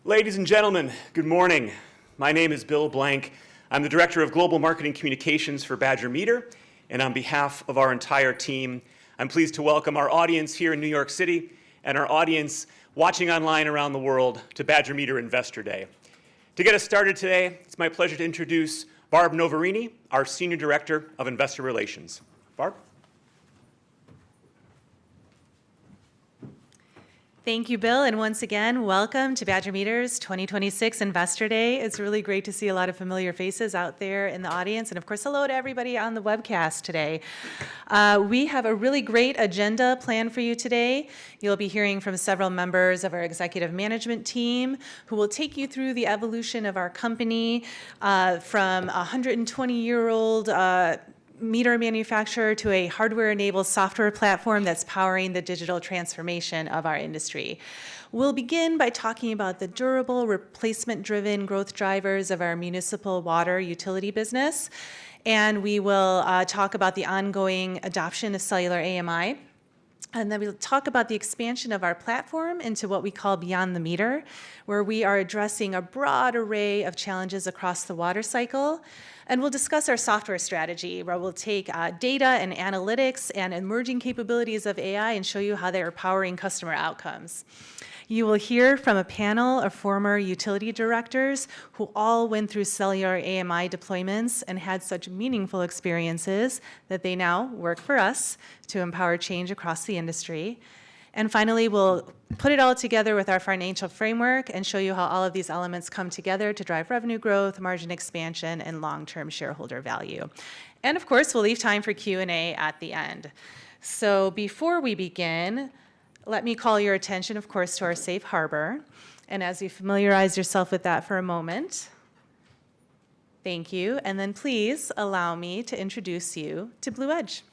Ladies and gentlemen, good morning. My name is Bill Blank. I'm the Director of Global Marketing Communications for Badger Meter, and on behalf of our entire team, I'm pleased to welcome our audience here in New York City and our audience watching online around the world to Badger Meter Investor Day. To get us started today, it's my pleasure to introduce Barb Novarini, our Senior Director of Investor Relations. Barb? Thank you, Bill, and once again, welcome to Badger Meter's 2026 Investor Day. It's really great to see a lot of familiar faces out there in the audience, and of course, hello to everybody on the webcast today. We have a really great agenda planned for you today. You'll be hearing from several members of our executive management team who will take you through the evolution of our company from a 120-year-old meter manufacturer to a hardware-enabled software platform that's powering the digital transformation of our industry. We'll begin by talking about the durable, replacement-driven growth drivers of our municipal water utility business, and we will talk about the ongoing adoption of cellular AMI. And then we'll talk about the expansion of our platform into what we call Beyond the Meter, where we are addressing a broad array of challenges across the water cycle. And we'll discuss our software strategy, where we'll take data and analytics and emerging capabilities of AI and show you how they are powering customer outcomes. You will hear from a panel of former utility directors who all went through cellular AMI deployments and had such meaningful experiences that they now work for us to empower change across the industry. And finally, we'll put it all together with our financial framework and show you how all of these elements come together to drive revenue growth, margin expansion, and long-term shareholder value. And of course, we'll leave time for Q&A at the end. So before we begin, let me call your attention, of course, to our safe harbor. And as you familiarize yourself with that for a moment, thank you. And then please allow me to introduce you to Blue Edge.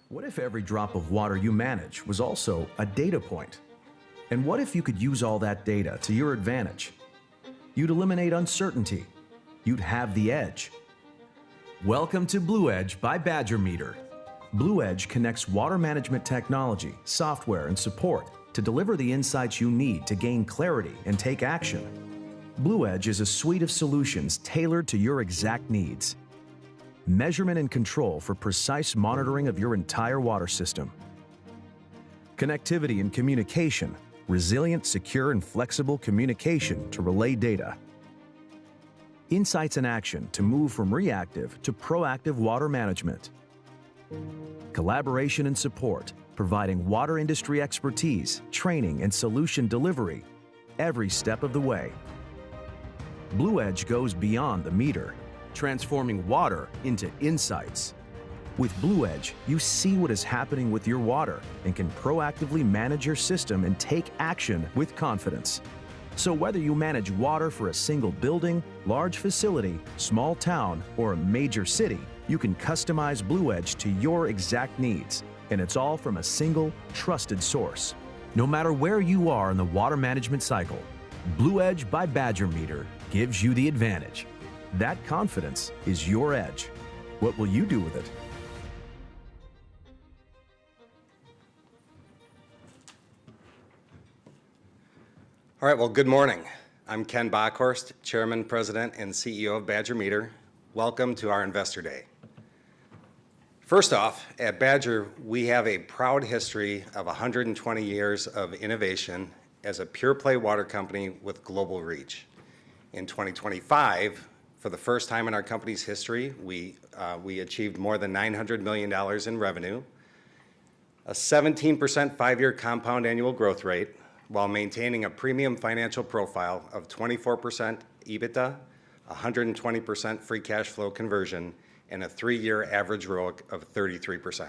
What if every drop of water you manage was also a data point? And what if you could use all that data to your advantage? You'd eliminate uncertainty. You'd have the edge. Welcome to Blue Edge by Badger Meter. Blue Edge connects water management technology, software, and support to deliver the insights you need to gain clarity and take action. Blue Edge is a suite of solutions tailored to your exact needs. Measurement and control for precise monitoring of your entire water system. Connectivity and communication, resilient, secure, and flexible communication to relay data. Insights and action to move from reactive to proactive water management. Collaboration and support, providing water industry expertise, training, and solution delivery every step of the way. Blue Edge goes beyond the meter, transforming water into insights. With Blue Edge, you see what is happening with your water and can proactively manage your system and take action with confidence. So whether you manage water for a single building, large facility, small town, or a major city, you can customize Blue Edge to your exact needs. And it's all from a single, trusted source. No matter where you are in the water management cycle, Blue Edge by Badger Meter gives you the advantage. That confidence is your edge. What will you do with it? All right, well, good morning. I'm Ken Bockhorst, Chairman, President, and CEO of Badger Meter. Welcome to our Investor Day. First off, at Badger, we have a proud history of 120 years of innovation as a pure-play water company with global reach. In 2025, for the first time in our company's history, we achieved more than $900 million in revenue, a 17% five-year compound annual growth rate, while maintaining a premium financial profile of 24% EBITDA, 120% free cash flow conversion, and a 3-year average ROIC of 33%.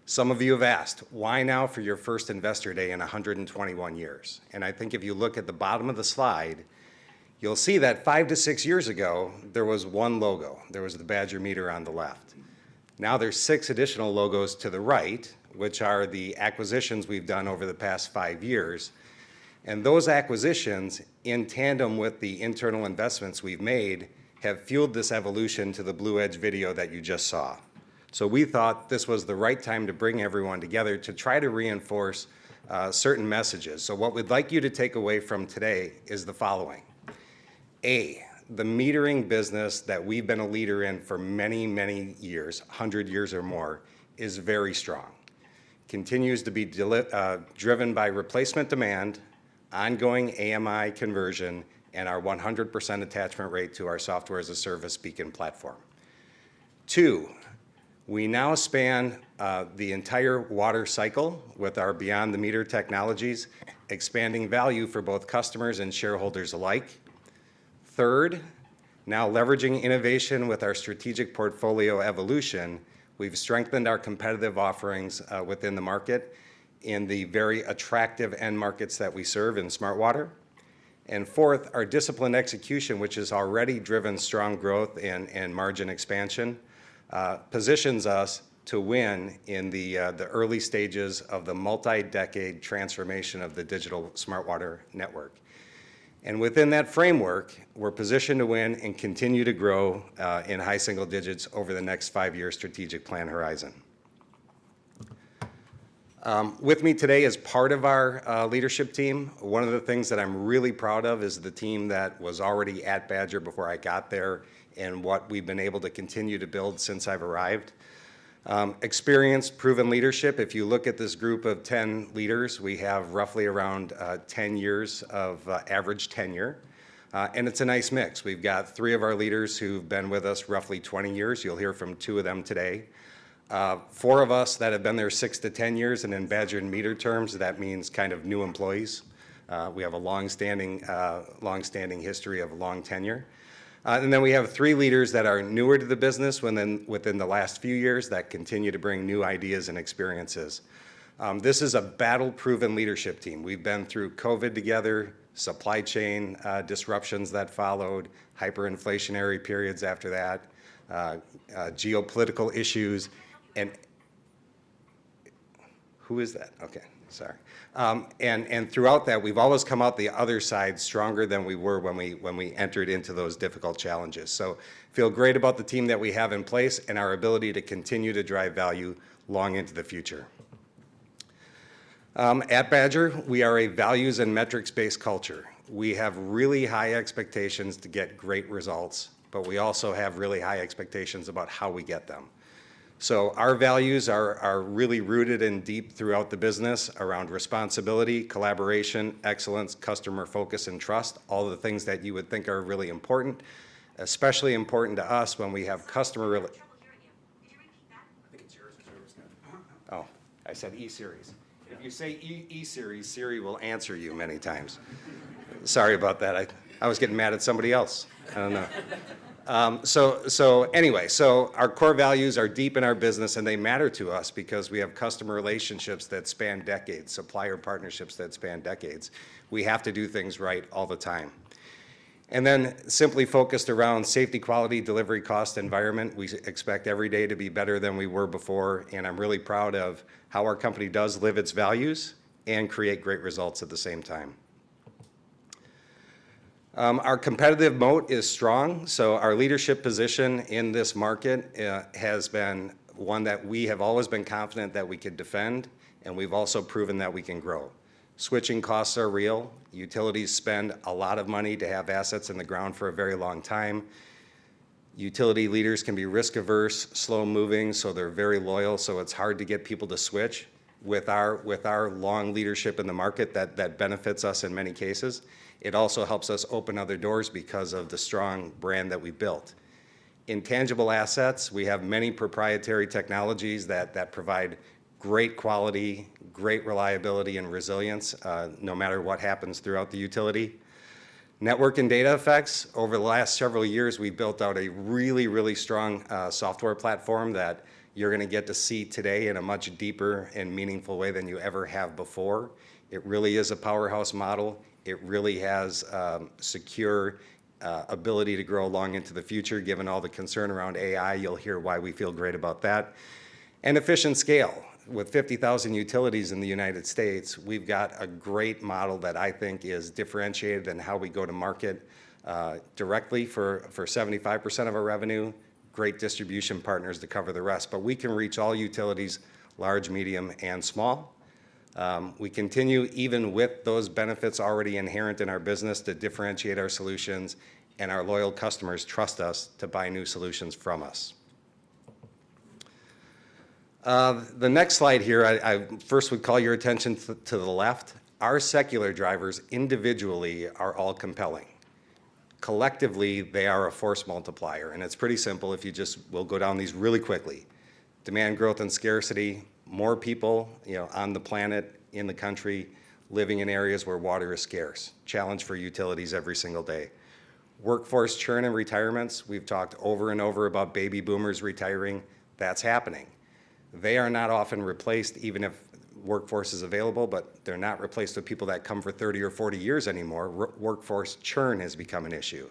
Some of you have asked, why now for your first Investor Day in 121 years? And I think if you look at the bottom of the slide, you'll see that 5 to 6 years ago, there was one logo. There was the Badger Meter on the left. Now there's 6 additional logos to the right, which are the acquisitions we've done over the past 5 years. And those acquisitions, in tandem with the internal investments we've made, have fueled this evolution to the Blue Edge video that you just saw. So we thought this was the right time to bring everyone together to try to reinforce certain messages. So what we'd like you to take away from today is the following. A, the metering business that we've been a leader in for many, many years, 100 years or more, is very strong. Continues to be driven by replacement demand, ongoing AMI conversion, and our 100% attachment rate to our software as a service Beacon platform. 2, we now span the entire water cycle with our Beyond the Meter technologies, expanding value for both customers and shareholders alike. 3rd, now leveraging innovation with our strategic portfolio evolution, we've strengthened our competitive offerings within the market in the very attractive end markets that we serve in smart water. And 4th, our disciplined execution, which has already driven strong growth and margin expansion, positions us to win in the early stages of the multi-decade transformation of the digital smart water network. And within that framework, we're positioned to win and continue to grow in high single digits over the next 5-year strategic plan horizon. With me today as part of our leadership team, one of the things that I'm really proud of is the team that was already at Badger before I got there and what we've been able to continue to build since I've arrived. Experienced, proven leadership. If you look at this group of 10 leaders, we have roughly around 10 years of average tenure. And it's a nice mix. We've got 3 of our leaders who've been with us roughly 20 years. You'll hear from 2 of them today. 4 of us that have been there 6 to 10 years, and in Badger Meter terms, that means kind of new employees. We have a long-standing history of long tenure. And then we have 3 leaders that are newer to the business within the last few years that continue to bring new ideas and experiences. This is a battle-proven leadership team. We've been through COVID together, supply chain disruptions that followed, hyperinflationary periods after that, geopolitical issues, and who is that? Okay, sorry. And throughout that, we've always come out the other side stronger than we were when we entered into those difficult challenges. So feel great about the team that we have in place and our ability to continue to drive value long into the future. At Badger, we are a values and metrics-based culture. We have really high expectations to get great results, but we also have really high expectations about how we get them. So our values are really rooted and deep throughout the business around responsibility, collaboration, excellence, customer focus, and trust, all the things that you would think are really important, especially important to us when we have customer. I think it's yours. Oh, I said E-Series. If you say E-Series, Siri will answer you many times. Sorry about that. I was getting mad at somebody else. I don't know. So our core values are deep in our business, and they matter to us because we have customer relationships that span decades, supplier partnerships that span decades. We have to do things right all the time. And then simply focused around safety, quality, delivery, cost, environment. We expect every day to be better than we were before, and I'm really proud of how our company does live its values and create great results at the same time. Our competitive moat is strong, so our leadership position in this market has been one that we have always been confident that we could defend, and we've also proven that we can grow. Switching costs are real. Utilities spend a lot of money to have assets in the ground for a very long time. Utility leaders can be risk averse, slow moving, so they're very loyal, so it's hard to get people to switch. With our long leadership in the market, that benefits us in many cases. It also helps us open other doors because of the strong brand that we built. Intangible assets, we have many proprietary technologies that provide great quality, great reliability, and resilience no matter what happens throughout the utility. Network and data effects, over the last several years, we've built out a really, really strong software platform that you're going to get to see today in a much deeper and meaningful way than you ever have before. It really is a powerhouse model. It really has secure ability to grow long into the future. Given all the concern around AI, you'll hear why we feel great about that. And efficient scale. With 50,000 utilities in the United States, we've got a great model that I think is differentiated in how we go to market directly for 75% of our revenue, great distribution partners to cover the rest, but we can reach all utilities, large, medium, and small. We continue, even with those benefits already inherent in our business, to differentiate our solutions, and our loyal customers trust us to buy new solutions from us. The next slide here, I first would call your attention to the left. Our secular drivers individually are all compelling. Collectively, they are a force multiplier, and it's pretty simple if you just, we'll go down these really quickly. Demand growth and scarcity, more people, on the planet, in the country, living in areas where water is scarce. Challenge for utilities every single day. Workforce churn and retirements, we've talked over and over about baby boomers retiring. That's happening. They are not often replaced, even if workforce is available, but they're not replaced with people that come for 30 or 40 years anymore. Workforce churn has become an issue.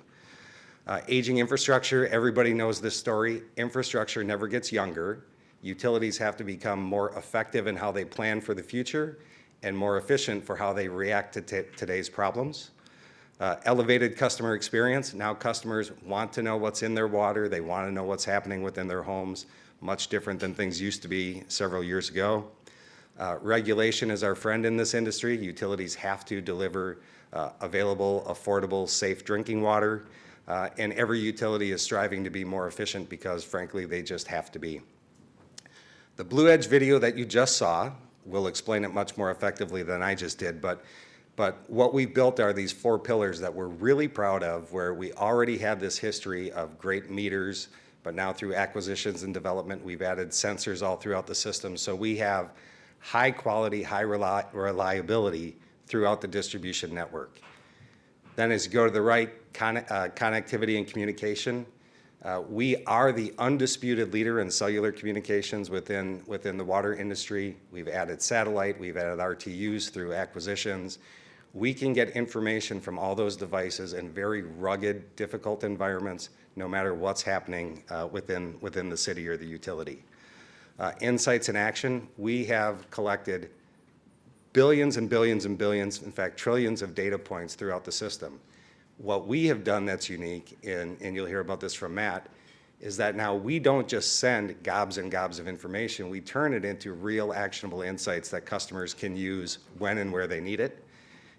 Aging infrastructure, everybody knows this story. Infrastructure never gets younger. Utilities have to become more effective in how they plan for the future and more efficient for how they react to today's problems. Elevated customer experience. Now customers want to know what's in their water. They want to know what's happening within their homes. Much different than things used to be several years ago. Regulation is our friend in this industry. Utilities have to deliver available, affordable, safe drinking water. And every utility is striving to be more efficient because, frankly, they just have to be. The Blue Edge video that you just saw will explain it much more effectively than I just did, but what we built are these 4 pillars that we're really proud of, where we already have this history of great meters, but now through acquisitions and development, we've added sensors all throughout the system. So we have high quality, high reliability throughout the distribution network. Then as you go to the right, connectivity and communication. We are the undisputed leader in cellular communications within the water industry. We've added satellite, we've added RTUs through acquisitions. We can get information from all those devices in very rugged, difficult environments, no matter what's happening within the city or the utility. Insights and action, we have collected billions and billions and billions, in fact, trillions of data points throughout the system. What we have done that's unique, and you'll hear about this from Matt, is that now we don't just send gobs and gobs of information, we turn it into real actionable insights that customers can use when and where they need it.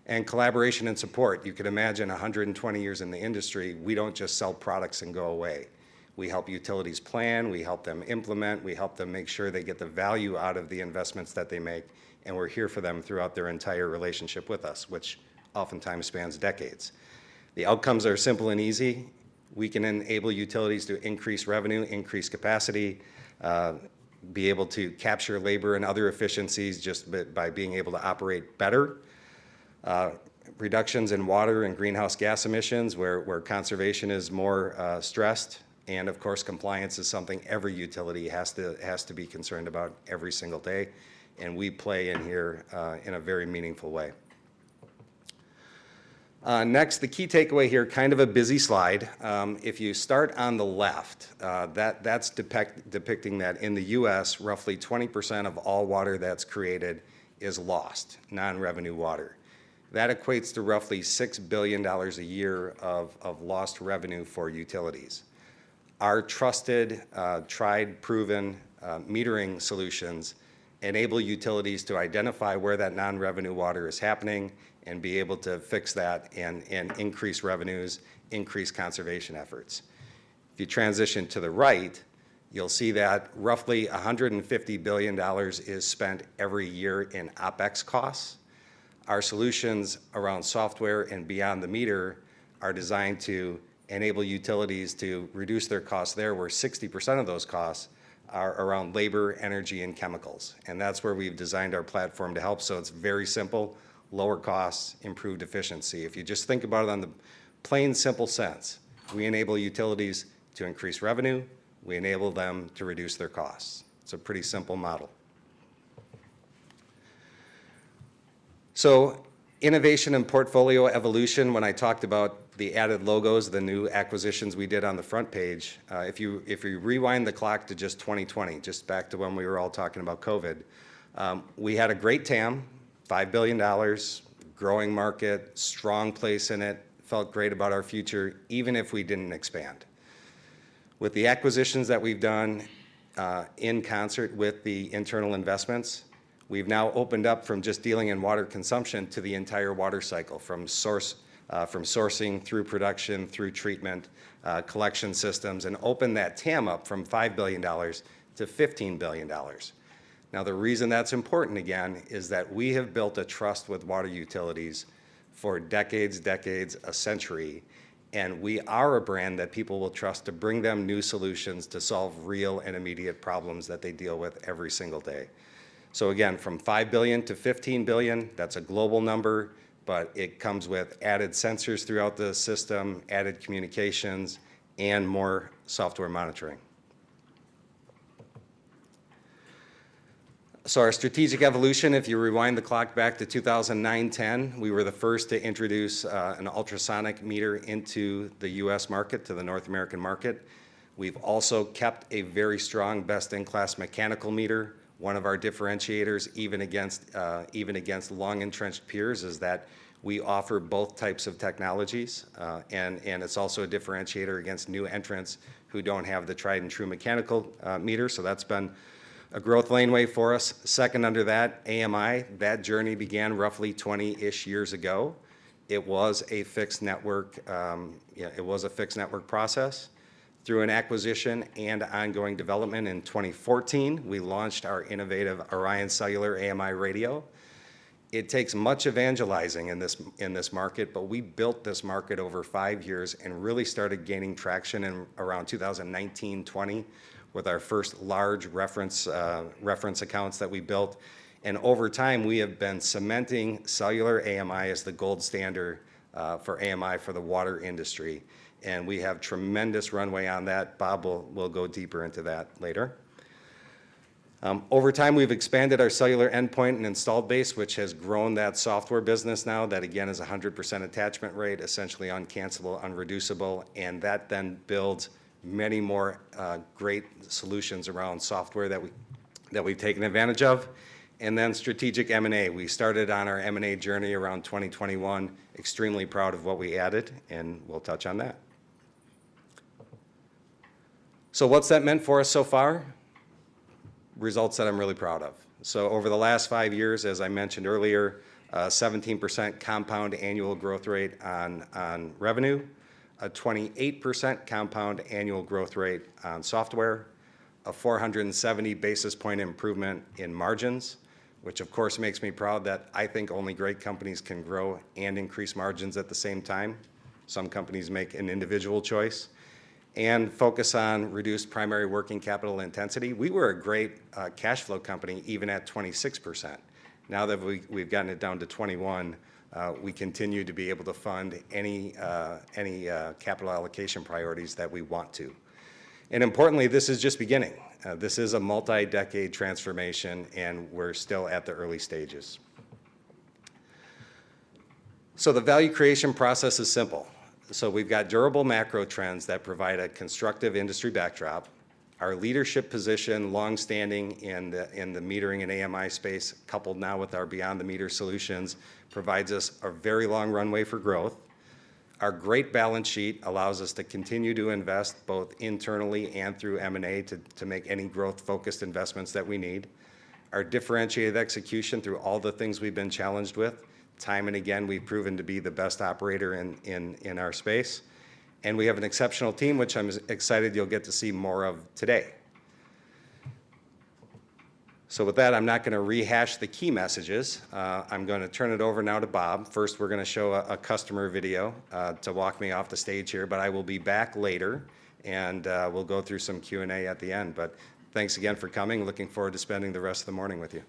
And collaboration and support. You can imagine 120 years in the industry, we don't just sell products and go away. We help utilities plan, we help them implement, we help them make sure they get the value out of the investments that they make, and we're here for them throughout their entire relationship with us, which oftentimes spans decades. The outcomes are simple and easy. We can enable utilities to increase revenue, increase capacity, be able to capture labor and other efficiencies just by being able to operate better. Reductions in water and greenhouse gas emissions where conservation is more stressed. And of course, compliance is something every utility has to be concerned about every single day. And we play in here in a very meaningful way. Next, the key takeaway here, kind of a busy slide. If you start on the left, that's depicting that in the US, roughly 20% of all water that's created is lost, non-revenue water. That equates to roughly $6 billion a year of lost revenue for utilities. Our trusted, tried, proven metering solutions enable utilities to identify where that non-revenue water is happening and be able to fix that and increase revenues, increase conservation efforts. If you transition to the right, you'll see that roughly $150 billion is spent every year in OpEx costs. Our solutions around software and beyond the meter are designed to enable utilities to reduce their costs there, where 60% of those costs are around labor, energy, and chemicals. And that's where we've designed our platform to help. So it's very simple, lower costs, improved efficiency. If you just think about it on the plain, simple sense, we enable utilities to increase revenue, we enable them to reduce their costs. It's a pretty simple model. So innovation and portfolio evolution, when I talked about the added logos, the new acquisitions we did on the front page, if you rewind the clock to just 2020, just back to when we were all talking about COVID, we had a great TAM, $5 billion, growing market, strong place in it, felt great about our future, even if we didn't expand. With the acquisitions that we've done in concert with the internal investments, we've now opened up from just dealing in water consumption to the entire water cycle, from sourcing through production, through treatment, collection systems, and opened that TAM up from $5 billion to $15 billion. Now, the reason that's important, again, is that we have built a trust with water utilities for decades, a century, and we are a brand that people will trust to bring them new solutions to solve real and immediate problems that they deal with every single day. So again, from $5 billion to $15 billion, that's a global number, but it comes with added sensors throughout the system, added communications, and more software monitoring. So our strategic evolution, if you rewind the clock back to 2009-10, we were the first to introduce an ultrasonic meter into the US market, to the North American market. We've also kept a very strong best-in-class mechanical meter. One of our differentiators, even against long-entrenched peers, is that we offer both types of technologies, and it's also a differentiator against new entrants who don't have the tried and true mechanical meter, so that's been a growth laneway for us. Second under that, AMI, that journey began roughly 20-ish years ago. It was a fixed network, it was a fixed network process. Through an acquisition and ongoing development in 2014, we launched our innovative Orion Cellular AMI radio. It takes much evangelizing in this market, but we built this market over 5 years and really started gaining traction in around 2019-20 with our first large reference accounts that we built. And over time, we have been cementing cellular AMI as the gold standard for AMI for the water industry. And we have tremendous runway on that. Bob will go deeper into that later. Over time, we've expanded our cellular endpoint and installed base, which has grown that software business now. That again is 100% attachment rate, essentially uncancelable, unreducible, and that then builds many more great solutions around software that we've taken advantage of. And then strategic M&A. We started on our M&A journey around 2021. Extremely proud of what we added, and we'll touch on that. So what's that meant for us so far? Results that I'm really proud of. So over the last 5 years, as I mentioned earlier, 17% compound annual growth rate on revenue, a 28% compound annual growth rate on software, a 470 basis point improvement in margins, which of course makes me proud that I think only great companies can grow and increase margins at the same time. Some companies make an individual choice. And focus on reduced primary working capital intensity. We were a great cash flow company even at 26%. Now that we've gotten it down to 21, we continue to be able to fund any capital allocation priorities that we want to. And importantly, this is just beginning. This is a multi-decade transformation, and we're still at the early stages. So the value creation process is simple. So we've got durable macro trends that provide a constructive industry backdrop. Our leadership position, longstanding in the metering and AMI space, coupled now with our Beyond the Meter solutions, provides us a very long runway for growth. Our great balance sheet allows us to continue to invest both internally and through M&A to make any growth-focused investments that we need. Our differentiated execution through all the things we've been challenged with. Time and again, we've proven to be the best operator in our space. And we have an exceptional team, which I'm excited you'll get to see more of today. So with that, I'm not going to rehash the key messages. I'm going to turn it over now to Bob. First, we're going to show a customer video to walk me off the stage here, but I will be back later, and we'll go through some Q&A at the end. But thanks again for coming. Looking forward to spending the rest of the morning with you.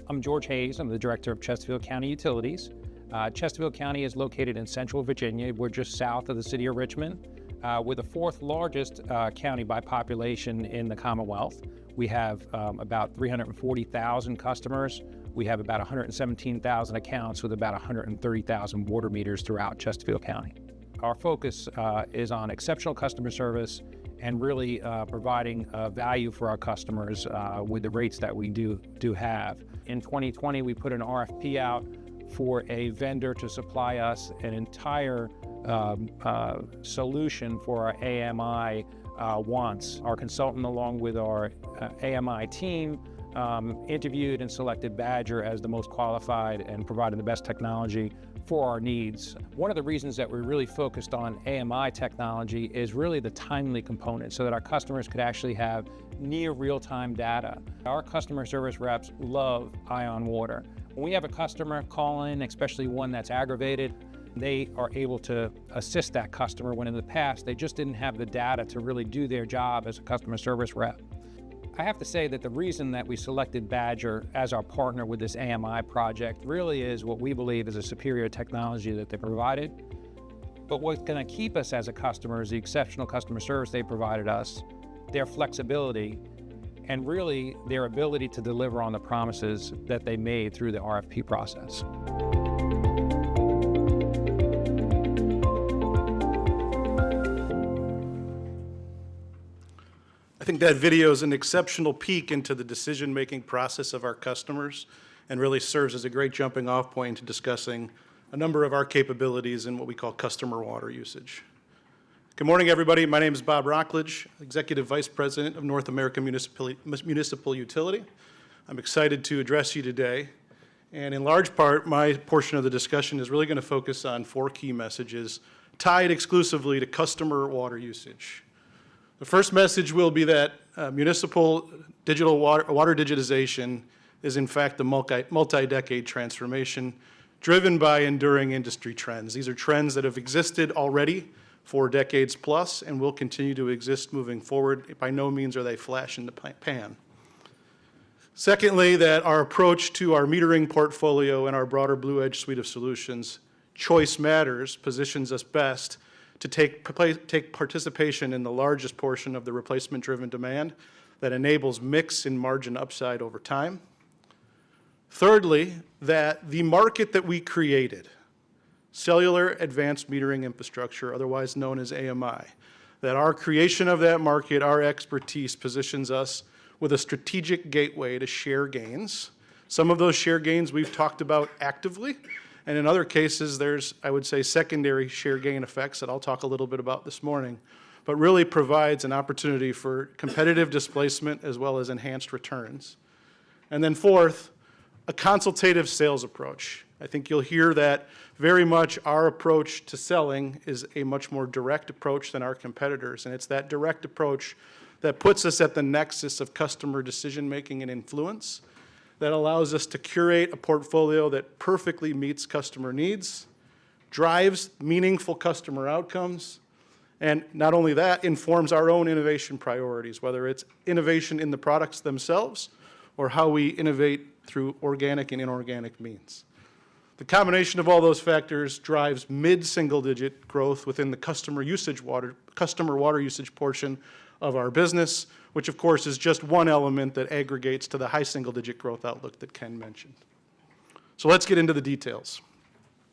I'm George Hayes. I'm the director of Chesterfield County Utilities. Chesterfield County is located in central Virginia. We're just south of the city of Richmond. We're the fourth largest county by population in the Commonwealth. We have about 340,000 customers. We have about 117,000 accounts with about 130,000 water meters throughout Chesterfield County. Our focus is on exceptional customer service and really providing value for our customers with the rates that we do have. In 2020, we put an RFP out for a vendor to supply us an entire solution for our AMI wants. Our consultant, along with our AMI team, interviewed and selected Badger as the most qualified and provided the best technology for our needs. One of the reasons that we're really focused on AMI technology is really the timely component, so that our customers could actually have near real-time data. Our customer service reps love EyeOnWater. When we have a customer call in, especially one that's aggravated, they are able to assist that customer when in the past they just didn't have the data to really do their job as a customer service rep. I have to say that the reason that we selected Badger as our partner with this AMI project really is what we believe is a superior technology that they provided. But what's going to keep us as a customer is the exceptional customer service they provided us, their flexibility, and really their ability to deliver on the promises that they made through the RFP process. I think that video is an exceptional peek into the decision-making process of our customers and really serves as a great jumping-off point into discussing a number of our capabilities in what we call customer water usage. Good morning, everybody. My name is Bob Rockledge, Executive Vice President of North American Municipal Utility. I'm excited to address you today. And in large part, my portion of the discussion is really going to focus on 4 key messages tied exclusively to customer water usage. The first message will be that municipal digital water digitization is in fact a multi-decade transformation driven by enduring industry trends. These are trends that have existed already for decades plus and will continue to exist moving forward. By no means are they flash in the pan. Secondly, that our approach to our metering portfolio and our broader Blue Edge suite of solutions, Choice Matters, positions us best to take participation in the largest portion of the replacement-driven demand that enables mix and margin upside over time. Thirdly, that the market that we created, cellular advanced metering infrastructure, otherwise known as AMI, that our creation of that market, our expertise, positions us with a strategic gateway to share gains. Some of those share gains we've talked about actively, and in other cases, there's, I would say, secondary share gain effects that I'll talk a little bit about this morning, but really provides an opportunity for competitive displacement as well as enhanced returns. And then fourth, a consultative sales approach. I think you'll hear that very much our approach to selling is a much more direct approach than our competitors, and it's that direct approach that puts us at the nexus of customer decision-making and influence, that allows us to curate a portfolio that perfectly meets customer needs, drives meaningful customer outcomes, and not only that, informs our own innovation priorities, whether it's innovation in the products themselves or how we innovate through organic and inorganic means. The combination of all those factors drives mid-single-digit growth within the customer water usage portion of our business, which of course is just one element that aggregates to the high single-digit growth outlook that Ken mentioned. So let's get into the details.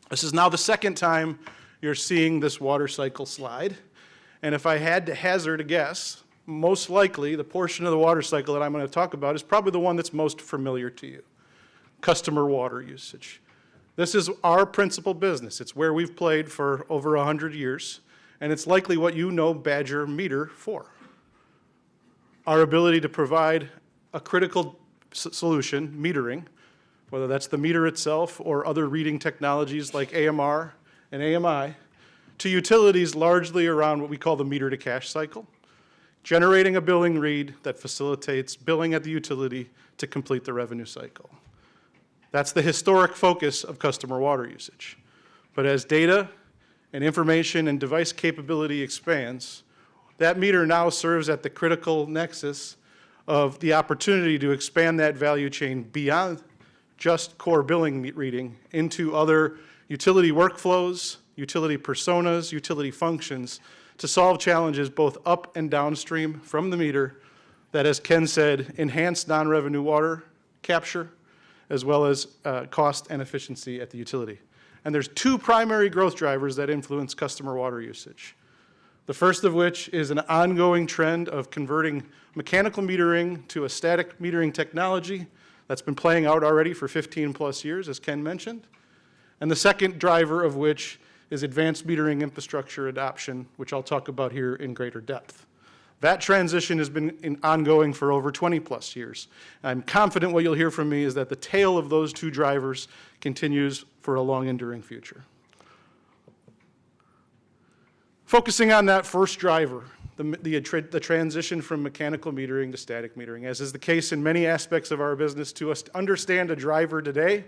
This is now the second time you're seeing this water cycle slide, and if I had to hazard a guess, most likely the portion of the water cycle that I'm going to talk about is probably the one that's most familiar to you, customer water usage. This is our principal business. It's where we've played for over 100 years, and it's likely what you know Badger Meter for. Our ability to provide a critical solution, metering, whether that's the meter itself or other reading technologies like AMR and AMI, to utilities largely around what we call the meter-to-cash cycle, generating a billing read that facilitates billing at the utility to complete the revenue cycle. That's the historic focus of customer water usage. But as data and information and device capability expands, that meter now serves at the critical nexus of the opportunity to expand that value chain beyond just core billing reading into other utility workflows, utility personas, utility functions to solve challenges both up and downstream from the meter that, as Ken said, enhance non-revenue water capture as well as cost and efficiency at the utility. And there's 2 primary growth drivers that influence customer water usage. The first of which is an ongoing trend of converting mechanical metering to a static metering technology that's been playing out already for 15 plus years, as Ken mentioned. And the second driver of which is advanced metering infrastructure adoption, which I'll talk about here in greater depth. That transition has been ongoing for over 20 plus years. I'm confident what you'll hear from me is that the tail of those two drivers continues for a long enduring future. Focusing on that first driver, the transition from mechanical metering to static metering, as is the case in many aspects of our business, to understand a driver today,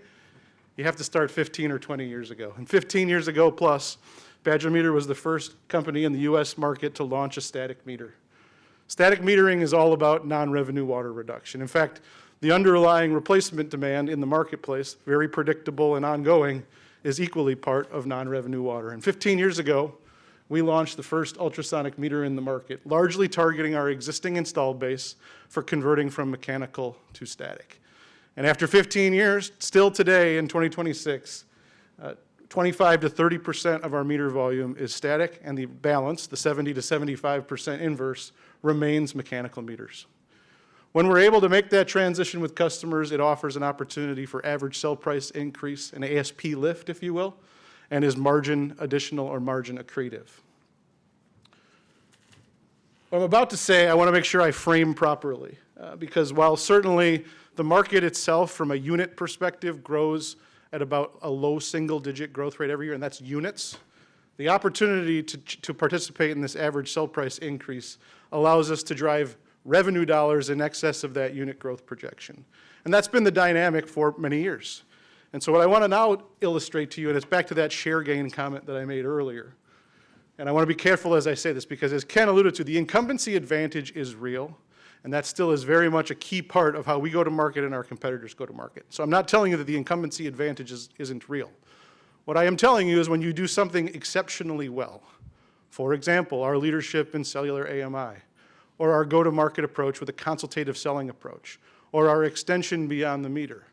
you have to start 15 or 20 years ago. And 15 years ago plus, Badger Meter was the first company in the US market to launch a static meter. Static metering is all about non-revenue water reduction. In fact, the underlying replacement demand in the marketplace, very predictable and ongoing, is equally part of non-revenue water. And 15 years ago, we launched the first ultrasonic meter in the market, largely targeting our existing installed base for converting from mechanical to static. And after 15 years, still today in 2026, 25 to 30% of our meter volume is static, and the balance, the 70 to 75% inverse, remains mechanical meters. When we're able to make that transition with customers, it offers an opportunity for average sell price increase, an ASP lift, if you will, and is margin additional or margin accretive. What I'm about to say, I want to make sure I frame properly, because while certainly the market itself from a unit perspective grows at about a low single-digit growth rate every year, and that's units, the opportunity to participate in this average sell price increase allows us to drive revenue dollars in excess of that unit growth projection. And that's been the dynamic for many years. And so what I want to now illustrate to you, and it's back to that share gain comment that I made earlier, and I want to be careful as I say this, because as Ken alluded to, the incumbency advantage is real, and that still is very much a key part of how we go to market and our competitors go to market. So I'm not telling you that the incumbency advantage isn't real. What I am telling you is when you do something exceptionally well, for example, our leadership in cellular AMI, or our go-to-market approach with a consultative selling approach, or our extension beyond the meter,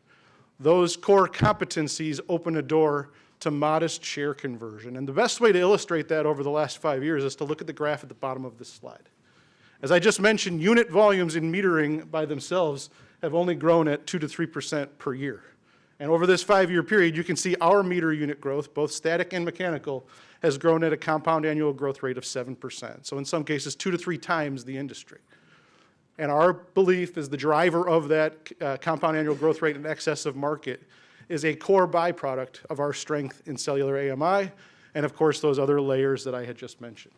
those core competencies open a door to modest share conversion. And the best way to illustrate that over the last 5 years is to look at the graph at the bottom of this slide. As I just mentioned, unit volumes in metering by themselves have only grown at 2 to 3% per year. And over this 5-year period, you can see our meter unit growth, both static and mechanical, has grown at a compound annual growth rate of 7%. So in some cases, 2 to 3 times the industry. And our belief is the driver of that compound annual growth rate in excess of market is a core byproduct of our strength in cellular AMI, and of course, those other layers that I had just mentioned.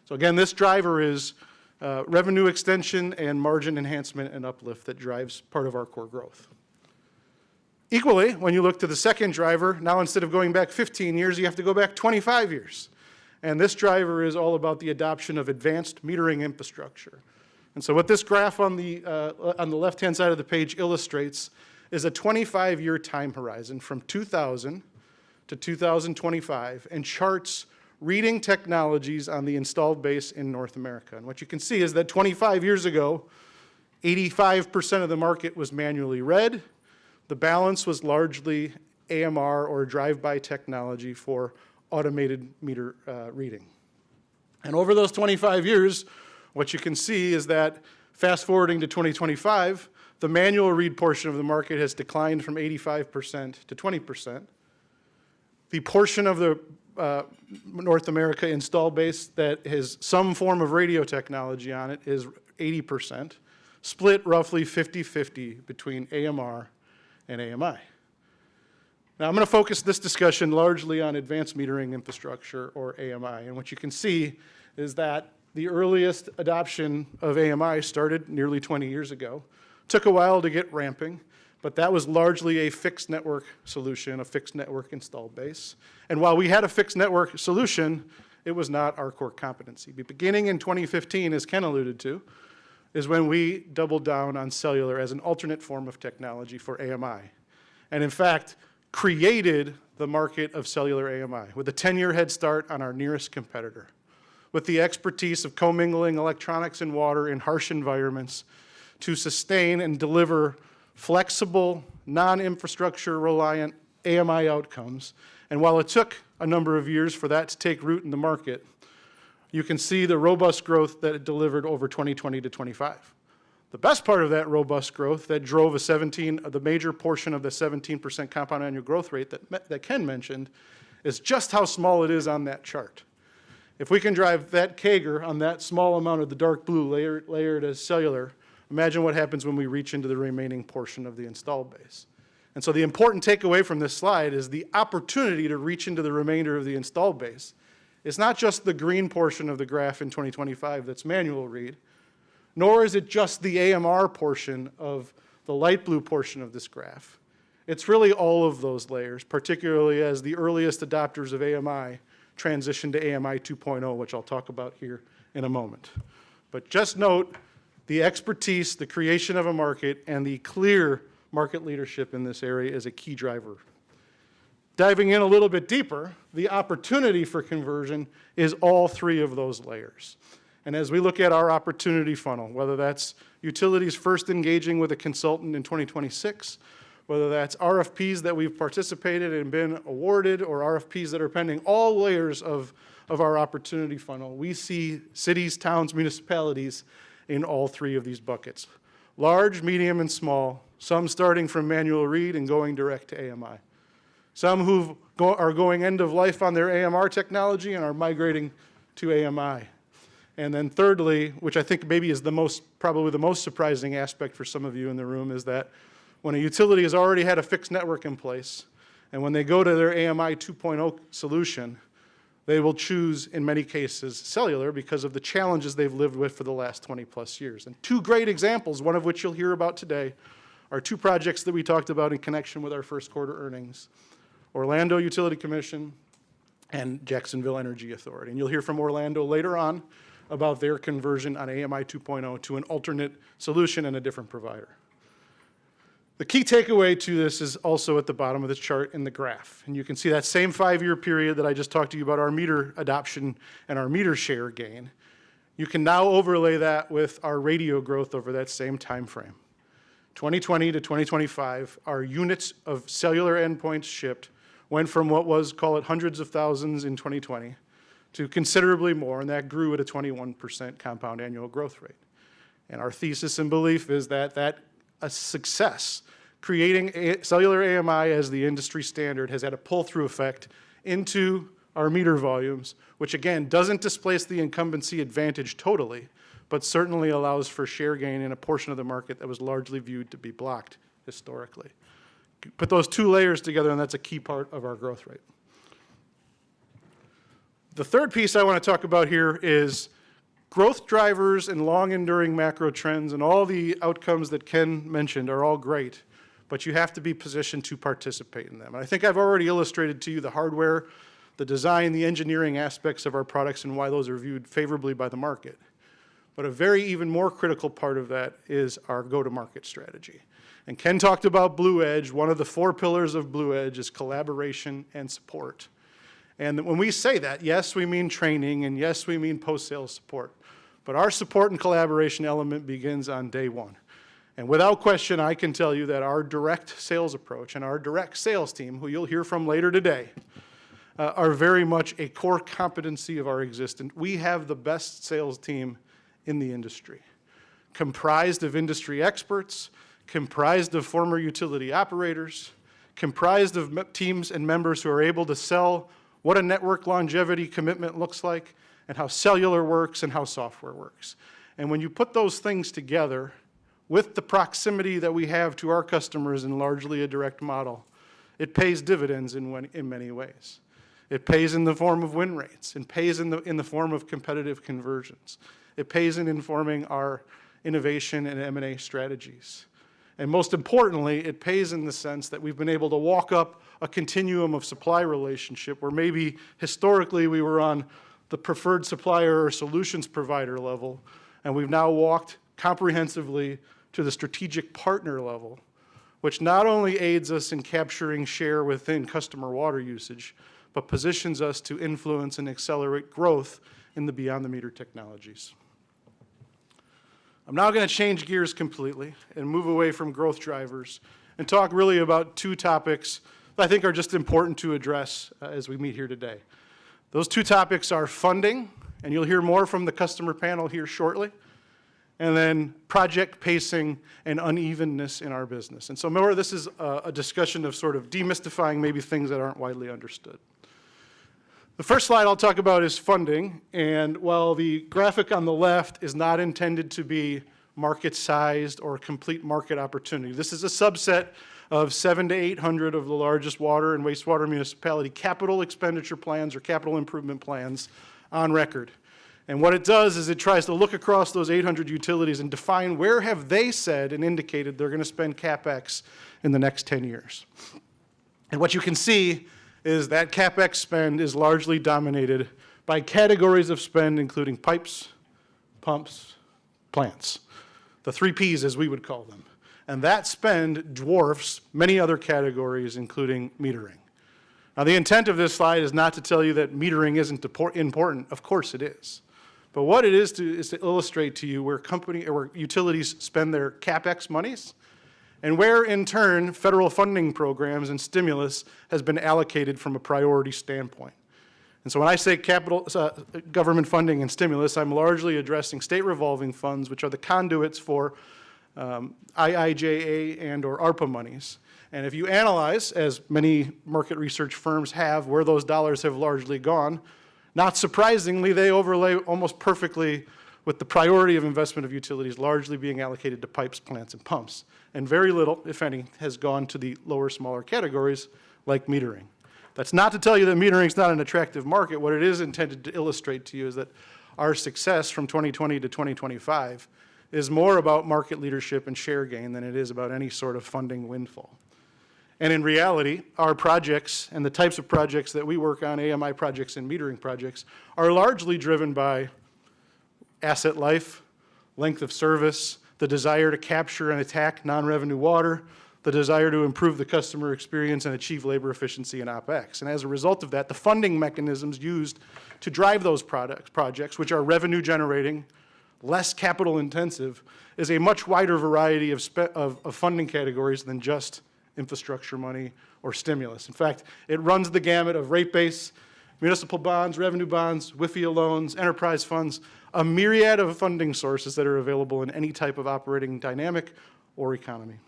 So again, this driver is revenue extension and margin enhancement and uplift that drives part of our core growth. Equally, when you look to the second driver, now instead of going back 15 years, you have to go back 25 years. And this driver is all about the adoption of advanced metering infrastructure. And so what this graph on the left-hand side of the page illustrates is a 25-year time horizon from 2000 to 2025 and charts reading technologies on the installed base in North America. And what you can see is that 25 years ago, 85% of the market was manually read. The balance was largely AMR or drive-by technology for automated meter reading. And over those 25 years, what you can see is that fast forwarding to 2025, the manual read portion of the market has declined from 85% to 20%. The portion of the North America install base that has some form of radio technology on it is 80%, split roughly 50-50 between AMR and AMI. Now I'm going to focus this discussion largely on advanced metering infrastructure, or AMI, and what you can see is that the earliest adoption of AMI started nearly 20 years ago. Took a while to get ramping, but that was largely a fixed network solution, a fixed network installed base. And while we had a fixed network solution, it was not our core competency. But beginning in 2015, as Ken alluded to, is when we doubled down on cellular as an alternate form of technology for AMI. And in fact, created the market of cellular AMI with a 10-year head start on our nearest competitor, with the expertise of commingling electronics and water in harsh environments to sustain and deliver flexible, non-infrastructure reliant AMI outcomes. And while it took a number of years for that to take root in the market, you can see the robust growth that it delivered over 2020 to 25. The best part of that robust growth that drove the major portion of the 17% compound annual growth rate that Ken mentioned is just how small it is on that chart. If we can drive that CAGR on that small amount of the dark blue layered as cellular, imagine what happens when we reach into the remaining portion of the installed base. And so the important takeaway from this slide is the opportunity to reach into the remainder of the installed base. It's not just the green portion of the graph in 2025 that's manual read, nor is it just the AMR portion of the light blue portion of this graph. It's really all of those layers, particularly as the earliest adopters of AMI transition to AMI 2.0, which I'll talk about here in a moment. But just note the expertise, the creation of a market, and the clear market leadership in this area is a key driver. Diving in a little bit deeper, the opportunity for conversion is all three of those layers. And as we look at our opportunity funnel, whether that's utilities first engaging with a consultant in 2026, whether that's RFPs that we've participated and been awarded, or RFPs that are pending, all layers of our opportunity funnel, we see cities, towns, municipalities in all three of these buckets. Large, medium, and small, some starting from manual read and going direct to AMI. Some who are going end of life on their AMR technology and are migrating to AMI. And then thirdly, which I think maybe is probably the most surprising aspect for some of you in the room, is that when a utility has already had a fixed network in place, and when they go to their AMI 2.0 solution, they will choose, in many cases, cellular because of the challenges they've lived with for the last 20 plus years. And two great examples, one of which you'll hear about today, are two projects that we talked about in connection with our first quarter earnings: Orlando Utility Commission and Jacksonville Energy Authority. And you'll hear from Orlando later on about their conversion on AMI 2.0 to an alternate solution and a different provider. The key takeaway to this is also at the bottom of this chart in the graph. And you can see that same 5-year period that I just talked to you about, our meter adoption and our meter share gain. You can now overlay that with our radio growth over that same time frame. 2020 to 2025, our units of cellular endpoints shipped went from what was, call it hundreds of thousands in 2020, to considerably more, and that grew at a 21% compound annual growth rate. And our thesis and belief is that a success, creating cellular AMI as the industry standard, has had a pull-through effect into our meter volumes, which again doesn't displace the incumbency advantage totally, but certainly allows for share gain in a portion of the market that was largely viewed to be blocked historically. Put those two layers together, and that's a key part of our growth rate. The third piece I want to talk about here is growth drivers and long-enduring macro trends, and all the outcomes that Ken mentioned are all great, but you have to be positioned to participate in them. And I think I've already illustrated to you the hardware, the design, the engineering aspects of our products and why those are viewed favorably by the market. But a very even more critical part of that is our go-to-market strategy. And Ken talked about Blue Edge. One of the 4 pillars of Blue Edge is collaboration and support. And when we say that, yes, we mean training, and yes, we mean post-sales support. But our support and collaboration element begins on day one. And without question, I can tell you that our direct sales approach and our direct sales team, who you'll hear from later today, are very much a core competency of our existence. We have the best sales team in the industry, comprised of industry experts, comprised of former utility operators, comprised of teams and members who are able to sell what a network longevity commitment looks like, and how cellular works and how software works. And when you put those things together with the proximity that we have to our customers in largely a direct model, it pays dividends in many ways. It pays in the form of win rates. It pays in the form of competitive conversions. It pays in informing our innovation and M&A strategies. And most importantly, it pays in the sense that we've been able to walk up a continuum of supply relationship where maybe historically we were on the preferred supplier or solutions provider level, and we've now walked comprehensively to the strategic partner level, which not only aids us in capturing share within customer water usage, but positions us to influence and accelerate growth in the beyond the meter technologies. I'm now going to change gears completely and move away from growth drivers and talk really about 2 topics that I think are just important to address as we meet here today. Those 2 topics are funding And you'll hear more from the customer panel here shortly. And then project pacing and unevenness in our business. And so remember, this is a discussion of sort of demystifying maybe things that aren't widely understood. The first slide I'll talk about is funding. And while the graphic on the left is not intended to be market-sized or complete market opportunity, this is a subset of 700 to 800 of the largest water and wastewater municipality capital expenditure plans or capital improvement plans on record. And what it does is it tries to look across those 800 utilities and define where have they said and indicated they're going to spend CapEx in the next 10 years. And what you can see is that CapEx spend is largely dominated by categories of spend including pipes, pumps, plants. The 3 Ps as we would call them. And that spend dwarfs many other categories including metering. Now the intent of this slide is not to tell you that metering isn't important. Of course it is. But what it is to illustrate to you where utilities spend their CapEx monies and where, in turn, federal funding programs and stimulus has been allocated from a priority standpoint. And so when I say government funding and stimulus, I'm largely addressing state revolving funds, which are the conduits for IIJA and or ARPA monies. And if you analyze, as many market research firms have, where those dollars have largely gone, not surprisingly, they overlay almost perfectly with the priority of investment of utilities largely being allocated to pipes, plants, and pumps. And very little, if any, has gone to the lower, smaller categories like metering. That's not to tell you that metering is not an attractive market. What it is intended to illustrate to you is that our success from 2020 to 2025 is more about market leadership and share gain than it is about any sort of funding windfall. And in reality, our projects and the types of projects that we work on, AMI projects and metering projects, are largely driven by asset life, length of service, the desire to capture and attack non-revenue water, the desire to improve the customer experience and achieve labor efficiency and OpEx. And as a result of that, the funding mechanisms used to drive those projects, which are revenue generating, less capital intensive, is a much wider variety of funding categories than just infrastructure money or stimulus. In fact, it runs the gamut of rate base, municipal bonds, revenue bonds, WIFIA loans, enterprise funds, a myriad of funding sources that are available in any type of operating dynamic or economy.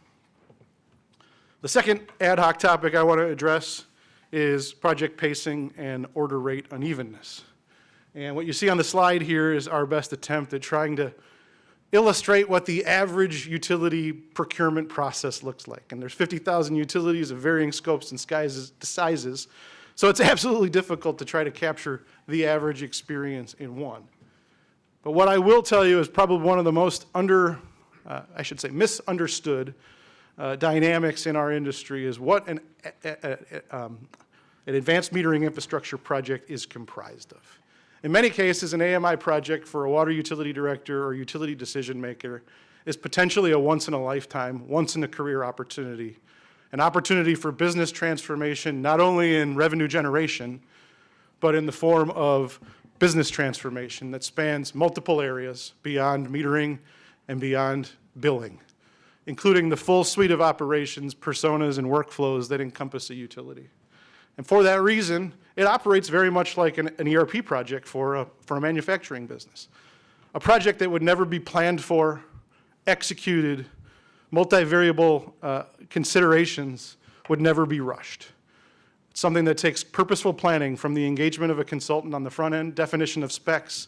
The second ad hoc topic I want to address is project pacing and order rate unevenness. And what you see on the slide here is our best attempt at trying to illustrate what the average utility procurement process looks like. And there's 50,000 utilities of varying scopes and sizes, so it's absolutely difficult to try to capture the average experience in one. But what I will tell you is probably one of the most misunderstood dynamics in our industry is what an advanced metering infrastructure project is comprised of. In many cases, an AMI project for a water utility director or utility decision maker is potentially a once-in-a-lifetime, once-in-a-career opportunity, an opportunity for business transformation, not only in revenue generation, but in the form of business transformation that spans multiple areas beyond metering and beyond billing, including the full suite of operations, personas, and workflows that encompass a utility. And for that reason, it operates very much like an ERP project for a manufacturing business. A project that would never be planned for, executed, multivariable considerations would never be rushed. It's something that takes purposeful planning from the engagement of a consultant on the front end, definition of specs,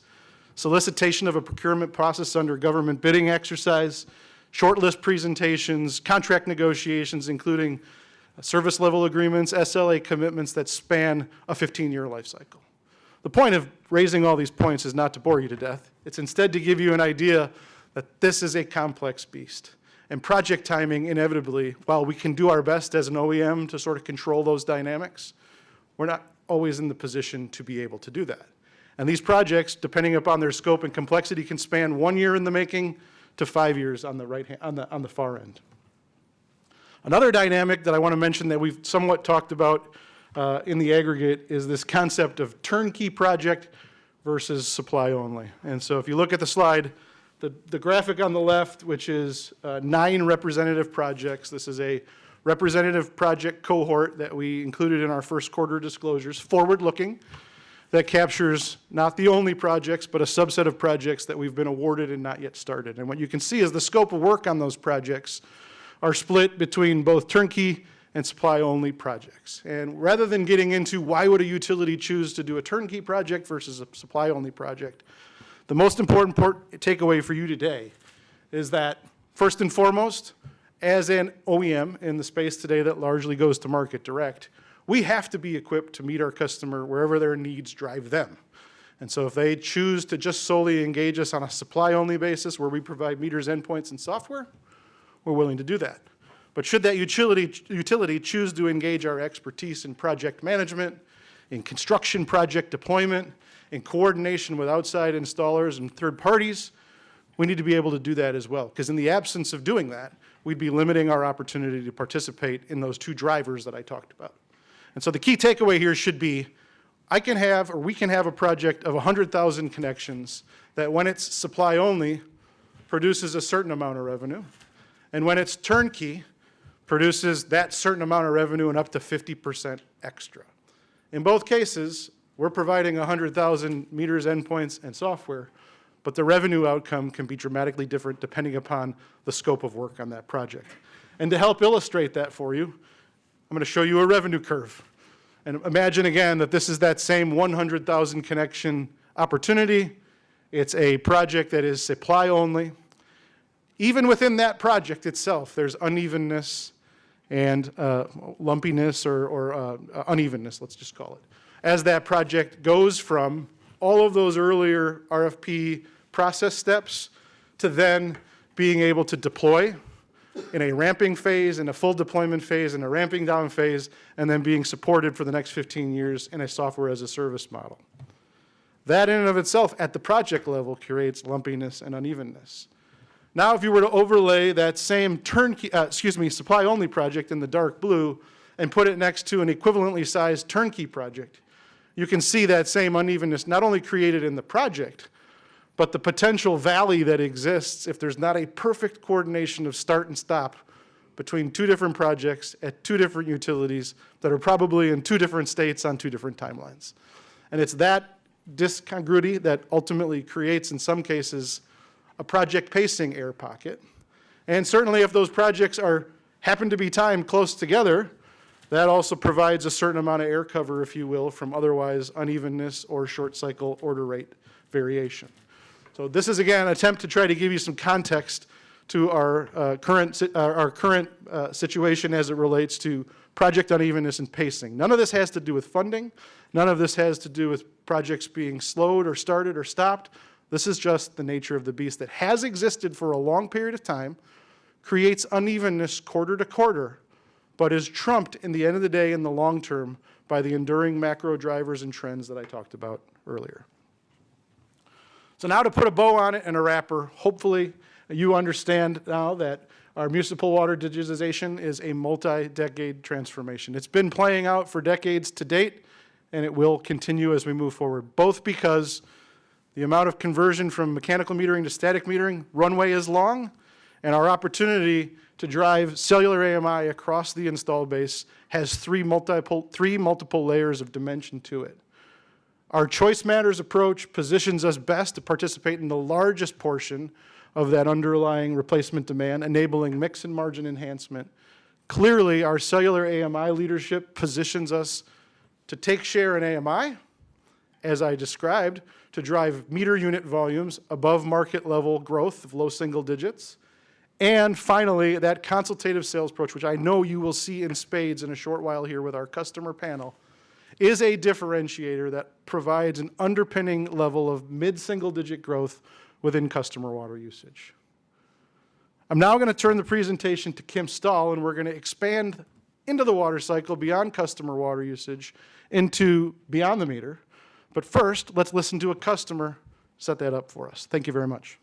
solicitation of a procurement process under government bidding exercise, short list presentations, contract negotiations, including service level agreements, SLA commitments that span a 15-year life cycle. The point of raising all these points is not to bore you to death. It's instead to give you an idea that this is a complex beast. And project timing, inevitably, while we can do our best as an OEM to sort of control those dynamics, we're not always in the position to be able to do that. And these projects, depending upon their scope and complexity, can span 1 year in the making to 5 years on the far end. Another dynamic that I want to mention that we've somewhat talked about in the aggregate is this concept of turnkey project versus supply only. And so if you look at the slide, the graphic on the left, which is 9 representative projects, this is a representative project cohort that we included in our first quarter disclosures, forward-looking. that captures not the only projects, but a subset of projects that we've been awarded and not yet started. And what you can see is the scope of work on those projects are split between both turnkey and supply-only projects. And rather than getting into why would a utility choose to do a turnkey project versus a supply-only project, the most important takeaway for you today is that, first and foremost, as an OEM in the space today that largely goes to market direct, we have to be equipped to meet our customer wherever their needs drive them. And so if they choose to just solely engage us on a supply-only basis where we provide meters, endpoints, and software, we're willing to do that. But should that utility choose to engage our expertise in project management, in construction project deployment, in coordination with outside installers and third parties, we need to be able to do that as well. Because in the absence of doing that, we'd be limiting our opportunity to participate in those two drivers that I talked about. And so the key takeaway here should be, we can have a project of 100,000 connections that when it's supply only, produces a certain amount of revenue. And when it's turnkey, produces that certain amount of revenue and up to 50% extra. In both cases, we're providing 100,000 meters, endpoints, and software, but the revenue outcome can be dramatically different depending upon the scope of work on that project. And to help illustrate that for you, I'm going to show you a revenue curve. And imagine again that this is that same 100,000 connection opportunity. It's a project that is supply only. Even within that project itself, there's unevenness and lumpiness or unevenness, let's just call it. As that project goes from all of those earlier RFP process steps to then being able to deploy in a ramping phase, in a full deployment phase, in a ramping down phase, and then being supported for the next 15 years in a software as a service model. That in and of itself at the project level creates lumpiness and unevenness. Now, if you were to overlay that same supply-only project in the dark blue and put it next to an equivalently sized turnkey project, you can see that same unevenness not only created in the project, but the potential valley that exists if there's not a perfect coordination of start and stop between two different projects at two different utilities that are probably in two different states on two different timelines. And it's that discongruity that ultimately creates, in some cases, a project pacing air pocket. And certainly if those projects happen to be timed close together, that also provides a certain amount of air cover, if you will, from otherwise unevenness or short cycle order rate variation. So this is, again, an attempt to try to give you some context to our current situation as it relates to project unevenness and pacing. None of this has to do with funding. None of this has to do with projects being slowed or started or stopped. This is just the nature of the beast that has existed for a long period of time, creates unevenness quarter to quarter, but is trumped in the end of the day in the long term by the enduring macro drivers and trends that I talked about earlier. So now to put a bow on it and a wrapper, hopefully you understand now that our municipal water digitization is a multi-decade transformation. It's been playing out for decades to date, and it will continue as we move forward, both because the amount of conversion from mechanical metering to static metering runway is long, and our opportunity to drive cellular AMI across the installed base has three multiple layers of dimension to it. Our Choice Matters approach positions us best to participate in the largest portion of that underlying replacement demand, enabling mix and margin enhancement. Clearly, our cellular AMI leadership positions us to take share in AMI, as I described, to drive meter unit volumes above market level growth of low single digits. And finally, that consultative sales approach, which I know you will see in spades in a short while here with our customer panel, is a differentiator that provides an underpinning level of mid-single digit growth within customer water usage. I'm now going to turn the presentation to Kim Stahl, and we're going to expand into the water cycle beyond customer water usage into beyond the meter. But first, let's listen to a customer set that up for us. Thank you very much.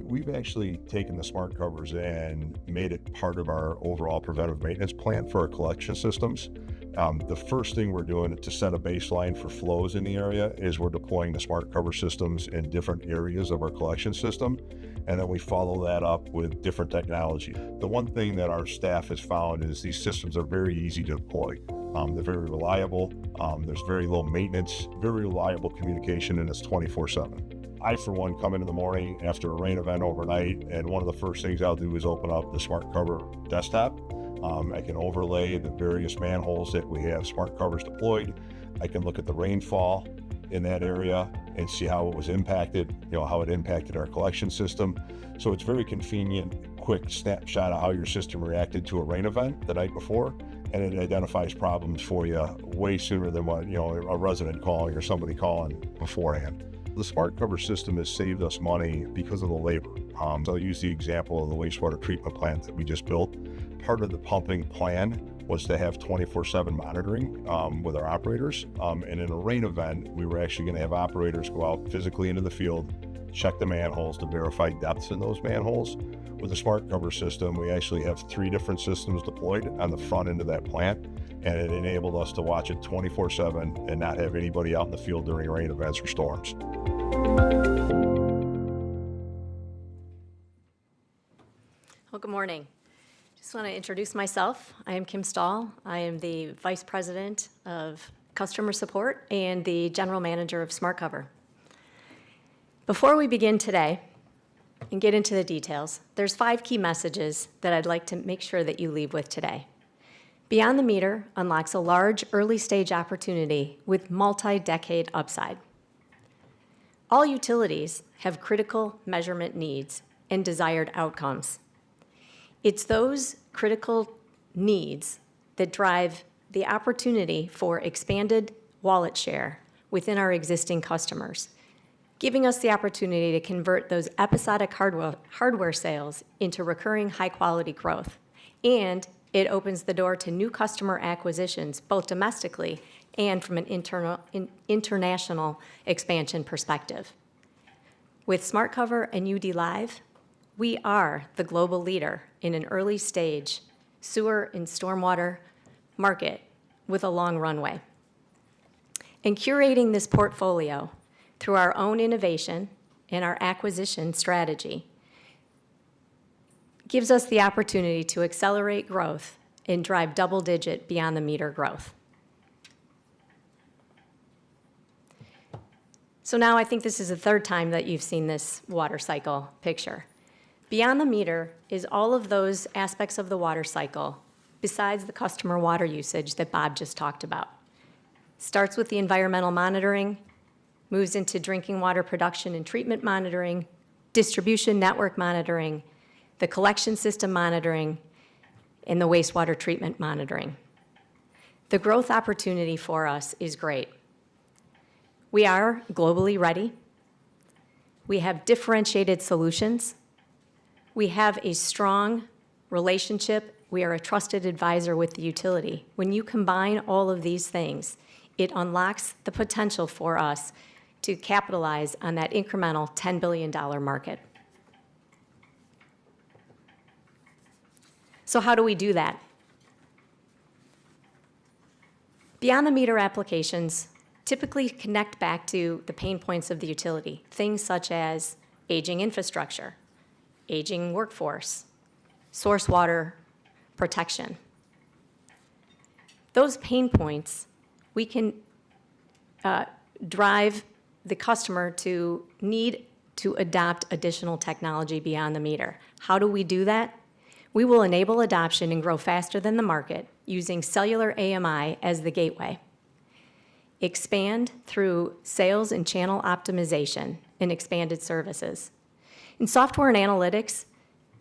We've actually taken the smart covers and made it part of our overall preventive maintenance plan for our collection systems. The first thing we're doing to set a baseline for flows in the area is we're deploying the smart cover systems in different areas of our collection system, and then we follow that up with different technology. The one thing that our staff has found is these systems are very easy to deploy. They're very reliable. There's very low maintenance, very reliable communication, and it's 24/7. I, for one, come in the morning after a rain event overnight, and one of the first things I'll do is open up the smart cover desktop. I can overlay the various manholes that we have smart covers deployed. I can look at the rainfall in that area and see how it was impacted, how it impacted our collection system. So it's very convenient, quick snapshot of how your system reacted to a rain event the night before, and it identifies problems for you way sooner than what, a resident calling or somebody calling beforehand. The smart cover system has saved us money because of the labor. So I'll use the example of the wastewater treatment plant that we just built. Part of the pumping plan was to have 24/7 monitoring with our operators. And in a rain event, we were actually going to have operators go out physically into the field, check the manholes to verify depths in those manholes. With the smart cover system, we actually have 3 different systems deployed on the front end of that plant, and it enabled us to watch it 24/7 and not have anybody out in the field during rain events or storms. Well, good morning. Just want to introduce myself. I am Kim Stahl. I am the Vice President of Customer Support and the General Manager of SmartCover. Before we begin today and get into the details, there's 5 key messages that I'd like to make sure that you leave with today. Beyond the Meter unlocks a large early-stage opportunity with multi-decade upside. All utilities have critical measurement needs and desired outcomes. It's those critical needs that drive the opportunity for expanded wallet share within our existing customers, giving us the opportunity to convert those episodic hardware sales into recurring high-quality growth. And it opens the door to new customer acquisitions, both domestically and from an international expansion perspective. With SmartCover and UD Live, we are the global leader in an early stage sewer and stormwater market with a long runway. And curating this portfolio through our own innovation and our acquisition strategy gives us the opportunity to accelerate growth and drive double-digit beyond the meter growth. So now I think this is the 3rd time that you've seen this water cycle picture. Beyond the meter is all of those aspects of the water cycle besides the customer water usage that Bob just talked about. Starts with the environmental monitoring, moves into drinking water production and treatment monitoring, distribution network monitoring, the collection system monitoring, and the wastewater treatment monitoring. The growth opportunity for us is great. We are globally ready. We have differentiated solutions. We have a strong relationship. We are a trusted advisor with the utility. When you combine all of these things, it unlocks the potential for us to capitalize on that incremental $10 billion market. So how do we do that? Beyond the meter applications typically connect back to the pain points of the utility, things such as aging infrastructure, aging workforce, source water protection. Those pain points, we can drive the customer to need to adopt additional technology beyond the meter. How do we do that? We will enable adoption and grow faster than the market using cellular AMI as the gateway. Expand through sales and channel optimization and expanded services. And software and analytics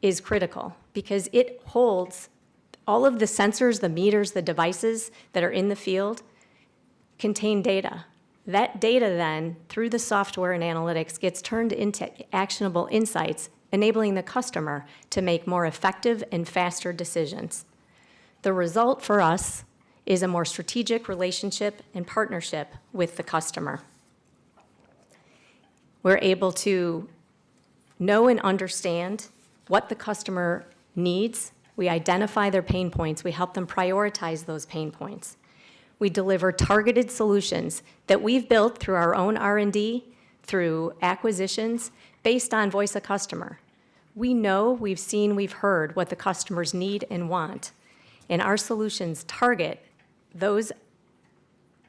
is critical because it holds all of the sensors, the meters, the devices that are in the field contain data. That data then, through the software and analytics, gets turned into actionable insights, enabling the customer to make more effective and faster decisions. The result for us is a more strategic relationship and partnership with the customer. We're able to know and understand what the customer needs. We identify their pain points. We help them prioritize those pain points. We deliver targeted solutions that we've built through our own R&D, through acquisitions, based on voice of customer. We know, we've seen, we've heard what the customers need and want, and our solutions target those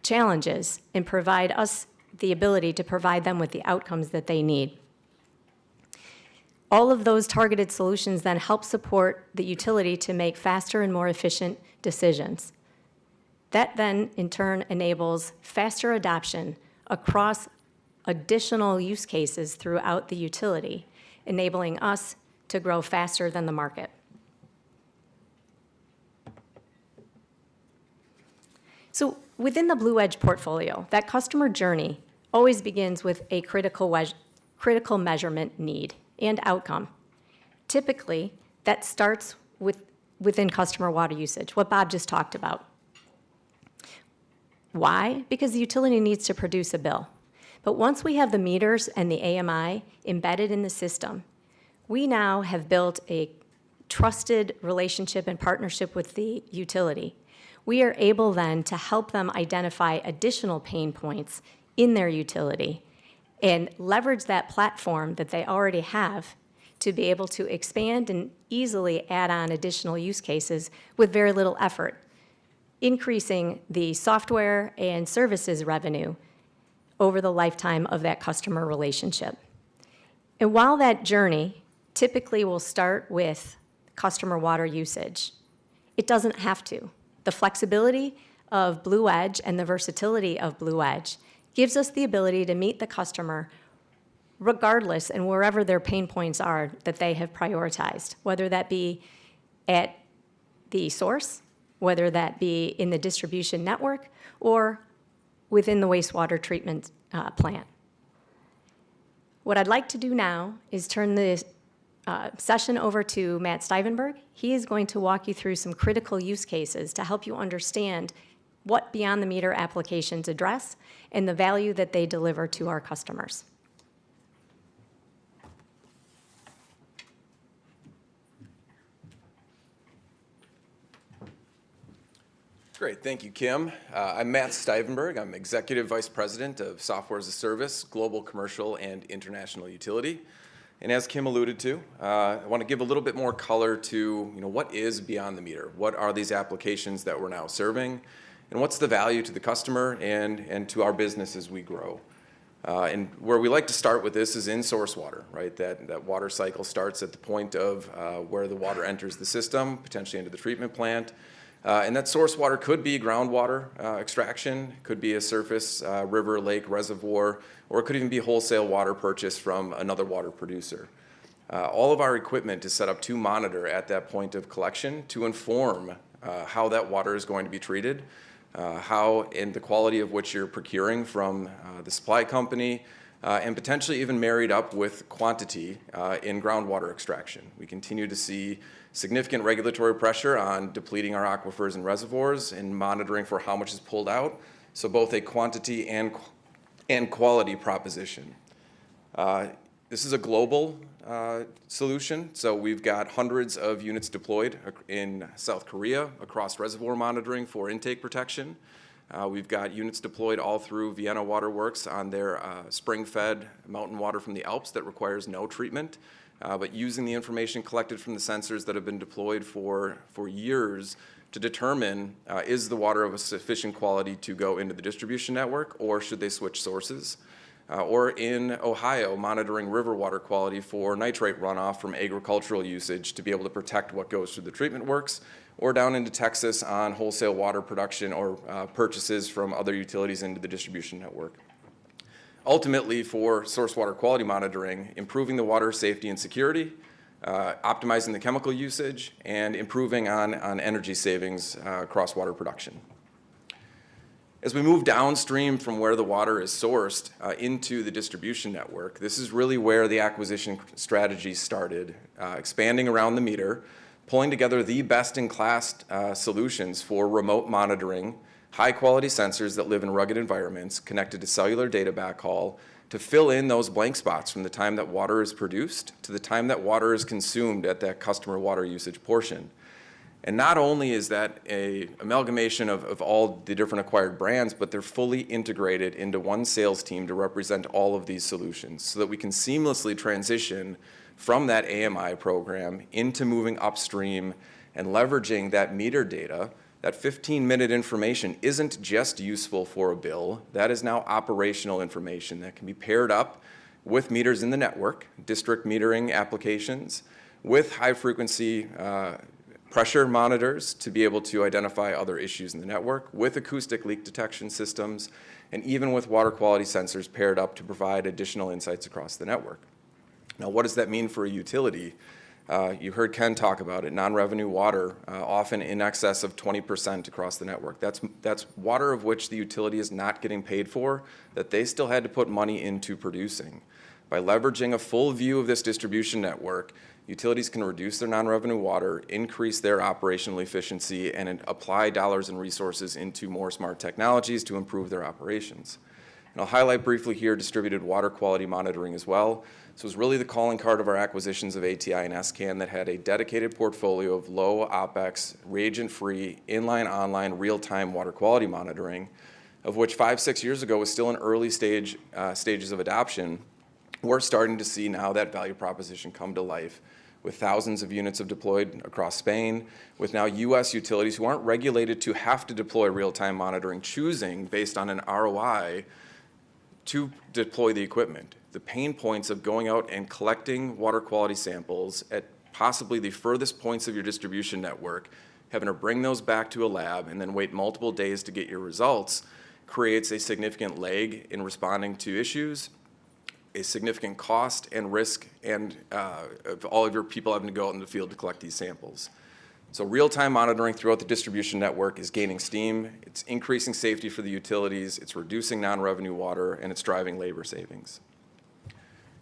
challenges and provide us the ability to provide them with the outcomes that they need. All of those targeted solutions then help support the utility to make faster and more efficient decisions. That then, in turn, enables faster adoption across additional use cases throughout the utility, enabling us to grow faster than the market. So within the Blue Edge portfolio, that customer journey always begins with a critical measurement need and outcome. Typically, that starts within customer water usage, what Bob just talked about. Why? Because the utility needs to produce a bill. But once we have the meters and the AMI embedded in the system, we now have built a trusted relationship and partnership with the utility. We are able then to help them identify additional pain points in their utility and leverage that platform that they already have to be able to expand and easily add on additional use cases with very little effort, increasing the software and services revenue over the lifetime of that customer relationship. And while that journey typically will start with customer water usage, it doesn't have to. The flexibility of Blue Edge and the versatility of Blue Edge gives us the ability to meet the customer regardless and wherever their pain points are that they have prioritized, whether that be at the source, whether that be in the distribution network, or within the wastewater treatment plant. What I'd like to do now is turn the session over to Matt Stivenberg. He is going to walk you through some critical use cases to help you understand what beyond the meter applications address and the value that they deliver to our customers. Great, thank you, Kim. I'm Matt Stivenberg. I'm Executive Vice President of Software as a Service, Global Commercial and International Utility. And as Kim alluded to, I want to give a little bit more color to what is beyond the meter? What are these applications that we're now serving? And what's the value to the customer and to our business as we grow? And where we like to start with this is in source water, right? That water cycle starts at the point of where the water enters the system, potentially into the treatment plant. And that source water could be groundwater extraction, could be a surface river, lake, reservoir, or it could even be wholesale water purchased from another water producer. All of our equipment is set up to monitor at that point of collection to inform how that water is going to be treated, how and the quality of which you're procuring from the supply company, and potentially even married up with quantity in groundwater extraction. We continue to see significant regulatory pressure on depleting our aquifers and reservoirs and monitoring for how much is pulled out, so both a quantity and quality proposition. This is a global solution, so we've got hundreds of units deployed in South Korea across reservoir monitoring for intake protection. We've got units deployed all through Vienna Water Works on their spring-fed mountain water from the Alps that requires no treatment, but using the information collected from the sensors that have been deployed for years to determine is the water of a sufficient quality to go into the distribution network, or should they switch sources? Or in Ohio, monitoring river water quality for nitrate runoff from agricultural usage to be able to protect what goes through the treatment works, or down into Texas on wholesale water production or purchases from other utilities into the distribution network. Ultimately, for source water quality monitoring, improving the water safety and security, optimizing the chemical usage, and improving on energy savings across water production. As we move downstream from where the water is sourced into the distribution network, this is really where the acquisition strategy started, expanding around the meter, pulling together the best-in-class solutions for remote monitoring, high-quality sensors that live in rugged environments connected to cellular data backhaul to fill in those blank spots from the time that water is produced to the time that water is consumed at that customer water usage portion. And not only is that a amalgamation of all the different acquired brands, but they're fully integrated into one sales team to represent all of these solutions so that we can seamlessly transition from that AMI program into moving upstream and leveraging that meter data. That 15-minute information isn't just useful for a bill. That is now operational information that can be paired up with meters in the network, district metering applications, with high-frequency pressure monitors to be able to identify other issues in the network, with acoustic leak detection systems, and even with water quality sensors paired up to provide additional insights across the network. Now, what does that mean for a utility? You heard Ken talk about it, non-revenue water, often in excess of 20% across the network. That's water of which the utility is not getting paid for, that they still had to put money into producing. By leveraging a full view of this distribution network, utilities can reduce their non-revenue water, increase their operational efficiency, and apply dollars and resources into more smart technologies to improve their operations. And I'll highlight briefly here distributed water quality monitoring as well. So it's really the calling card of our acquisitions of ATI and SCAN that had a dedicated portfolio of low OpEx, reagent-free, inline, online, real-time water quality monitoring, of which 5-6 years ago was still in early stages of adoption. We're starting to see now that value proposition come to life with thousands of units deployed across Spain, with now U.S. utilities who aren't regulated to have to deploy real-time monitoring, choosing, based on an ROI, to deploy the equipment. The pain points of going out and collecting water quality samples at possibly the furthest points of your distribution network, having to bring those back to a lab and then wait multiple days to get your results, creates a significant lag in responding to issues, a significant cost and risk, and of all of your people having to go out in the field to collect these samples. So real-time monitoring throughout the distribution network is gaining steam. It's increasing safety for the utilities, it's reducing non-revenue water, and it's driving labor savings.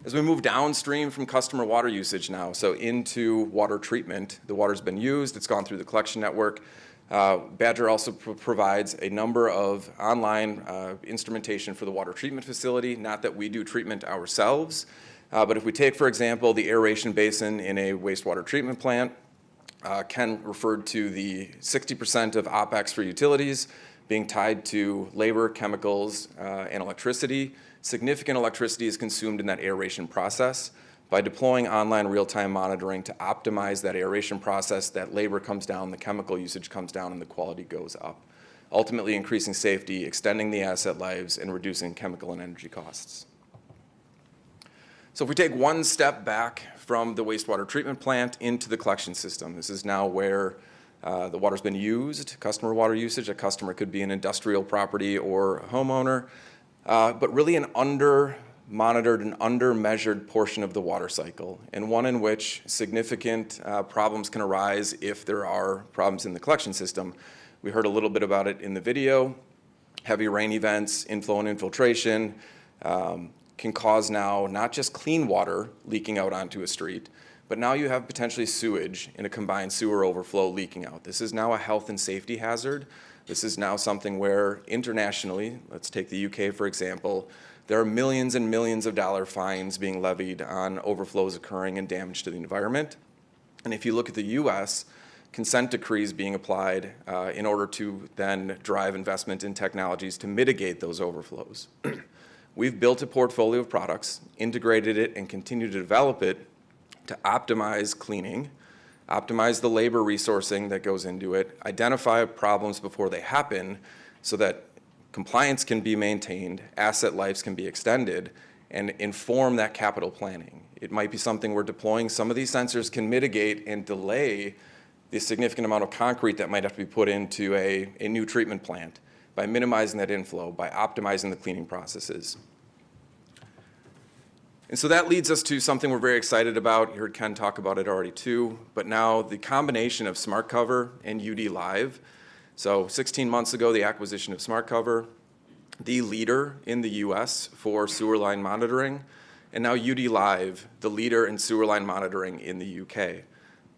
As we move downstream from customer water usage now, so into water treatment, the water's been used, it's gone through the collection network. Badger also provides a number of online instrumentation for the water treatment facility. Not that we do treatment ourselves, but if we take, for example, the aeration basin in a wastewater treatment plant, Ken referred to the 60% of OpEx for utilities being tied to labor, chemicals, and electricity. Significant electricity is consumed in that aeration process. By deploying online real-time monitoring to optimize that aeration process, that labor comes down, the chemical usage comes down, and the quality goes up, ultimately increasing safety, extending the asset lives, and reducing chemical and energy costs. So if we take one step back from the wastewater treatment plant into the collection system, this is now where the water's been used, customer water usage. A customer could be an industrial property or a homeowner, but really an under-monitored and under-measured portion of the water cycle, and one in which significant problems can arise if there are problems in the collection system. We heard a little bit about it in the video. Heavy rain events, inflow and infiltration can cause now not just clean water leaking out onto a street, but now you have potentially sewage in a combined sewer overflow leaking out. This is now a health and safety hazard. This is now something where internationally, let's take the UK for example, there are millions and millions of dollar fines being levied on overflows occurring and damage to the environment. And if you look at the US, consent decrees being applied in order to then drive investment in technologies to mitigate those overflows. We've built a portfolio of products, integrated it, and continue to develop it to optimize cleaning, optimize the labor resourcing that goes into it, identify problems before they happen so that compliance can be maintained, asset lives can be extended, and inform that capital planning. It might be something where deploying some of these sensors can mitigate and delay the significant amount of concrete that might have to be put into a new treatment plant by minimizing that inflow, by optimizing the cleaning processes. And so that leads us to something we're very excited about. You heard Ken talk about it already too, but now the combination of SmartCover and UD Live. So 16 months ago, the acquisition of SmartCover, the leader in the US for sewer line monitoring, and now UD Live, the leader in sewer line monitoring in the UK.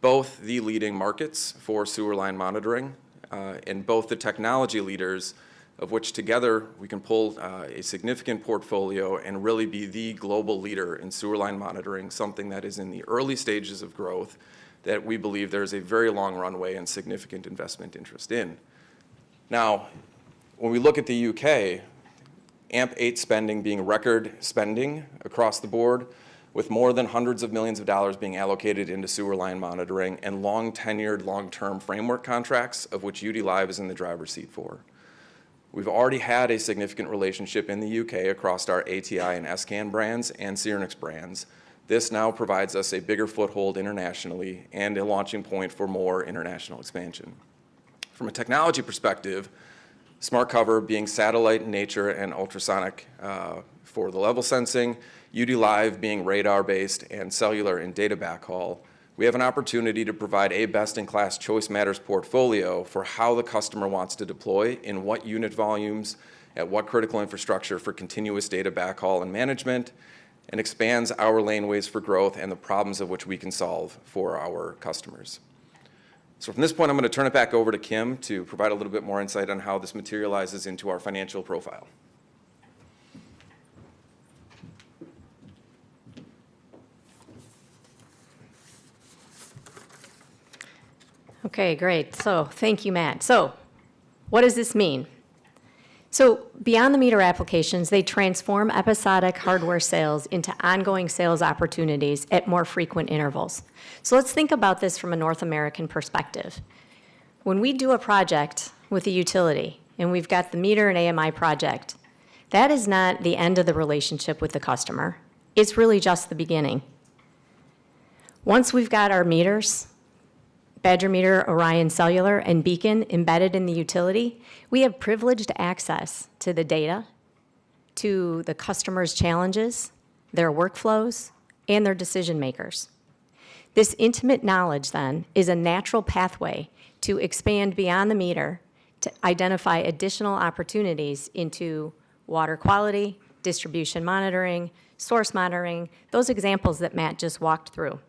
Both the leading markets for sewer line monitoring, and both the technology leaders, of which together we can pull a significant portfolio and really be the global leader in sewer line monitoring, something that is in the early stages of growth, that we believe there's a very long runway and significant investment interest in. Now, when we look at the UK, AMP8 spending being record spending across the board, with more than hundreds of millions of dollars being allocated into sewer line monitoring and long-tenured, long-term framework contracts, of which UD Live is in the driver's seat for. We've already had a significant relationship in the UK across our ATI and SCAN brands and Syrinix brands. This now provides us a bigger foothold internationally and a launching point for more international expansion. From a technology perspective, SmartCover being satellite in nature and ultrasonic for the level sensing, UD Live being radar-based and cellular and data backhaul, we have an opportunity to provide a best-in-class Choice Matters portfolio for how the customer wants to deploy, in what unit volumes, at what critical infrastructure for continuous data backhaul and management, and expands our laneways for growth and the problems of which we can solve for our customers. So from this point, I'm going to turn it back over to Kim to provide a little bit more insight on how this materializes into our financial profile. Okay, great. So thank you, Matt. So what does this mean? So beyond the meter applications, they transform episodic hardware sales into ongoing sales opportunities at more frequent intervals. So let's think about this from a North American perspective. When we do a project with a utility, and we've got the meter and AMI project, that is not the end of the relationship with the customer. It's really just the beginning. Once we've got our meters, Badger Meter, Orion Cellular, and Beacon embedded in the utility, we have privileged access to the data, to the customer's challenges, their workflows, and their decision makers. This intimate knowledge, then, is a natural pathway to expand beyond the meter to identify additional opportunities into water quality, distribution monitoring, source monitoring, those examples that Matt just walked through.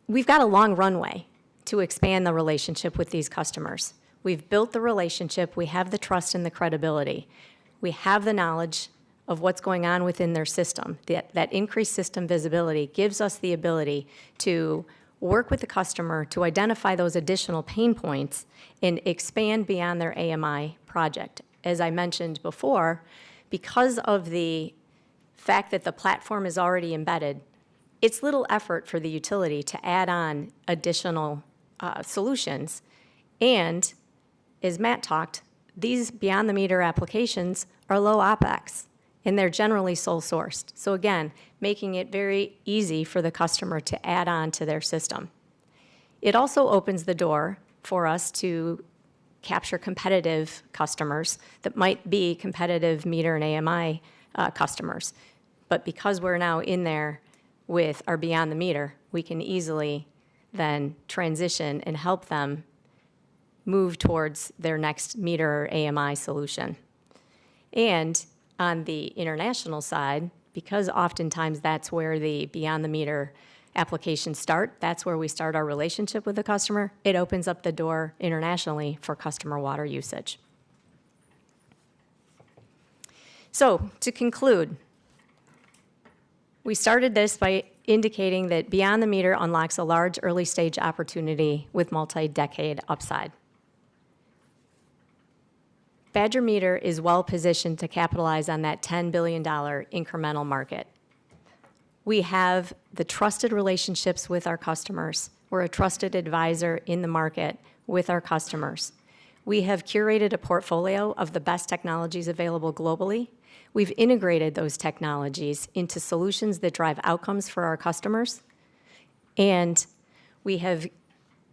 We've got a long runway to expand the relationship with these customers. We've built the relationship, we have the trust and the credibility. We have the knowledge of what's going on within their system. That increased system visibility gives us the ability to work with the customer to identify those additional pain points and expand beyond their AMI project. As I mentioned before, because of the fact that the platform is already embedded, it's little effort for the utility to add on additional solutions. And as Matt talked, these beyond the meter applications are low OpEx, and they're generally sole sourced. So again, making it very easy for the customer to add on to their system. It also opens the door for us to capture competitive customers that might be competitive meter and AMI customers. But because we're now in there with our beyond the meter, we can easily then transition and help them move towards their next meter or AMI solution. And on the international side, because oftentimes that's where the beyond the meter applications start, that's where we start our relationship with the customer, it opens up the door internationally for customer water usage. So to conclude, we started this by indicating that beyond the meter unlocks a large early stage opportunity with multi-decade upside. Badger Meter is well positioned to capitalize on that $10 billion incremental market. We have the trusted relationships with our customers. We're a trusted advisor in the market with our customers. We have curated a portfolio of the best technologies available globally. We've integrated those technologies into solutions that drive outcomes for our customers. And we have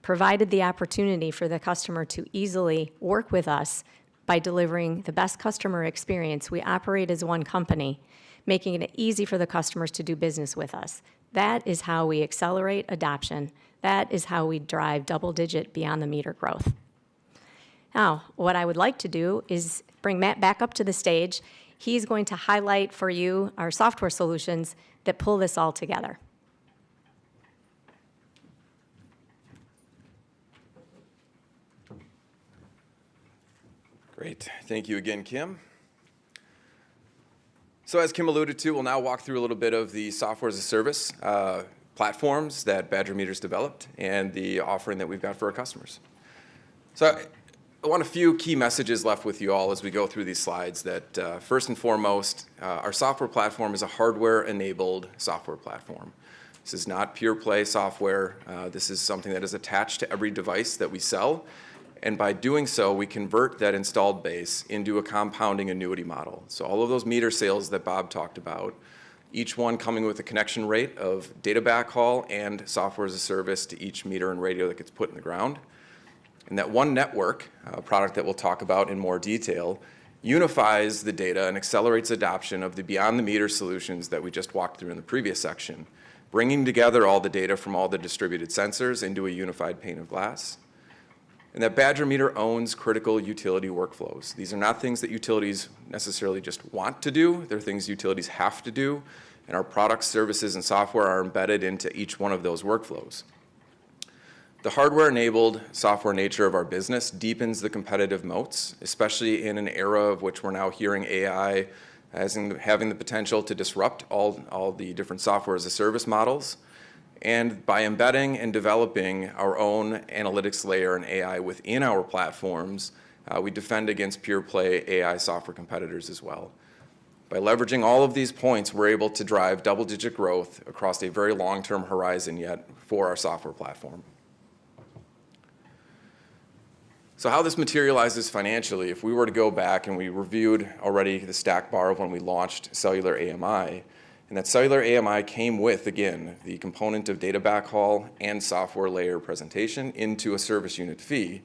provided the opportunity for the customer to easily work with us by delivering the best customer experience. We operate as one company, making it easy for the customers to do business with us. That is how we accelerate adoption. That is how we drive double-digit beyond the meter growth. Now, what I would like to do is bring Matt back up to the stage. He's going to highlight for you our software solutions that pull this all together. Great. Thank you again, Kim. So as Kim alluded to, we'll now walk through a little bit of the software as a service. platforms that Badger Meter's developed and the offering that we've got for our customers. So I want a few key messages left with you all as we go through these slides that first and foremost, our software platform is a hardware-enabled software platform. This is not pure play software. This is something that is attached to every device that we sell. And by doing so, we convert that installed base into a compounding annuity model. So all of those meter sales that Bob talked about, each one coming with a connection rate of data backhaul and software as a service to each meter and radio that gets put in the ground. And that one network, a product that we'll talk about in more detail, unifies the data and accelerates adoption of the beyond the meter solutions that we just walked through in the previous section, bringing together all the data from all the distributed sensors into a unified pane of glass. And that Badger Meter owns critical utility workflows. These are not things that utilities necessarily just want to do. They're things utilities have to do. And our products, services, and software are embedded into each one of those workflows. The hardware-enabled software nature of our business deepens the competitive moats, especially in an era of which we're now hearing AI having the potential to disrupt all the different software as a service models. And by embedding and developing our own analytics layer and AI within our platforms, we defend against pure play AI software competitors as well. By leveraging all of these points, we're able to drive double-digit growth across a very long-term horizon yet for our software platform. So how this materializes financially, if we were to go back and we reviewed already the stack bar of when we launched cellular AMI, and that cellular AMI came with, again, the component of data backhaul and software layer presentation into a service unit fee,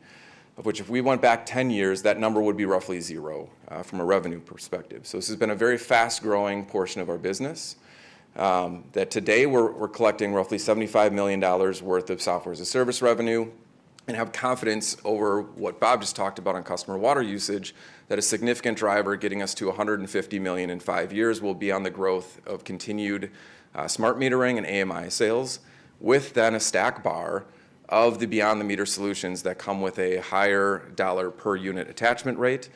of which if we went back 10 years, that number would be roughly zero from a revenue perspective. So this has been a very fast-growing portion of our business. That today we're collecting roughly $75 million worth of software as a service revenue, and have confidence over what Bob just talked about on customer water usage, that a significant driver getting us to $150 million in 5 years will be on the growth of continued smart metering and AMI sales, with then a stack bar of the beyond the meter solutions that come with a higher dollar per unit attachment rate.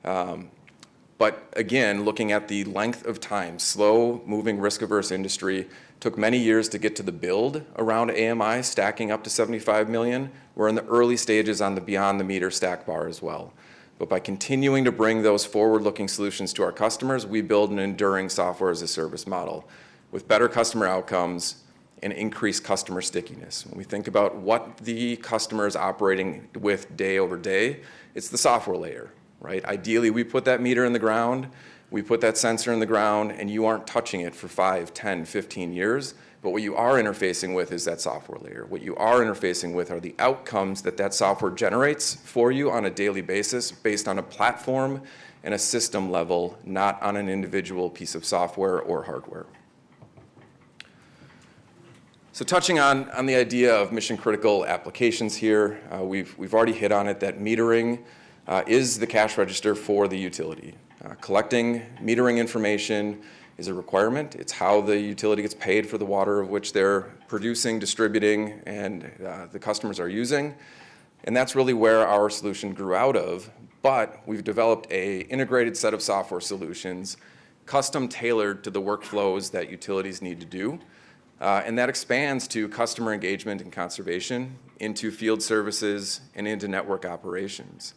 But again, looking at the length of time, slow-moving, risk-averse industry, took many years to get to the build around AMI, stacking up to $75 million. We're in the early stages on the beyond the meter stack bar as well. But by continuing to bring those forward-looking solutions to our customers, we build an enduring software as a service model with better customer outcomes and increased customer stickiness. When we think about what the customer is operating with day over day, it's the software layer, right? Ideally, we put that meter in the ground, we put that sensor in the ground, and you aren't touching it for 5, 10, 15 years. But what you are interfacing with is that software layer. What you are interfacing with are the outcomes that that software generates for you on a daily basis based on a platform and a system level, not on an individual piece of software or hardware. So touching on the idea of mission-critical applications here, we've already hit on it that metering is the cash register for the utility. Collecting metering information is a requirement. It's how the utility gets paid for the water of which they're producing, distributing, and the customers are using. And that's really where our solution grew out of. But we've developed an integrated set of software solutions, custom tailored to the workflows that utilities need to do. And that expands to customer engagement and conservation, into field services, and into network operations.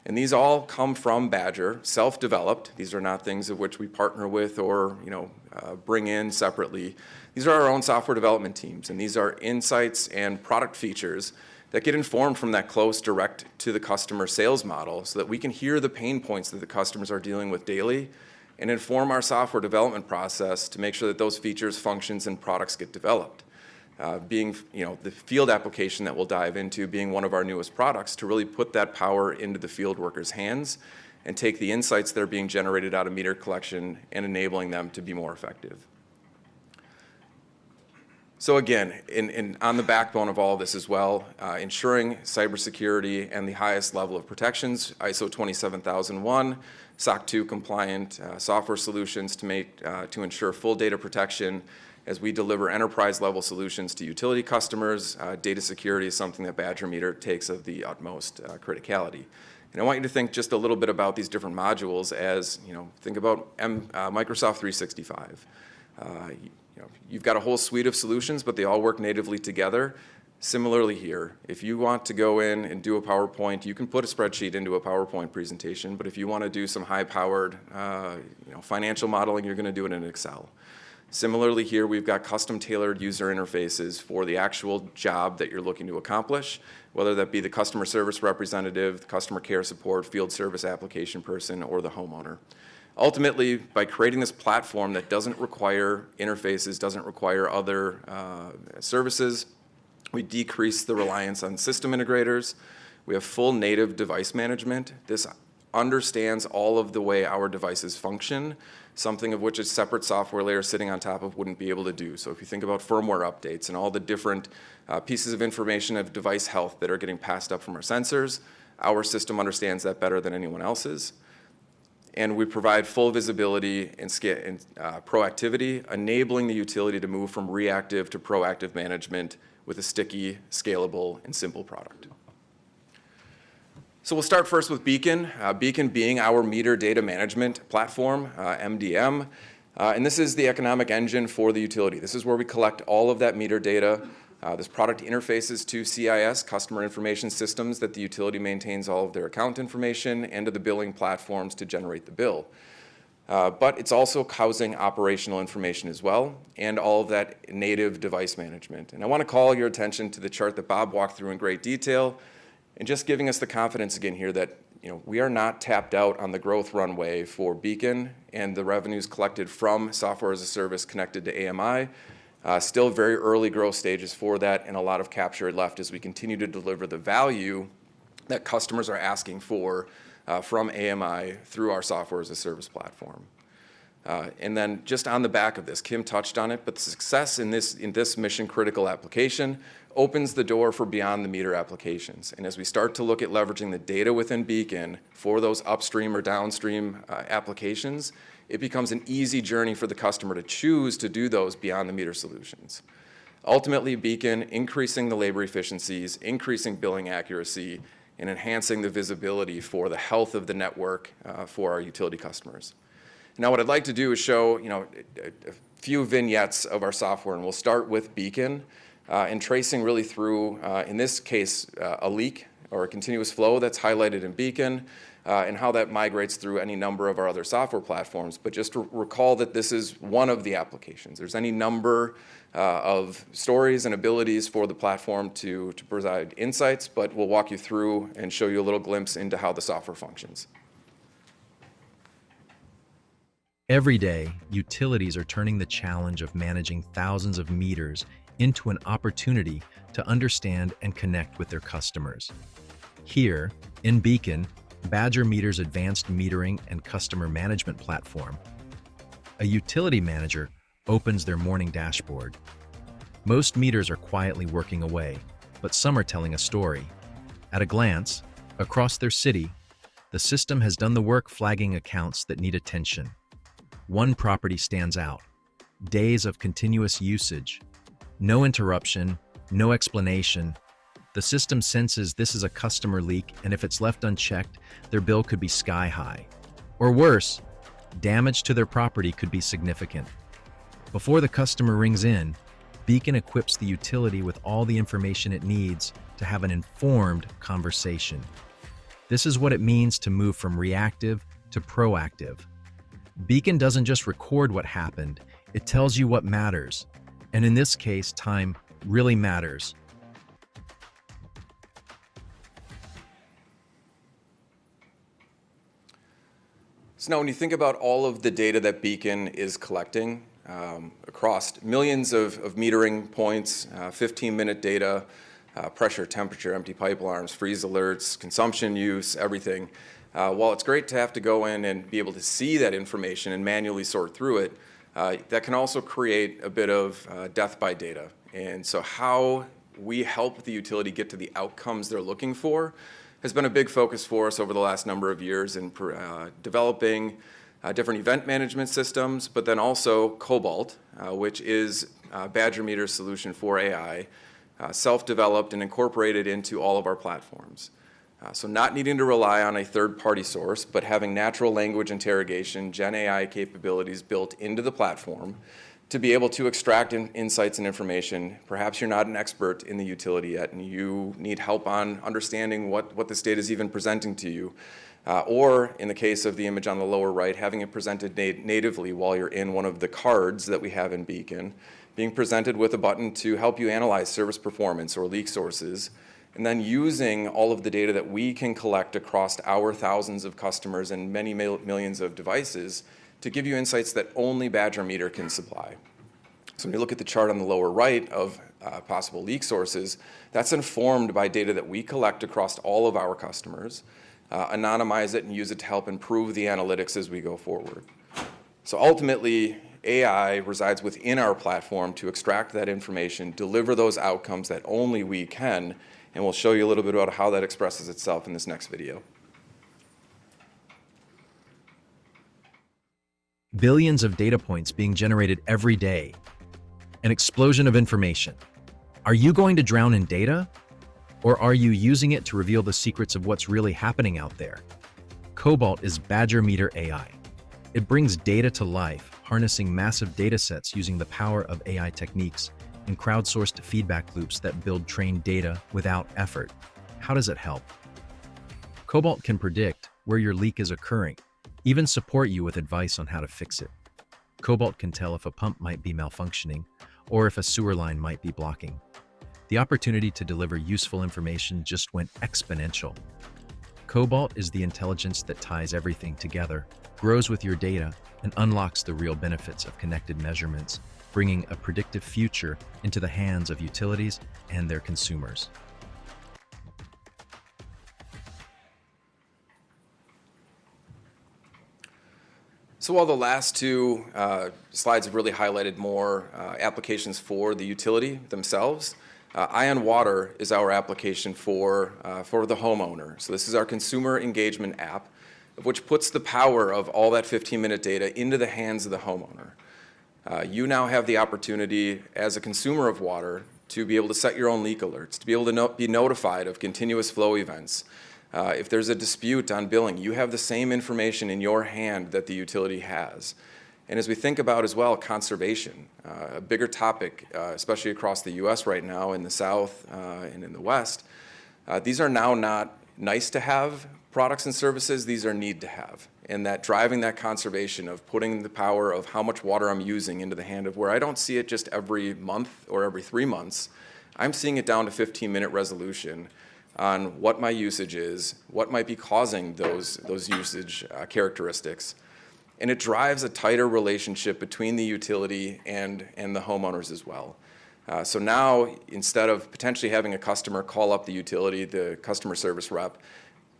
And these all come from Badger, self-developed. These are not things of which we partner with or bring in separately. These are our own software development teams, and these are insights and product features that get informed from that close, direct to the customer sales model so that we can hear the pain points that the customers are dealing with daily and inform our software development process to make sure that those features, functions, and products get developed. Being the field application that we'll dive into being one of our newest products to really put that power into the field workers' hands and take the insights that are being generated out of meter collection and enabling them to be more effective. So again, on the backbone of all of this as well, ensuring cybersecurity and the highest level of protections, ISO 27001, SOC 2 compliant software solutions to ensure full data protection. As we deliver enterprise-level solutions to utility customers, data security is something that Badger Meter takes of the utmost criticality. And I want you to think just a little bit about these different modules as, think about Microsoft 365. you've got a whole suite of solutions, but they all work natively together. Similarly here, if you want to go in and do a PowerPoint, you can put a spreadsheet into a PowerPoint presentation, but if you want to do some high-powered financial modeling, you're going to do it in Excel. Similarly here, we've got custom-tailored user interfaces for the actual job that you're looking to accomplish, whether that be the customer service representative, the customer care support, field service application person, or the homeowner. Ultimately, by creating this platform that doesn't require interfaces, doesn't require other services, we decrease the reliance on system integrators. We have full native device management. This understands all of the way our devices function, something of which a separate software layer sitting on top of wouldn't be able to do. So if you think about firmware updates and all the different pieces of information of device health that are getting passed up from our sensors, our system understands that better than anyone else's. And we provide full visibility and proactivity, enabling the utility to move from reactive to proactive management with a sticky, scalable, and simple product. So we'll start first with Beacon. Beacon being our meter data management platform, MDM. And this is the economic engine for the utility. This is where we collect all of that meter data. This product interfaces to CIS, customer information systems, that the utility maintains all of their account information, and to the billing platforms to generate the bill. But it's also housing operational information as well, and all of that native device management. And I want to call your attention to the chart that Bob walked through in great detail, and just giving us the confidence again here that we are not tapped out on the growth runway for Beacon and the revenues collected from software as a service connected to AMI. Still very early growth stages for that, and a lot of capture left as we continue to deliver the value that customers are asking for from AMI through our software as a service platform. And then just on the back of this, Kim touched on it, but the success in this mission critical application opens the door for beyond the meter applications. And as we start to look at leveraging the data within Beacon for those upstream or downstream applications, it becomes an easy journey for the customer to choose to do those beyond the meter solutions. Ultimately, Beacon increasing the labor efficiencies, increasing billing accuracy, and enhancing the visibility for the health of the network for our utility customers. Now, what I'd like to do is show a few vignettes of our software, and we'll start with Beacon and tracing really through, in this case, a leak or a continuous flow that's highlighted in Beacon, and how that migrates through any number of our other software platforms. But just to recall that this is one of the applications. There's any number of stories and abilities for the platform to provide insights, but we'll walk you through and show you a little glimpse into how the software functions. Every day, utilities are turning the challenge of managing thousands of meters into an opportunity to understand and connect with their customers. Here, in Beacon, Badger Meter's advanced metering and customer management platform, a utility manager opens their morning dashboard. Most meters are quietly working away, but some are telling a story. At a glance, across their city, the system has done the work flagging accounts that need attention. One property stands out: days of continuous usage. No interruption, no explanation. The system senses this is a customer leak, and if it's left unchecked, their bill could be sky high. Or worse, damage to their property could be significant. Before the customer rings in, Beacon equips the utility with all the information it needs to have an informed conversation. This is what it means to move from reactive to proactive. Beacon doesn't just record what happened, it tells you what matters. And in this case, time really matters. So now when you think about all of the data that Beacon is collecting across millions of metering points, 15-minute data, pressure, temperature, empty pipe alarms, freeze alerts, consumption use, everything. While it's great to have to go in and be able to see that information and manually sort through it, that can also create a bit of death by data. And so how we help the utility get to the outcomes they're looking for has been a big focus for us over the last number of years in developing different event management systems, but then also Cobalt, which is Badger Meter's solution for AI, self-developed and incorporated into all of our platforms. So not needing to rely on a third-party source, but having natural language interrogation, Gen AI capabilities built into the platform to be able to extract insights and information. Perhaps you're not an expert in the utility yet and you need help on understanding what this data is even presenting to you. Or in the case of the image on the lower right, having it presented natively while you're in one of the cards that we have in Beacon, being presented with a button to help you analyze service performance or leak sources, and then using all of the data that we can collect across our thousands of customers and many millions of devices to give you insights that only Badger Meter can supply. So when you look at the chart on the lower right of possible leak sources, that's informed by data that we collect across all of our customers, anonymize it and use it to help improve the analytics as we go forward. So ultimately, AI resides within our platform to extract that information, deliver those outcomes that only we can, and we'll show you a little bit about how that expresses itself in this next video. Billions of data points being generated every day. An explosion of information. Are you going to drown in data? Or are you using it to reveal the secrets of what's really happening out there? Cobalt is Badger Meter AI. It brings data to life, harnessing massive data sets using the power of AI techniques and crowdsourced feedback loops that build trained data without effort. How does it help? Cobalt can predict where your leak is occurring, even support you with advice on how to fix it. Cobalt can tell if a pump might be malfunctioning or if a sewer line might be blocking. The opportunity to deliver useful information just went exponential. Cobalt is the intelligence that ties everything together, grows with your data, and unlocks the real benefits of connected measurements, bringing a predictive future into the hands of utilities and their consumers. So while the last two slides have really highlighted more applications for the utility themselves, EyeOnWater is our application for the homeowner. So this is our consumer engagement app, which puts the power of all that 15-minute data into the hands of the homeowner. You now have the opportunity as a consumer of water to be able to set your own leak alerts, to be able to be notified of continuous flow events. If there's a dispute on billing, you have the same information in your hand that the utility has. And as we think about as well, conservation, a bigger topic, especially across the US right now in the South and in the West, these are now not nice to have products and services, these are need to have. And that driving that conservation of putting the power of how much water I'm using into the hand of where I don't see it just every month or every 3 months, I'm seeing it down to 15-minute resolution on what my usage is, what might be causing those usage characteristics. And it drives a tighter relationship between the utility and the homeowners as well. So now, instead of potentially having a customer call up the utility, the customer service rep,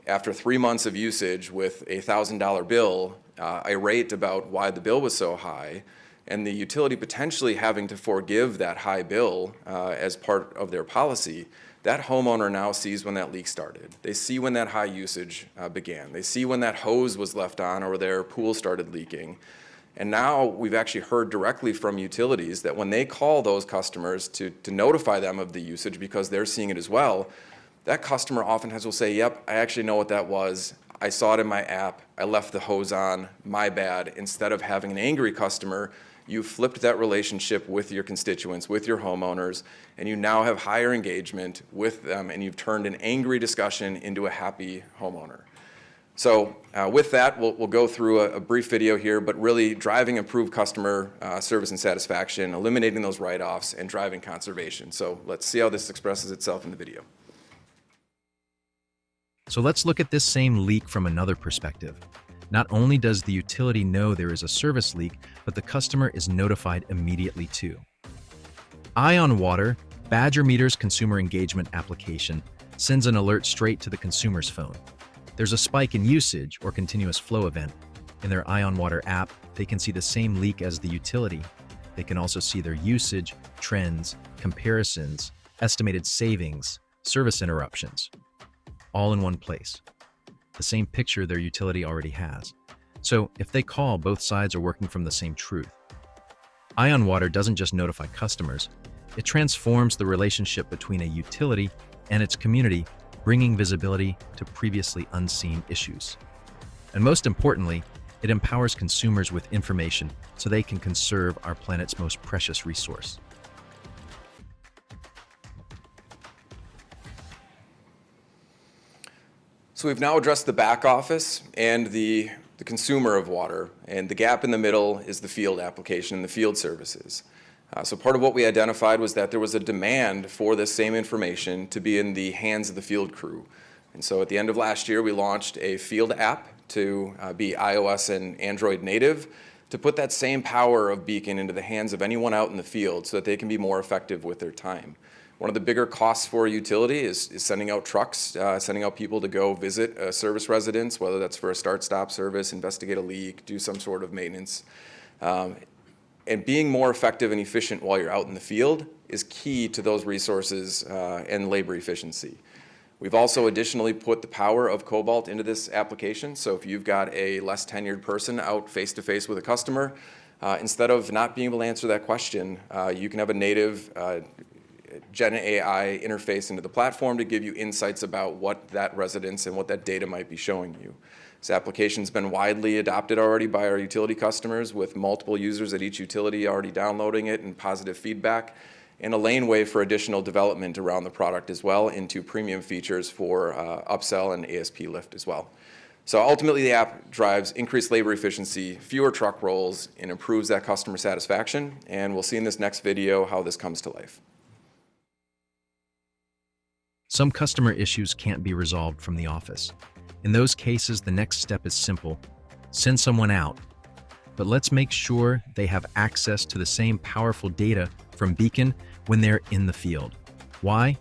after 3 months of usage with a $1,000 bill, irate about why the bill was so high, and the utility potentially having to forgive that high bill as part of their policy, that homeowner now sees when that leak started. They see when that high usage began. They see when that hose was left on or their pool started leaking. And now we've actually heard directly from utilities that when they call those customers to notify them of the usage because they're seeing it as well, that customer oftentimes will say, yep, I actually know what that was. I saw it in my app. I left the hose on. My bad. Instead of having an angry customer, you flipped that relationship with your constituents, with your homeowners, and you now have higher engagement with them, and you've turned an angry discussion into a happy homeowner. So with that, we'll go through a brief video here, but really driving improved customer service and satisfaction, eliminating those write-offs, and driving conservation. So let's see how this expresses itself in the video. So let's look at this same leak from another perspective. Not only does the utility know there is a service leak, but the customer is notified immediately too. EyeOnWater, Badger Meter's consumer engagement application, sends an alert straight to the consumer's phone. There's a spike in usage or continuous flow event. In their EyeOnWater app, they can see the same leak as the utility. They can also see their usage, trends, comparisons, estimated savings, service interruptions, all in one place. The same picture their utility already has. So if they call, both sides are working from the same truth. EyeOnWater doesn't just notify customers, it transforms the relationship between a utility and its community, bringing visibility to previously unseen issues. And most importantly, It empowers consumers with information so they can conserve our planet's most precious resource. So we've now addressed the back office and the consumer of water, and the gap in the middle is the field application and the field services. So part of what we identified was that there was a demand for this same information to be in the hands of the field crew. And so at the end of last year, we launched a field app to be iOS and Android native to put that same power of Beacon into the hands of anyone out in the field so that they can be more effective with their time. One of the bigger costs for a utility is sending out trucks, sending out people to go visit a service residence, whether that's for a start-stop service, investigate a leak, do some sort of maintenance. And being more effective and efficient while you're out in the field is key to those resources and labor efficiency. We've also additionally put the power of Cobalt into this application. So if you've got a less tenured person out face-to-face with a customer, instead of not being able to answer that question, you can have a native Gen AI interface into the platform to give you insights about what that residence and what that data might be showing you. This application's been widely adopted already by our utility customers, with multiple users at each utility already downloading it and positive feedback, and a laneway for additional development around the product as well into premium features for upsell and ASP lift as well. So ultimately, the app drives increased labor efficiency, fewer truck rolls, and improves that customer satisfaction. And we'll see in this next video how this comes to life. Some customer issues can't be resolved from the office. In those cases, the next step is simple: send someone out. But let's make sure they have access to the same powerful data from Beacon when they're in the field. Why?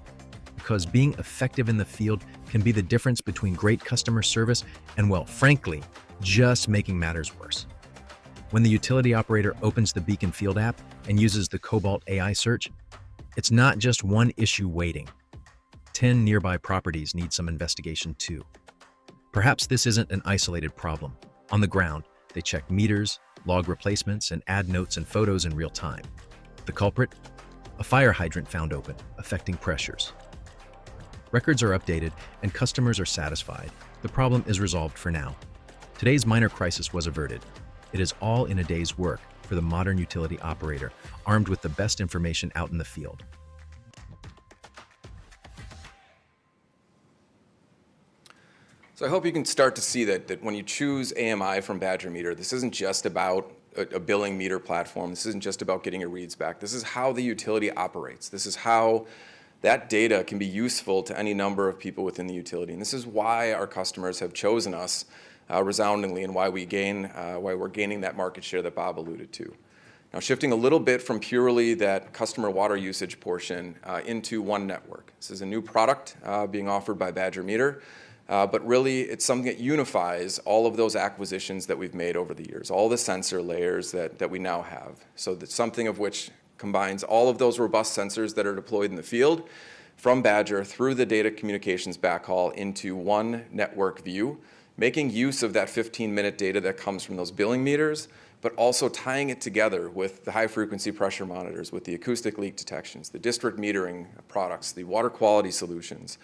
Because being effective in the field can be the difference between great customer service and, well, frankly, just making matters worse. When the utility operator opens the Beacon Field app and uses the Cobalt AI search, it's not just one issue waiting. 10 nearby properties need some investigation too. Perhaps this isn't an isolated problem. On the ground, they check meters, log replacements, and add notes and photos in real time. The culprit? A fire hydrant found open, affecting pressures. Records are updated and customers are satisfied. The problem is resolved for now. Today's minor crisis was averted. It is all in a day's work for the modern utility operator, armed with the best information out in the field. So I hope you can start to see that when you choose AMI from Badger Meter, this isn't just about a billing meter platform. This isn't just about getting your reads back. This is how the utility operates. This is how that data can be useful to any number of people within the utility. And this is why our customers have chosen us resoundingly, and why we're gaining that market share that Bob alluded to. Now, shifting a little bit from purely that customer water usage portion into One Network. This is a new product being offered by Badger Meter. But really, it's something that unifies all of those acquisitions that we've made over the years, all the sensor layers that we now have. So that's something of which combines all of those robust sensors that are deployed in the field from Badger through the data communications backhaul into one network view, making use of that 15-minute data that comes from those billing meters, but also tying it together with the high-frequency pressure monitors, with the acoustic leak detections, the district metering products, the water quality solutions.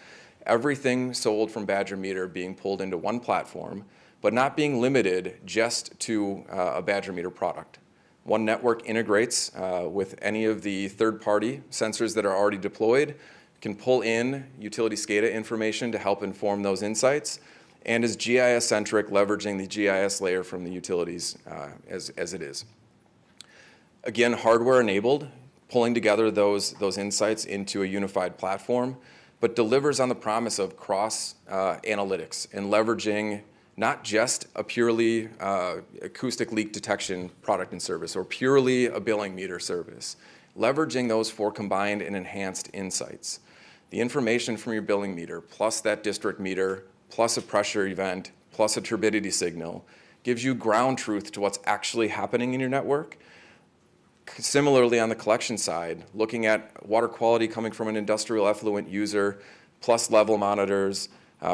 Everything sold from Badger Meter being pulled into one platform, but not being limited just to a Badger Meter product. One Network integrates with any of the third-party sensors that are already deployed, can pull in utility SCADA information to help inform those insights, and is GIS-centric, leveraging the GIS layer from the utilities as it is. Again, hardware-enabled, pulling together those insights into a unified platform, but delivers on the promise of cross analytics and leveraging not just a purely acoustic leak detection product and service, or purely a billing meter service, leveraging those for combined and enhanced insights. The information from your billing meter, plus that district meter, plus a pressure event, plus a turbidity signal, gives you ground truth to what's actually happening in your network. Similarly, on the collection side, looking at water quality coming from an industrial effluent user, plus level monitors,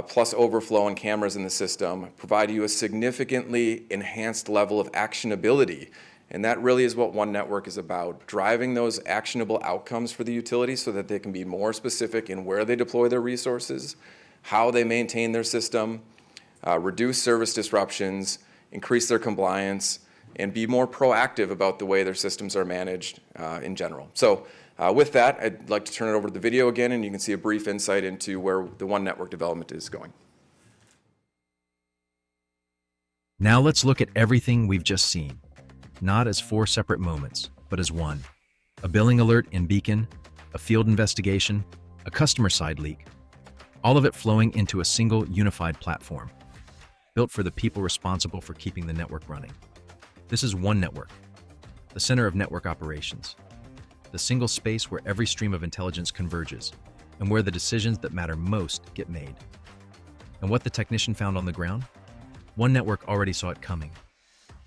plus overflow and cameras in the system, provide you a significantly enhanced level of actionability. And that really is what One Network is about, driving those actionable outcomes for the utility so that they can be more specific in where they deploy their resources, how they maintain their system, reduce service disruptions, increase their compliance, and be more proactive about the way their systems are managed in general. So with that, I'd like to turn it over to the video again, and you can see a brief insight into where the One Network development is going. Now let's look at everything we've just seen, not as 4 separate moments, but as one. A billing alert in Beacon, a field investigation, a customer-side leak, all of it flowing into a single unified platform, built for the people responsible for keeping the network running. This is One Network, the center of network operations, the single space where every stream of intelligence converges, and where the decisions that matter most get made. And what the technician found on the ground? One Network already saw it coming.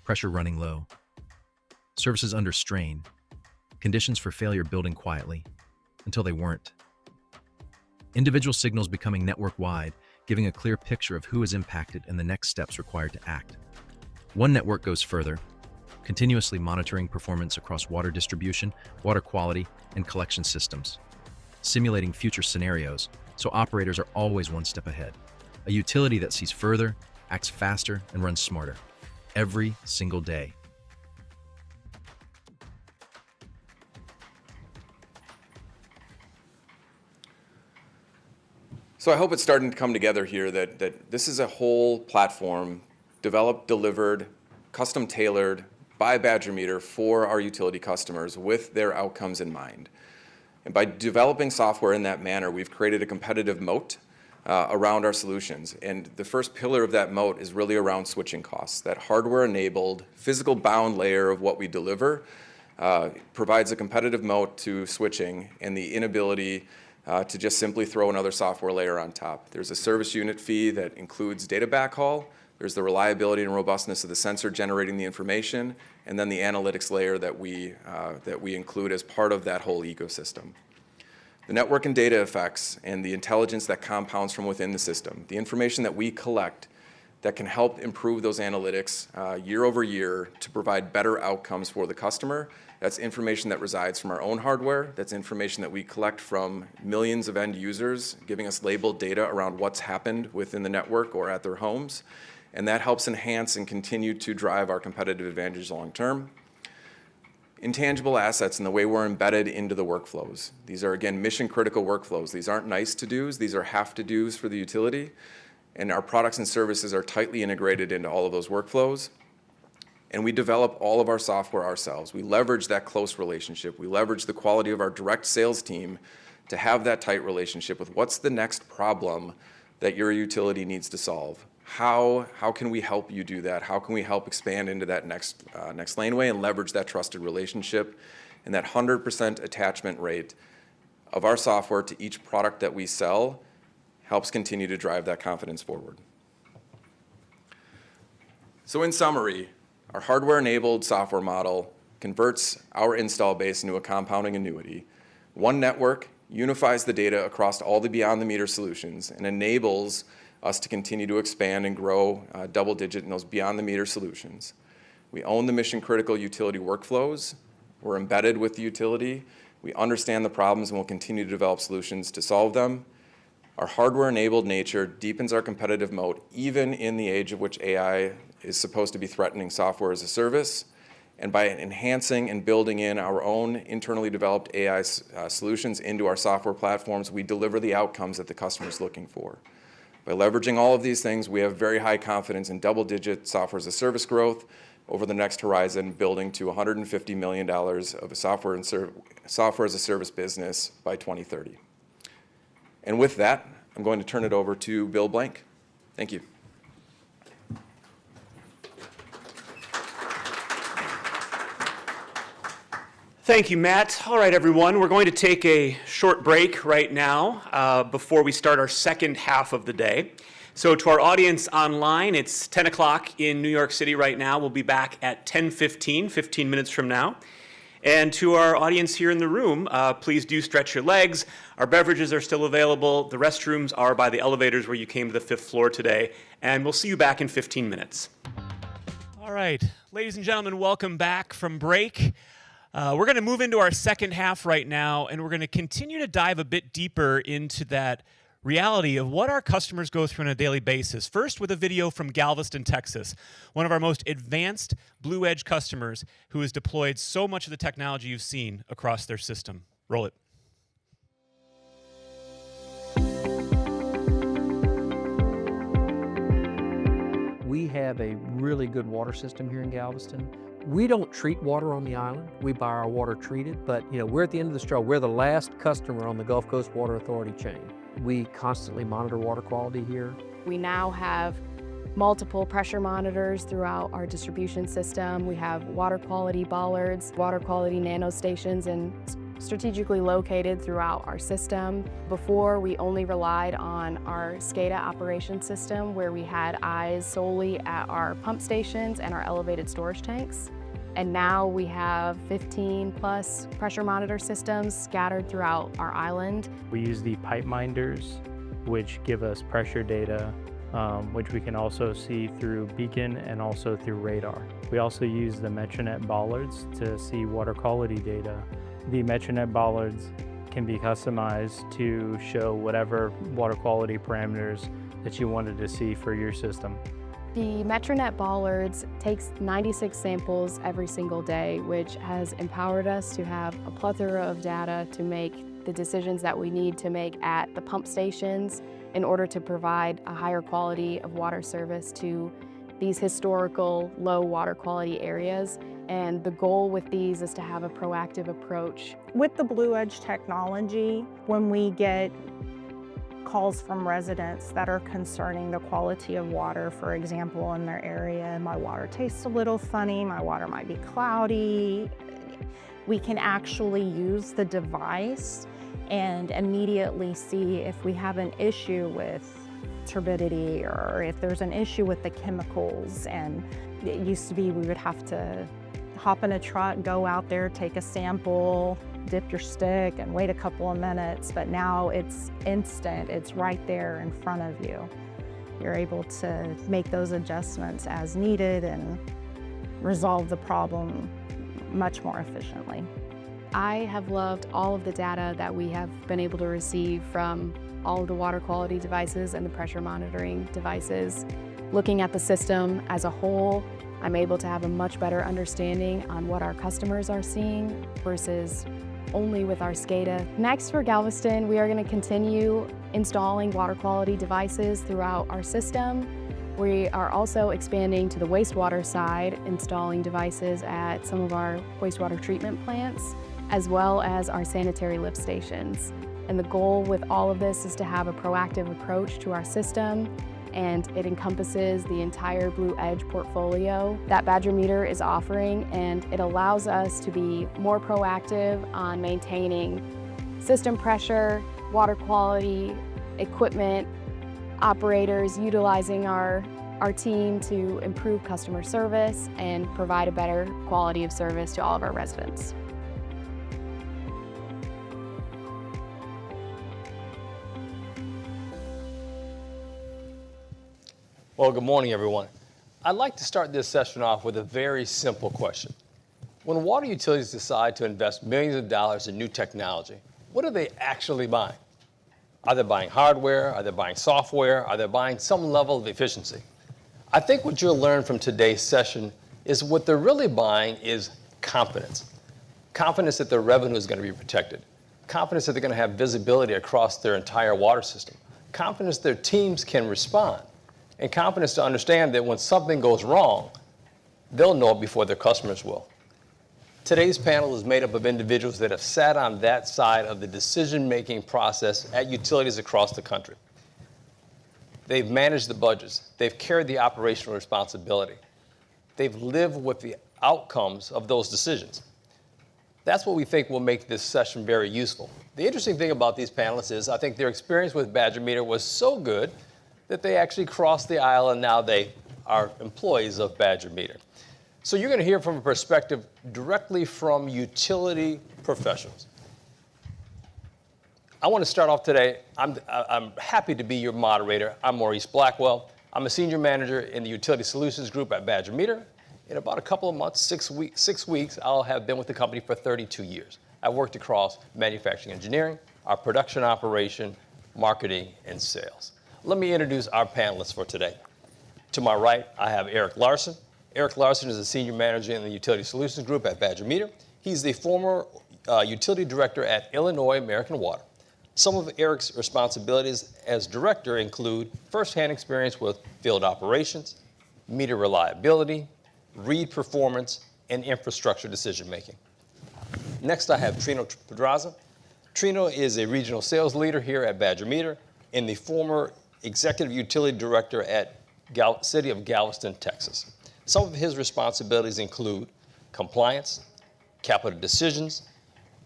Pressure running low, services under strain, conditions for failure building quietly, until they weren't. Individual signals becoming network-wide, giving a clear picture of who is impacted and the next steps required to act. One Network goes further, continuously monitoring performance across water distribution, water quality, and collection systems, simulating future scenarios so operators are always one step ahead. A utility that sees further, acts faster, and runs smarter every single day. So I hope it's starting to come together here that this is a whole platform developed, delivered, custom tailored by Badger Meter for our utility customers with their outcomes in mind. And by developing software in that manner, we've created a competitive moat around our solutions. And the first pillar of that moat is really around switching costs. That hardware-enabled, physical bound layer of what we deliver provides a competitive moat to switching and the inability to just simply throw another software layer on top. There's a service unit fee that includes data backhaul. There's the reliability and robustness of the sensor generating the information, and then the analytics layer that we include as part of that whole ecosystem. The network and data effects and the intelligence that compounds from within the system, the information that we collect that can help improve those analytics year over year to provide better outcomes for the customer. That's information that resides from our own hardware. That's information that we collect from millions of end users, giving us labeled data around what's happened within the network or at their homes. And that helps enhance and continue to drive our competitive advantage long term. Intangible assets and the way we're embedded into the workflows. These are, again, mission-critical workflows. These aren't nice-to-dos. These are have-to-dos for the utility. And our products and services are tightly integrated into all of those workflows. And we develop all of our software ourselves. We leverage that close relationship. We leverage the quality of our direct sales team to have that tight relationship with what's the next problem that your utility needs to solve. How can we help you do that? How can we help expand into that next laneway and leverage that trusted relationship and that 100% attachment rate of our software to each product that we sell helps continue to drive that confidence forward. So in summary, our hardware-enabled software model converts our install base into a compounding annuity. One Network unifies the data across all the beyond-the-meter solutions and enables us to continue to expand and grow double-digit in those beyond-the-meter solutions. We own the mission-critical utility workflows. We're embedded with the utility. We understand the problems and will continue to develop solutions to solve them. Our hardware-enabled nature deepens our competitive moat, even in the age of which AI is supposed to be threatening software as a service. And by enhancing and building in our own internally developed AI solutions into our software platforms, we deliver the outcomes that the customer is looking for. By leveraging all of these things, we have very high confidence in double-digit software as a service growth over the next horizon, building to $150 million of a software as a service business by 2030. And with that, I'm going to turn it over to Bill Blank. Thank you. Thank you, Matt. All right, everyone, we're going to take a short break right now before we start our second half of the day. So to our audience online, it's 10 o'clock in New York City right now. We'll be back at 10:15, 15 minutes from now. And to our audience here in the room, please do stretch your legs. Our beverages are still available. The restrooms are by the elevators where you came to the 5th floor today. And we'll see you back in 15 minutes. All right, ladies and gentlemen, welcome back from break. We're going to move into our second half right now, and we're going to continue to dive a bit deeper into that reality of what our customers go through on a daily basis. First, with a video from Galveston, Texas, one of our most advanced Blue Edge customers who has deployed so much of the technology you've seen across their system. Roll it. We have a really good water system here in Galveston. We don't treat water on the island. We buy our water treated, but we're at the end of the straw. We're the last customer on the Gulf Coast Water Authority chain. We constantly monitor water quality here. We now have multiple pressure monitors throughout our distribution system. We have water quality bollards, water quality nanostations, and strategically located throughout our system. Before, we only relied on our SCADA operation system where we had eyes solely at our pump stations and our elevated storage tanks. And now we have 15 plus pressure monitor systems scattered throughout our island. We use the pipe minders, which give us pressure data, which we can also see through beacon and also through radar. We also use the Metronet bollards to see water quality data. The Metronet bollards can be customized to show whatever water quality parameters that you wanted to see for your system. The Metronet bollards takes 96 samples every single day, which has empowered us to have a plethora of data to make the decisions that we need to make at the pump stations in order to provide a higher quality of water service to these historical low water quality areas. And the goal with these is to have a proactive approach. With the Blue Edge technology, when we get calls from residents that are concerning the quality of water, for example, in their area, my water tastes a little funny, my water might be cloudy, we can actually use the device and immediately see if we have an issue with turbidity or if there's an issue with the chemicals. And it used to be we would have to hop in a truck, go out there, take a sample, dip your stick and wait a couple of minutes, but now it's instant, it's right there in front of you. You're able to make those adjustments as needed and resolve the problem much more efficiently. I have loved all of the data that we have been able to receive from all of the water quality devices and the pressure monitoring devices. Looking at the system as a whole, I'm able to have a much better understanding on what our customers are seeing versus only with our SCADA. Next for Galveston, we are going to continue installing water quality devices throughout our system. We are also expanding to the wastewater side, installing devices at some of our wastewater treatment plants, as well as our sanitary lift stations. And the goal with all of this is to have a proactive approach to our system, and it encompasses the entire Blue Edge portfolio that Badger Meter is offering, and it allows us to be more proactive on maintaining system pressure, water quality, equipment, operators, utilizing our team to improve customer service and provide a better quality of service to all of our residents. Well, good morning, everyone. I'd like to start this session off with a very simple question. When water utilities decide to invest millions of dollars in new technology, what are they actually buying? Are they buying hardware? Are they buying software? Are they buying some level of efficiency? I think what you'll learn from today's session is what they're really buying is confidence. Confidence that their revenue is going to be protected. Confidence that they're going to have visibility across their entire water system. Confidence their teams can respond. And confidence to understand that when something goes wrong, they'll know it before their customers will. Today's panel is made up of individuals that have sat on that side of the decision-making process at utilities across the country. They've managed the budgets. They've carried the operational responsibility. They've lived with the outcomes of those decisions. That's what we think will make this session very useful. The interesting thing about these panelists is I think their experience with Badger Meter was so good that they actually crossed the aisle and now they are employees of Badger Meter. So you're going to hear from a perspective directly from utility professionals. I want to start off today, I'm happy to be your moderator. I'm Maurice Blackwell. I'm a senior manager in the Utility Solutions Group at Badger Meter. In about a couple of months, 6 weeks, I'll have been with the company for 32 years. I've worked across manufacturing engineering, our production operation, marketing, and sales. Let me introduce our panelists for today. To my right, I have Eric Larson. Eric Larson is a senior manager in the Utility Solutions Group at Badger Meter. He's the former utility director at Illinois American Water. Some of Eric's responsibilities as director include firsthand experience with field operations, meter reliability, read performance, and infrastructure decision-making. Next, I have Trino Pedraza. Trino is a regional sales leader here at Badger Meter and the former executive utility director at City of Galveston, Texas. Some of his responsibilities include compliance, capital decisions,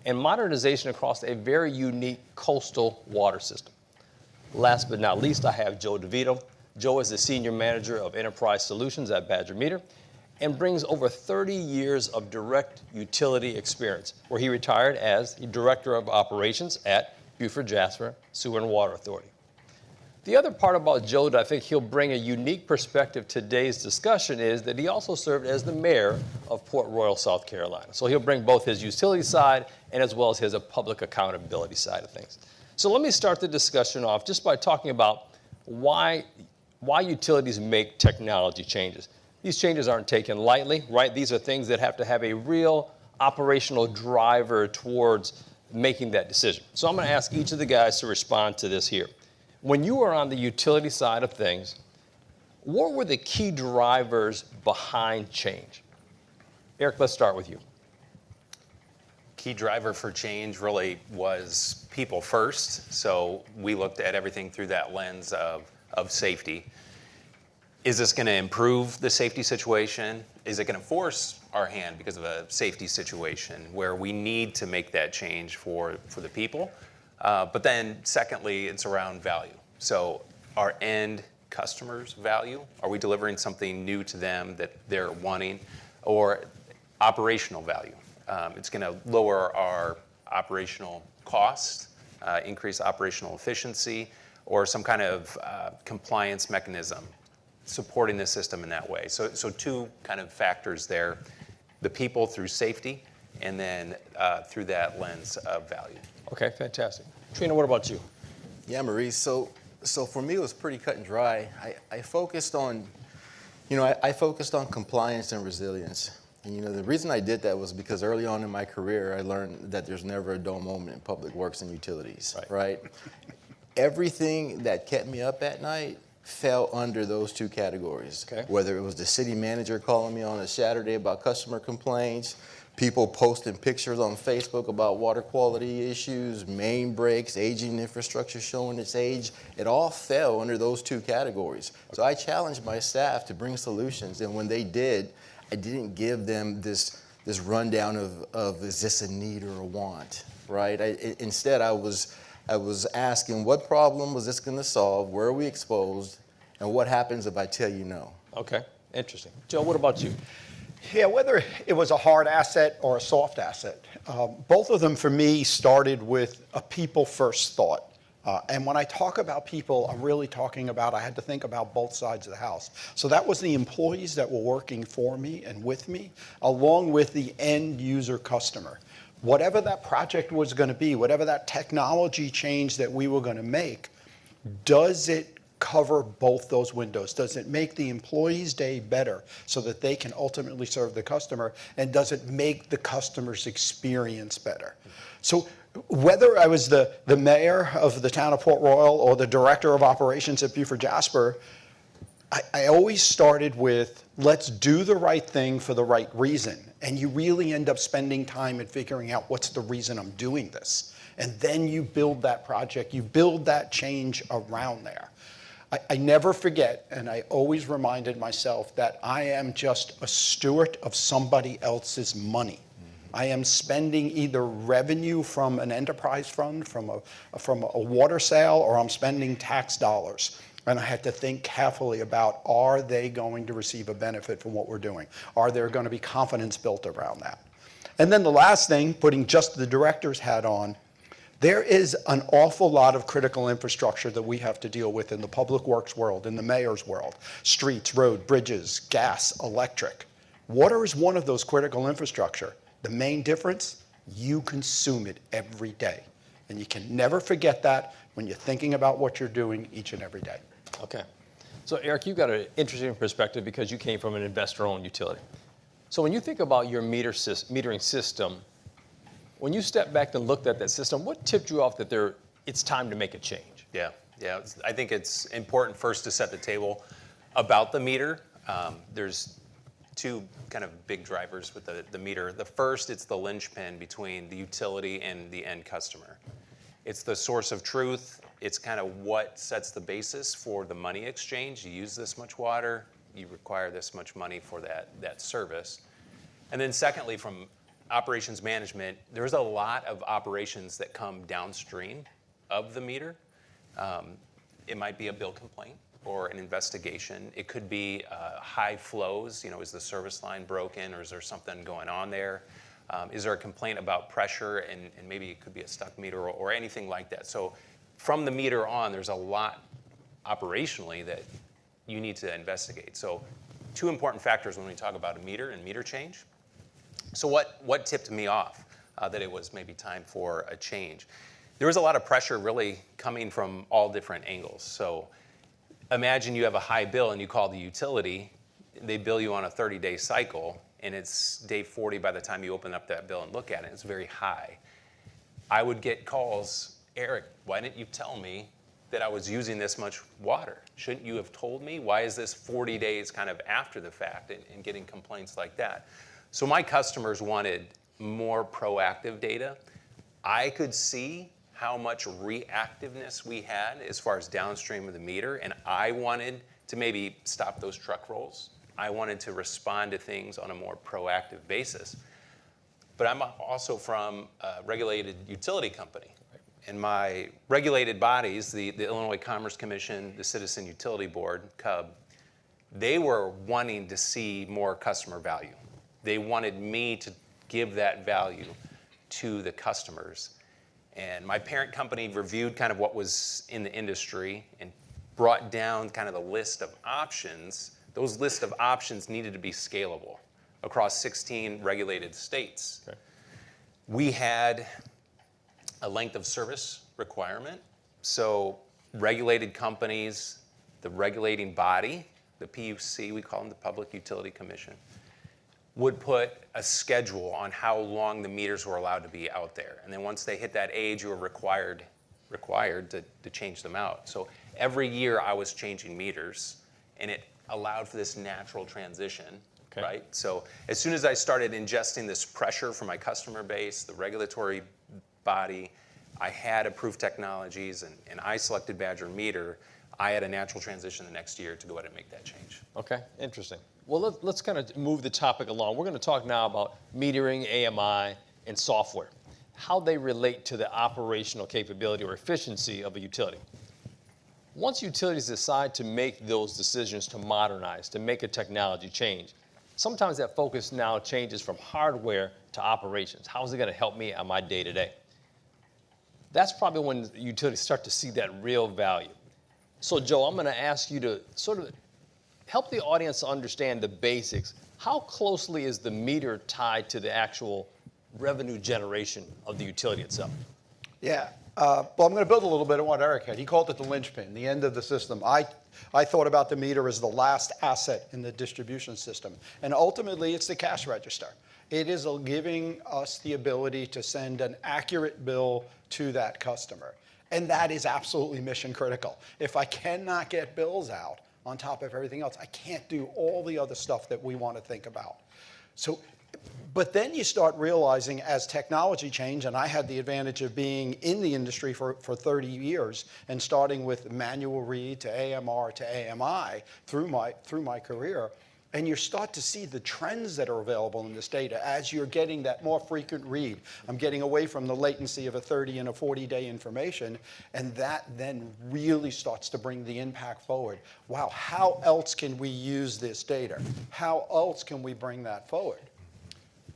and modernization across a very unique coastal water system. Last but not least, I have Joe DeVito. Joe is the senior manager of enterprise solutions at Badger Meter and brings over 30 years of direct utility experience, where he retired as the director of operations at Beaufort Jasper Sewer and Water Authority. The other part about Joe that I think he'll bring a unique perspective to today's discussion is that he also served as the mayor of Port Royal, South Carolina. So he'll bring both his utility side and as well as his public accountability side of things. So let me start the discussion off just by talking about why utilities make technology changes. These changes aren't taken lightly, right? These are things that have to have a real operational driver towards making that decision. So I'm going to ask each of the guys to respond to this here. When you were on the utility side of things, what were the key drivers behind change? Eric, let's start with you. Key driver for change really was people first. So we looked at everything through that lens of safety. Is this going to improve the safety situation? Is it going to force our hand because of a safety situation where we need to make that change for the people? But then secondly, it's around value. So our end customers' value, are we delivering something new to them that they're wanting? Or operational value. It's going to lower our operational costs, increase operational efficiency, or some kind of compliance mechanism supporting the system in that way. So two kind of factors there, the people through safety, and then through that lens of value. Okay, fantastic. Trina, what about you? Yeah, Maurice, so for me it was pretty cut and dry. I focused on, I focused on compliance and resilience. And the reason I did that was because early on in my career, I learned that there's never a dull moment in public works and utilities, right? Everything that kept me up at night fell under those two categories. Okay. Whether it was the city manager calling me on a Saturday about customer complaints, people posting pictures on Facebook about water quality issues, main breaks, aging infrastructure showing its age, it all fell under those two categories. So I challenged my staff to bring solutions, and when they did, I didn't give them this rundown of is this a need or a want, right? Instead, I was asking what problem was this going to solve, where are we exposed, and what happens if I tell you no? Okay, interesting. Joe, what about you? Yeah, whether it was a hard asset or a soft asset, both of them for me started with a people-first thought. And when I talk about people, I'm really talking about I had to think about both sides of the house. So that was the employees that were working for me and with me, along with the end user customer. Whatever that project was going to be, whatever that technology change that we were going to make, does it cover both those windows? Does it make the employee's day better so that they can ultimately serve the customer? And does it make the customer's experience better? So whether I was the mayor of the town of Port Royal or the director of operations at Beaufort Jasper, I always started with, let's do the right thing for the right reason. And you really end up spending time in figuring out what's the reason I'm doing this. And then you build that project, you build that change around there. I never forget, and I always reminded myself that I am just a steward of somebody else's money. I am spending either revenue from an enterprise fund, from a water sale, or I'm spending tax dollars. And I had to think carefully about, are they going to receive a benefit from what we're doing? Are there going to be confidence built around that? And then the last thing, putting just the director's hat on, there is an awful lot of critical infrastructure that we have to deal with in the public works world, in the mayor's world. Streets, road, bridges, gas, electric. Water is one of those critical infrastructure. The main difference, you consume it every day. And you can never forget that. when you're thinking about what you're doing each and every day. Okay. So Eric, you've got an interesting perspective because you came from an investor-owned utility. So when you think about your metering system, when you stepped back and looked at that system, what tipped you off that it's time to make a change? Yeah. I think it's important first to set the table about the meter. There's two kind of big drivers with the meter. The first, it's the linchpin between the utility and the end customer. It's the source of truth. It's kind of what sets the basis for the money exchange. You use this much water, you require this much money for that service. And then secondly, from operations management, there's a lot of operations that come downstream of the meter. It might be a bill complaint or an investigation. It could be high flows. Is the service line broken, or is there something going on there? Is there a complaint about pressure, and maybe it could be a stuck meter or anything like that. So from the meter on, there's a lot operationally that you need to investigate. So two important factors when we talk about a meter and meter change. So what tipped me off that it was maybe time for a change? There was a lot of pressure really coming from all different angles. So imagine you have a high bill and you call the utility, they bill you on a 30-day cycle, and it's day 40 by the time you open up that bill and look at it. It's very high. I would get calls, Eric, why didn't you tell me that I was using this much water? Shouldn't you have told me? Why is this 40 days kind of after the fact and getting complaints like that? So my customers wanted more proactive data. I could see how much reactiveness we had as far as downstream of the meter, and I wanted to maybe stop those truck rolls. I wanted to respond to things on a more proactive basis. But I'm also from a regulated utility company. And my regulated bodies, the Illinois Commerce Commission, the Citizen Utility Board, CUB, they were wanting to see more customer value. They wanted me to give that value to the customers. And my parent company reviewed kind of what was in the industry and brought down kind of the list of options. Those list of options needed to be scalable across 16 regulated states. Okay. We had a length of service requirement. So regulated companies, the regulating body, the PUC, we call them the Public Utility Commission, would put a schedule on how long the meters were allowed to be out there. And then once they hit that age, you were required to change them out. So every year I was changing meters, and it allowed for this natural transition, okay, right? So as soon as I started ingesting this pressure from my customer base, the regulatory body, I had approved technologies, and I selected Badger Meter, I had a natural transition the next year to go ahead and make that change. Okay, interesting. Well, let's kind of move the topic along. We're going to talk now about metering, AMI, and software, how they relate to the operational capability or efficiency of a utility. Once utilities decide to make those decisions to modernize, to make a technology change, sometimes that focus now changes from hardware to operations. How is it going to help me on my day-to-day? That's probably when utilities start to see that real value. So, Joe, I'm going to ask you to sort of help the audience understand the basics. How closely is the meter tied to the actual revenue generation of the utility itself? Yeah. Well, I'm going to build a little bit on what Eric had. He called it the linchpin, the end of the system. I thought about the meter as the last asset in the distribution system. And ultimately, it's the cash register. It is giving us the ability to send an accurate bill to that customer. And that is absolutely mission critical. If I cannot get bills out on top of everything else, I can't do all the other stuff that we want to think about. So, but then you start realizing as technology change, and I had the advantage of being in the industry for 30 years and starting with manual read to AMR to AMI through my career, and you start to see the trends that are available in this data as you're getting that more frequent read. I'm getting away from the latency of a 30 and a 40-day information, and that then really starts to bring the impact forward. Wow, how else can we use this data? How else can we bring that forward?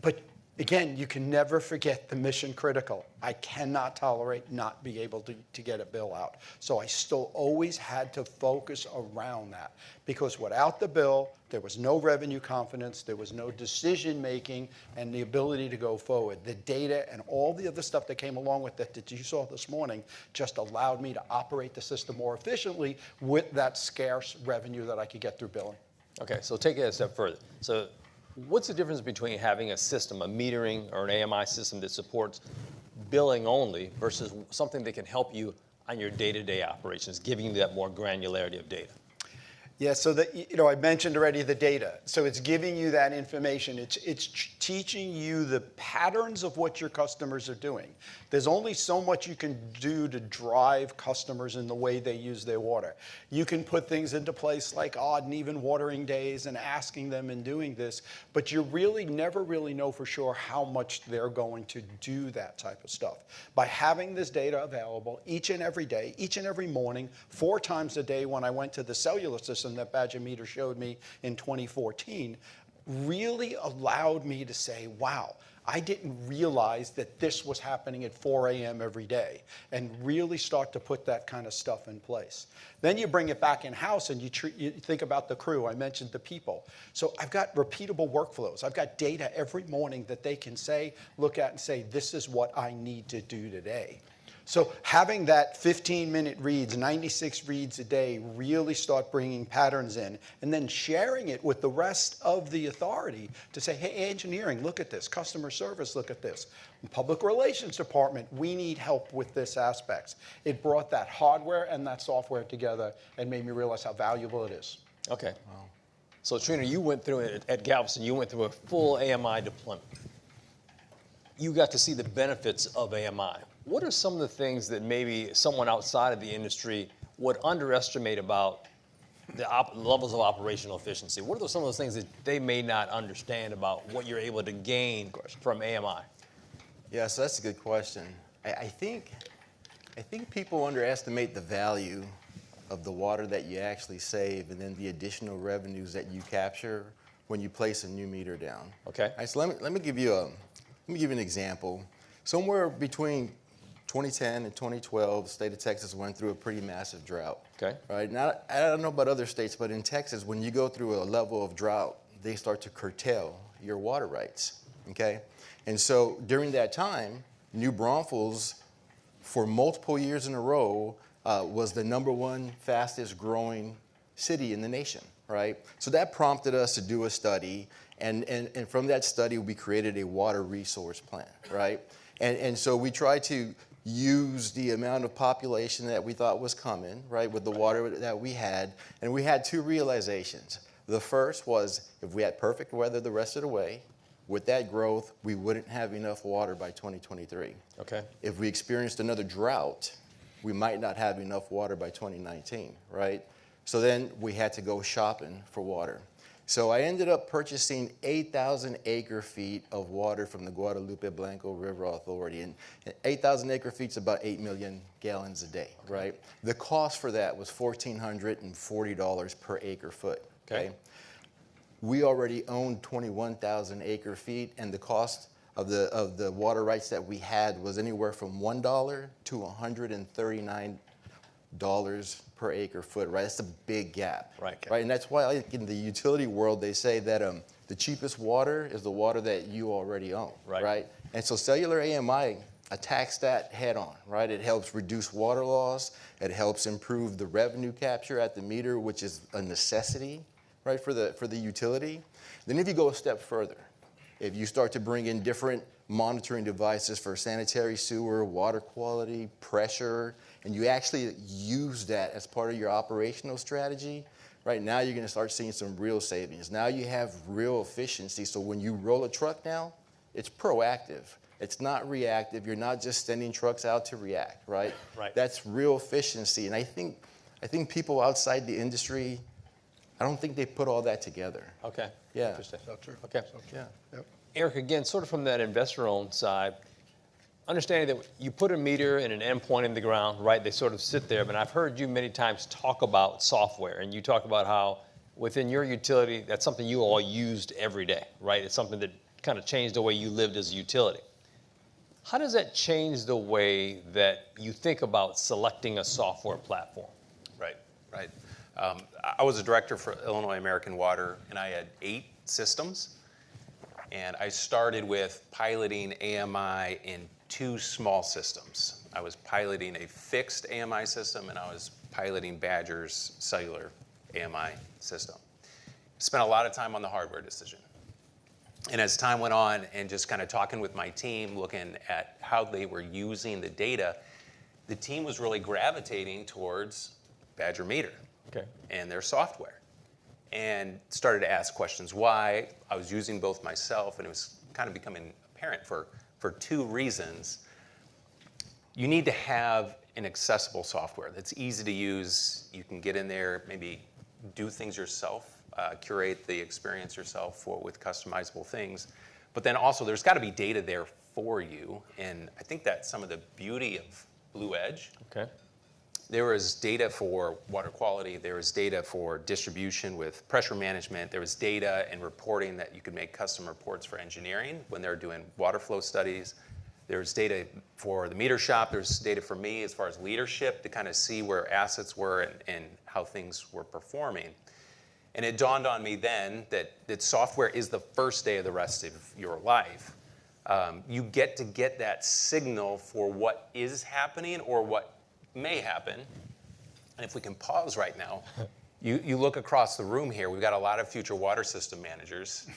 But Again, you can never forget the mission critical. I cannot tolerate not be able to get a bill out. So I still always had to focus around that, because without the bill, there was no revenue confidence, there was no decision making, and the ability to go forward. The data and all the other stuff that came along with it that you saw this morning just allowed me to operate the system more efficiently with that scarce revenue that I could get through billing. Okay, so take it a step further. So what's the difference between having a system, a metering or an AMI system that supports billing only versus something that can help you on your day-to-day operations, giving you that more granularity of data? Yeah, so I mentioned already the data. So it's giving you that information. It's teaching you the patterns of what your customers are doing. There's only so much you can do to drive customers in the way they use their water. You can put things into place like odd and even watering days and asking them and doing this, but you really never really know for sure how much they're going to do that type of stuff. By having this data available each and every day, each and every morning, 4 times a day when I went to the cellular system that Badger Meter showed me in 2014, really allowed me to say, wow, I didn't realize that this was happening at 4 a.m. every day, and really start to put that kind of stuff in place. Then you bring it back in-house and you think about the crew. I mentioned the people. So I've got repeatable workflows. I've got data every morning that they can look at and say, this is what I need to do today. So having that 15-minute reads, 96 reads a day, really start bringing patterns in, and then sharing it with the rest of the authority to say, hey, engineering, look at this. Customer service, look at this. Public relations department, we need help with this aspects. It brought that hardware and that software together and made me realize how valuable it is. Okay. Wow. So Trina, you went through it at Galveston, you went through a full AMI deployment. You got to see the benefits of AMI. What are some of the things that maybe someone outside of the industry would underestimate about the levels of operational efficiency? What are some of those things that they may not understand about what you're able to gain from AMI? Yeah, so that's a good question. I think people underestimate the value of the water that you actually save and then the additional revenues that you capture when you place a new meter down. Okay. All right, so let me give you an example. Somewhere between 2010 and 2012, the state of Texas went through a pretty massive drought. Okay. Right. Now, I don't know about other states, but in Texas, when you go through a level of drought, they start to curtail your water rights. Okay. And so during that time, New Braunfels, for multiple years in a row, was the #1 fastest growing city in the nation. Right. So that prompted us to do a study, and from that study, we created a water resource plan. Right. And so we tried to use the amount of population that we thought was coming, right, with the water that we had. And we had 2 realizations. The first was if we had perfect weather the rest of the way, with that growth, we wouldn't have enough water by 2023. Okay. If we experienced another drought, we might not have enough water by 2019, right? So then we had to go shopping for water. So I ended up purchasing 8,000 acre-feet of water from the Guadalupe Blanco River Authority. And 8,000 acre-feet is about 8 million gallons a day, right? The cost for that was $1,440 per acre-foot, okay? We already owned 21,000 acre-feet, and the cost of the water rights that we had was anywhere from $1 to $139 per acre foot, right? That's a big gap, right? And that's why, like, in the utility world, they say that the cheapest water is the water that you already own, right? And so cellular AMI attacks that head on, right? It helps reduce water loss. It helps improve the revenue capture at the meter, which is a necessity, right, for the utility. Then if you go a step further, if you start to bring in different monitoring devices for sanitary sewer, water quality, pressure, and you actually use that as part of your operational strategy, right now you're going to start seeing some real savings. Now you have real efficiency. So when you roll a truck now, it's proactive. It's not reactive. You're not just sending trucks out to react, right? Right. That's real efficiency. And I think people outside the industry, I don't think they put all that together. Okay. Yeah. Interesting. So true. Okay. So true. Yeah. Yep. Eric, again, sort of from that investor-owned side, understanding that you put a meter and an endpoint in the ground, right? They sort of sit there, but I've heard you many times talk about software, and you talk about how within your utility, that's something you all used every day, right? It's something that kind of changed the way you lived as a utility. How does that change the way that you think about selecting a software platform? Right. I was a director for Illinois American Water, and I had 8 systems. And I started with piloting AMI in 2 small systems. I was piloting a fixed AMI system, and I was piloting Badger's cellular AMI system. Spent a lot of time on the hardware decision. And as time went on and just kind of talking with my team, looking at how they were using the data, the team was really gravitating towards Badger Meter and their software. And started to ask questions why. I was using both myself, and it was kind of becoming apparent for 2 reasons. You need to have an accessible software that's easy to use. You can get in there, maybe do things yourself, curate the experience yourself with customizable things. But then also there's got to be data there for you. And I think that's some of the beauty of Blue Edge. There was data for water quality. There was data for distribution with pressure management. There was data and reporting that you could make custom reports for engineering when they're doing water flow studies. There's data for the meter shop. There's data for me as far as leadership to kind of see where assets were and how things were performing. And it dawned on me then that software is the first day of the rest of your life. You get to get that signal for what is happening or what may happen. And if we can pause right now, you look across the room here, we've got a lot of future water system managers.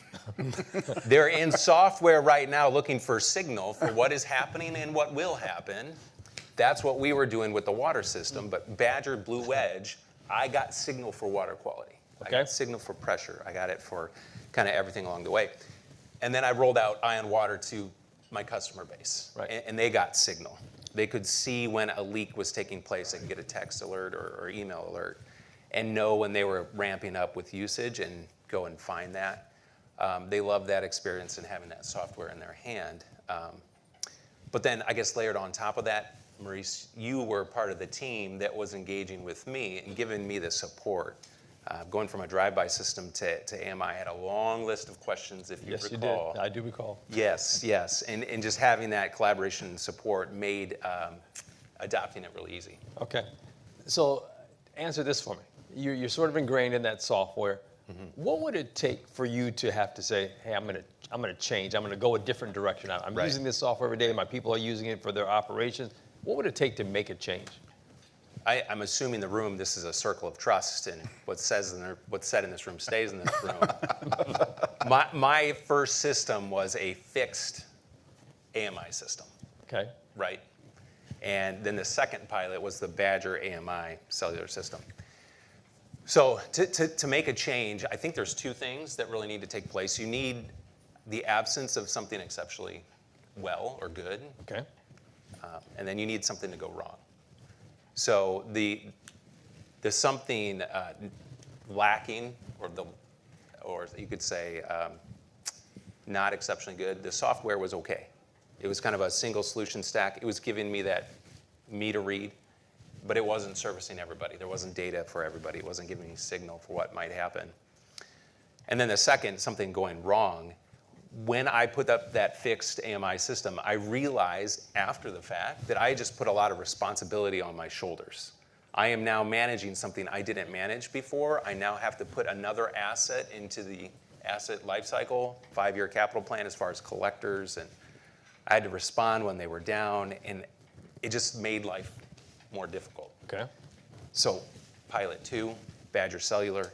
They're in software right now looking for signal for what is happening and what will happen. That's what we were doing with the water system, but Badger Blue Edge, I got signal for water quality. I got signal for pressure. I got it for kind of everything along the way. And then I rolled out Ion Water to my customer base, and they got signal. They could see when a leak was taking place. They could get a text alert or email alert and know when they were ramping up with usage and go and find that. They love that experience and having that software in their hand. But then I guess layered on top of that, Maurice, you were part of the team that was engaging with me and giving me the support. Going from a drive-by system to AMI, I had a long list of questions, if you recall. Yes, you did. I do recall. Yes. And just having that collaboration and support made adopting it really easy. Okay. So answer this for me. You're sort of ingrained in that software. What would it take for you to have to say, hey, I'm gonna change. I'm gonna go a different direction. I'm using this software every day. My people are using it for their operations. What would it take to make a change? I'm assuming the room, this is a circle of trust, and what's said in this room stays in this room. My first system was a fixed AMI system. Okay. Right. And then the second pilot was the Badger AMI cellular system. So to make a change, I think there's 2 things that really need to take place. You need the absence of something exceptionally well or good. Okay. And then you need something to go wrong. So the something lacking, or you could say not exceptionally good, the software was okay. It was kind of a single solution stack. It was giving me that meter read, but it wasn't servicing everybody. There wasn't data for everybody. It wasn't giving me signal for what might happen. And then the second, something going wrong. When I put up that fixed AMI system, I realized after the fact that I just put a lot of responsibility on my shoulders. I am now managing something I didn't manage before. I now have to put another asset into the asset lifecycle, 5-year capital plan as far as collectors, and I had to respond when they were down, and it just made life more difficult. Okay. So Pilot 2, Badger Cellular,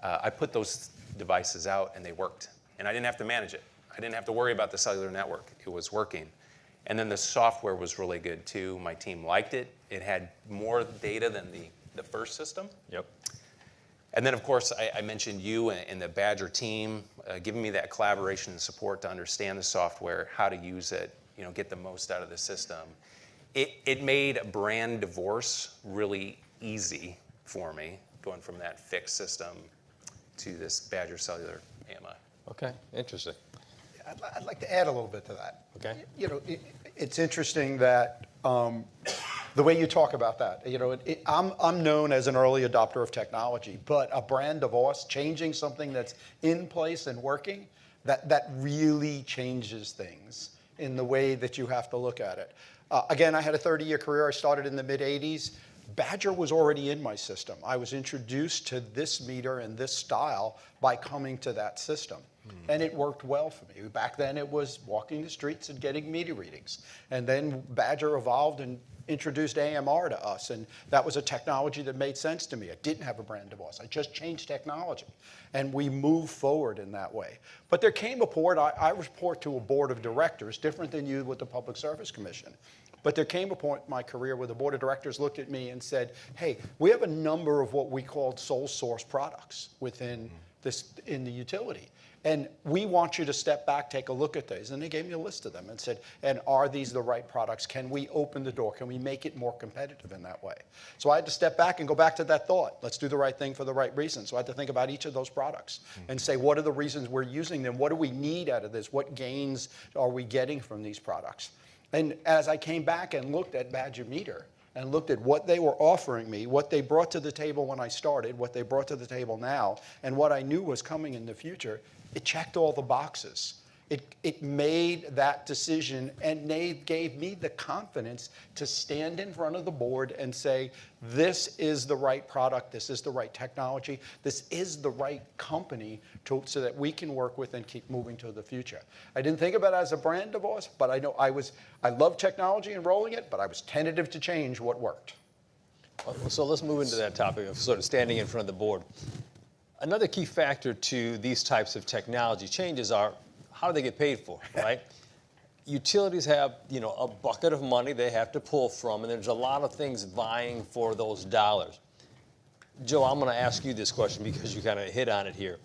I put those devices out and they worked, and I didn't have to manage it. I didn't have to worry about the cellular network. It was working. And then the software was really good too. My team liked it. It had more data than the first system. Yep. And then, of course, I mentioned you and the Badger team giving me that collaboration and support to understand the software, how to use it, get the most out of the system. It made a brand divorce really easy for me, going from that fixed system to this Badger Cellular AMI. Okay, interesting. I'd like to add a little bit to that. Okay. It's interesting that the way you talk about that. I'm known as an early adopter of technology, but a brand divorce, changing something that's in place and working, That really changes things in the way that you have to look at it. Again, I had a 30-year career. I started in the mid-'80s. Badger was already in my system. I was introduced to this meter and this style by coming to that system. And it worked well for me. Back then it was walking the streets and getting meter readings. And then Badger evolved and introduced AMR to us, and that was a technology that made sense to me. I didn't have a brand divorce. I just changed technology, and we moved forward in that way. But there came a point, I report to a board of directors, different than you with the Public Service Commission. But there came a point in my career where the board of directors looked at me and said, hey, we have a number of what we called sole source products within in the utility. And we want you to step back, take a look at these. And they gave me a list of them and said, and are these the right products? Can we open the door? Can we make it more competitive in that way? So I had to step back and go back to that thought. Let's do the right thing for the right reason. So I had to think about each of those products and say, what are the reasons we're using them? What do we need out of this? What gains are we getting from these products? And as I came back and looked at Badger Meter, and looked at what they were offering me, what they brought to the table when I started, what they brought to the table now, and what I knew was coming in the future, it checked all the boxes. It made that decision, and they gave me the confidence to stand in front of the board and say, this is the right product, this is the right technology, this is the right company so that we can work with and keep moving to the future. I didn't think about it as a brand divorce, but I know I love technology and rolling it, but I was tentative to change what worked. So let's move into that topic of sort of standing in front of the board. Another key factor to these types of technology changes are how do they get paid for, right? Utilities have, a bucket of money they have to pull from, and there's a lot of things vying for those dollars. Joe, I'm going to ask you this question because you kind of hit on it here.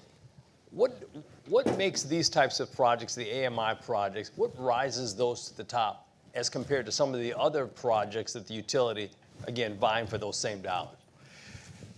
What makes these types of projects, the AMI projects, what rises those to the top as compared to some of the other projects that the utility, again, vying for those same dollars?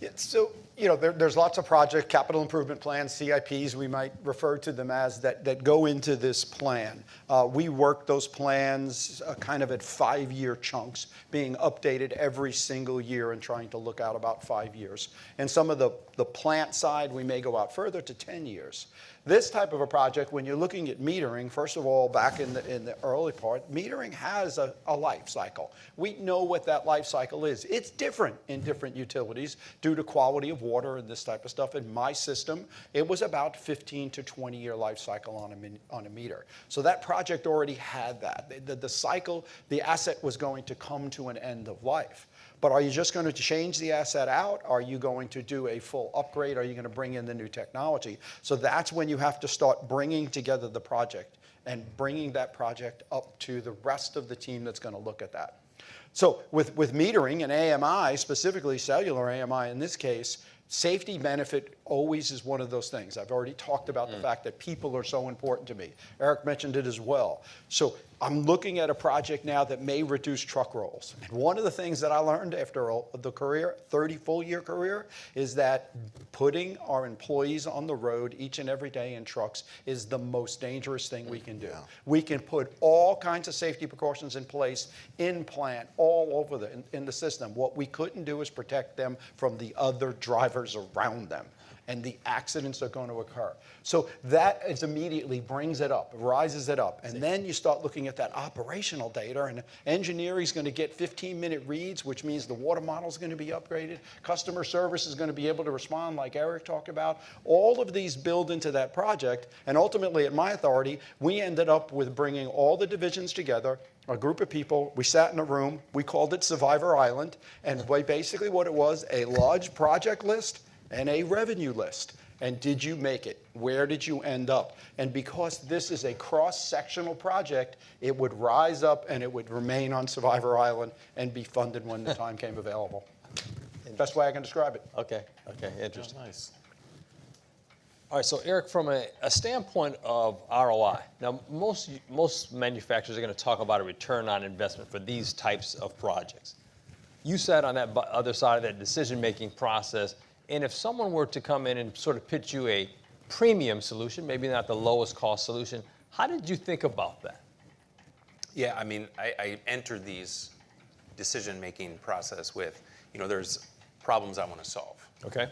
Yeah, so, there's lots of project capital improvement plans, CIPs, we might refer to them as, that go into this plan. We work those plans kind of at 5-year chunks, being updated every single year and trying to look out about 5 years. And some of the plant side, we may go out further to 10 years. This type of a project, when you're looking at metering, first of all, back in the early part, metering has a life cycle. We know what that life cycle is. It's different in different utilities due to quality of water and this type of stuff. In my system, it was about 15 to 20-year life cycle on a meter. So that project already had that. The cycle, the asset was going to come to an end of life. But are you just going to change the asset out? Are you going to do a full upgrade? Are you going to bring in the new technology? So that's when you have to start bringing together the project and bringing that project up to the rest of the team that's going to look at that. So with metering and AMI, specifically cellular AMI in this case, safety benefit always is one of those things. I've already talked about the fact that people are so important to me. Eric mentioned it as well. So I'm looking at a project now that may reduce truck rolls. And one of the things that I learned after the career, 30 full-year career, is that putting our employees on the road each and every day in trucks is the most dangerous thing we can do. Yeah. We can put all kinds of safety precautions in place in plant, all over in the system. What we couldn't do is protect them from the other drivers around them. And the accidents are going to occur. So that is immediately brings it up, rises it up. And then you start looking at that operational data, and engineering is going to get 15-minute reads, which means the water model is going to be upgraded. Customer service is going to be able to respond like Eric talked about. All of these build into that project. And ultimately, at my authority, we ended up with bringing all the divisions together, a group of people. We sat in a room. We called it Survivor Island. And basically what it was, a large project list and a revenue list. And did you make it? Where did you end up? And because this is a cross-sectional project, it would rise up and it would remain on Survivor Island and be funded when the time came available. Best way I can describe it. Okay, interesting. Oh, nice. All right, so Eric, from a standpoint of ROI, now most manufacturers are going to talk about a return on investment for these types of projects. You sat on that other side of that decision-making process. And if someone were to come in and sort of pitch you a premium solution, maybe not the lowest cost solution, how did you think about that? Yeah, I mean, I entered these decision-making process with, there's problems I want to solve. Okay.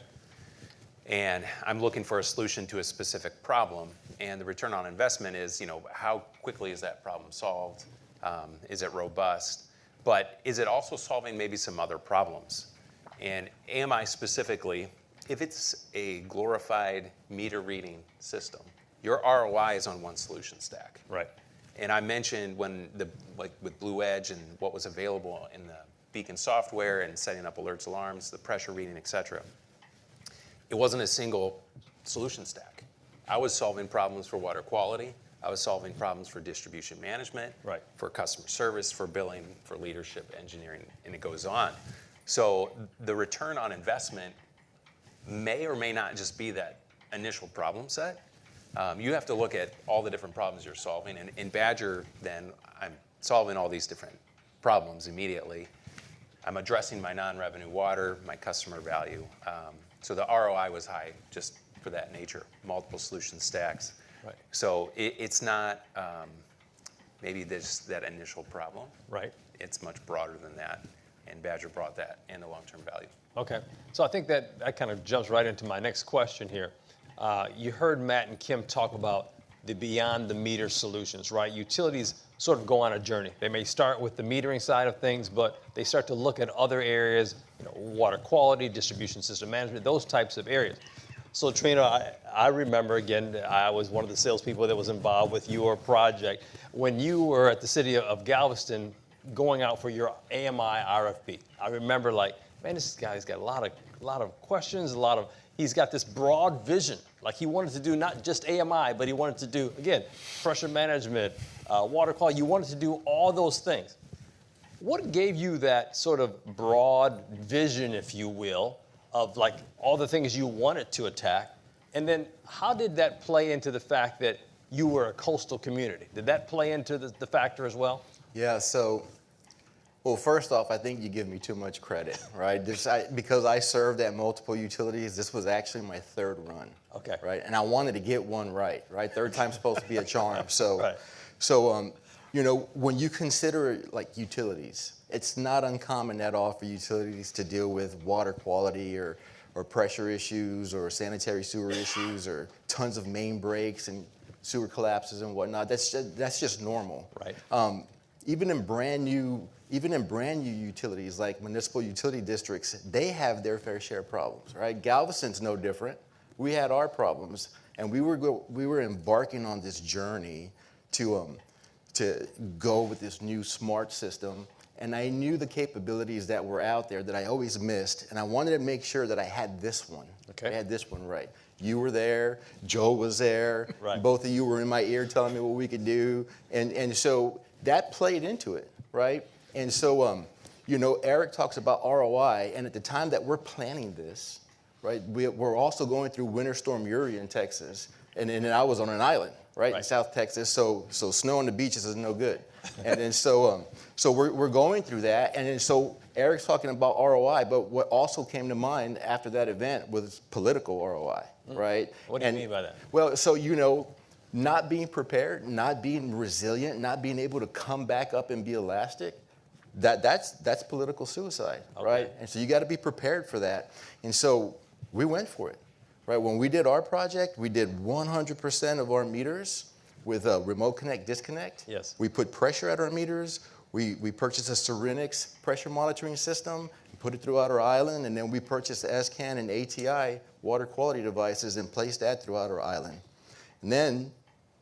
and I'm looking for a solution to a specific problem. And the return on investment is, how quickly is that problem solved? Is it robust? But is it also solving maybe some other problems? And AMI specifically, if it's a glorified meter reading system, your ROI is on one solution stack. Right. And I mentioned like with Blue Edge and what was available in the Beacon software and setting up alerts, alarms, the pressure reading, et cetera. It wasn't a single solution stack. I was solving problems for water quality. I was solving problems for distribution management, Right. for customer service, for billing, for leadership, engineering, and it goes on. So the return on investment may or may not just be that initial problem set. You have to look at all the different problems you're solving. And in Badger, then, I'm solving all these different problems immediately. I'm addressing my non-revenue water, my customer value. So the ROI was high just for that nature, multiple solution stacks. Right. So it's not maybe that initial problem. Right. It's much broader than that. And Badger brought that and the long-term value. Okay. So I think that kind of jumps right into my next question here. You heard Matt and Kim talk about the beyond the meter solutions, right? Utilities sort of go on a journey. They may start with the metering side of things, but they start to look at other areas, water quality, distribution system management, those types of areas. So Trina, I remember, again, I was one of the salespeople that was involved with your project. When you were at the city of Galveston going out for your AMI RFP, I remember man, this guy's got a lot of questions, he's got this broad vision. Like he wanted to do not just AMI, but he wanted to do, again, pressure management, water quality. You wanted to do all those things. What gave you that sort of broad vision, if you will, of all the things you wanted to attack? And then how did that play into the fact that you were a coastal community? Did that play into the factor as well? Yeah, well, first off, I think you give me too much credit, right? Because I served at multiple utilities, this was actually my third run. Okay. Right, and I wanted to get one right? Third time's supposed to be a charm. So, Right. so when you consider utilities, it's not uncommon at all for utilities to deal with water quality or pressure issues or sanitary sewer issues or tons of main breaks and sewer collapses and whatnot. That's just normal. Right. Even in brand new utilities like municipal utility districts, they have their fair share of problems, right? Galveston's no different. We had our problems, and we were embarking on this journey to go with this new smart system. And I knew the capabilities that were out there that I always missed, and I wanted to make sure that I had this one. Okay. I had this one right. You were there, Joe was there, Right. Both of you were in my ear telling me what we could do, and so that played into it, right? And so, Eric talks about ROI, and at the time that we're planning this, right, we're also going through Winter Storm Uri in Texas, and I was on an island, right, in South Texas, so snow on the beaches is no good. And then so we're going through that, and then so Eric's talking about ROI, but what also came to mind after that event was political ROI, right? What do you mean by that? Well, so not being prepared, not being resilient, not being able to come back up and be elastic, that's political suicide, right? And so you got to be prepared for that. And so we went for it, right? When we did our project, we did 100% of our meters with a remote connect disconnect. Yes. We put pressure at our meters. We purchased a Syrinix pressure monitoring system, put it throughout our island, and then we purchased SCAN and ATI water quality devices and placed that throughout our island. And then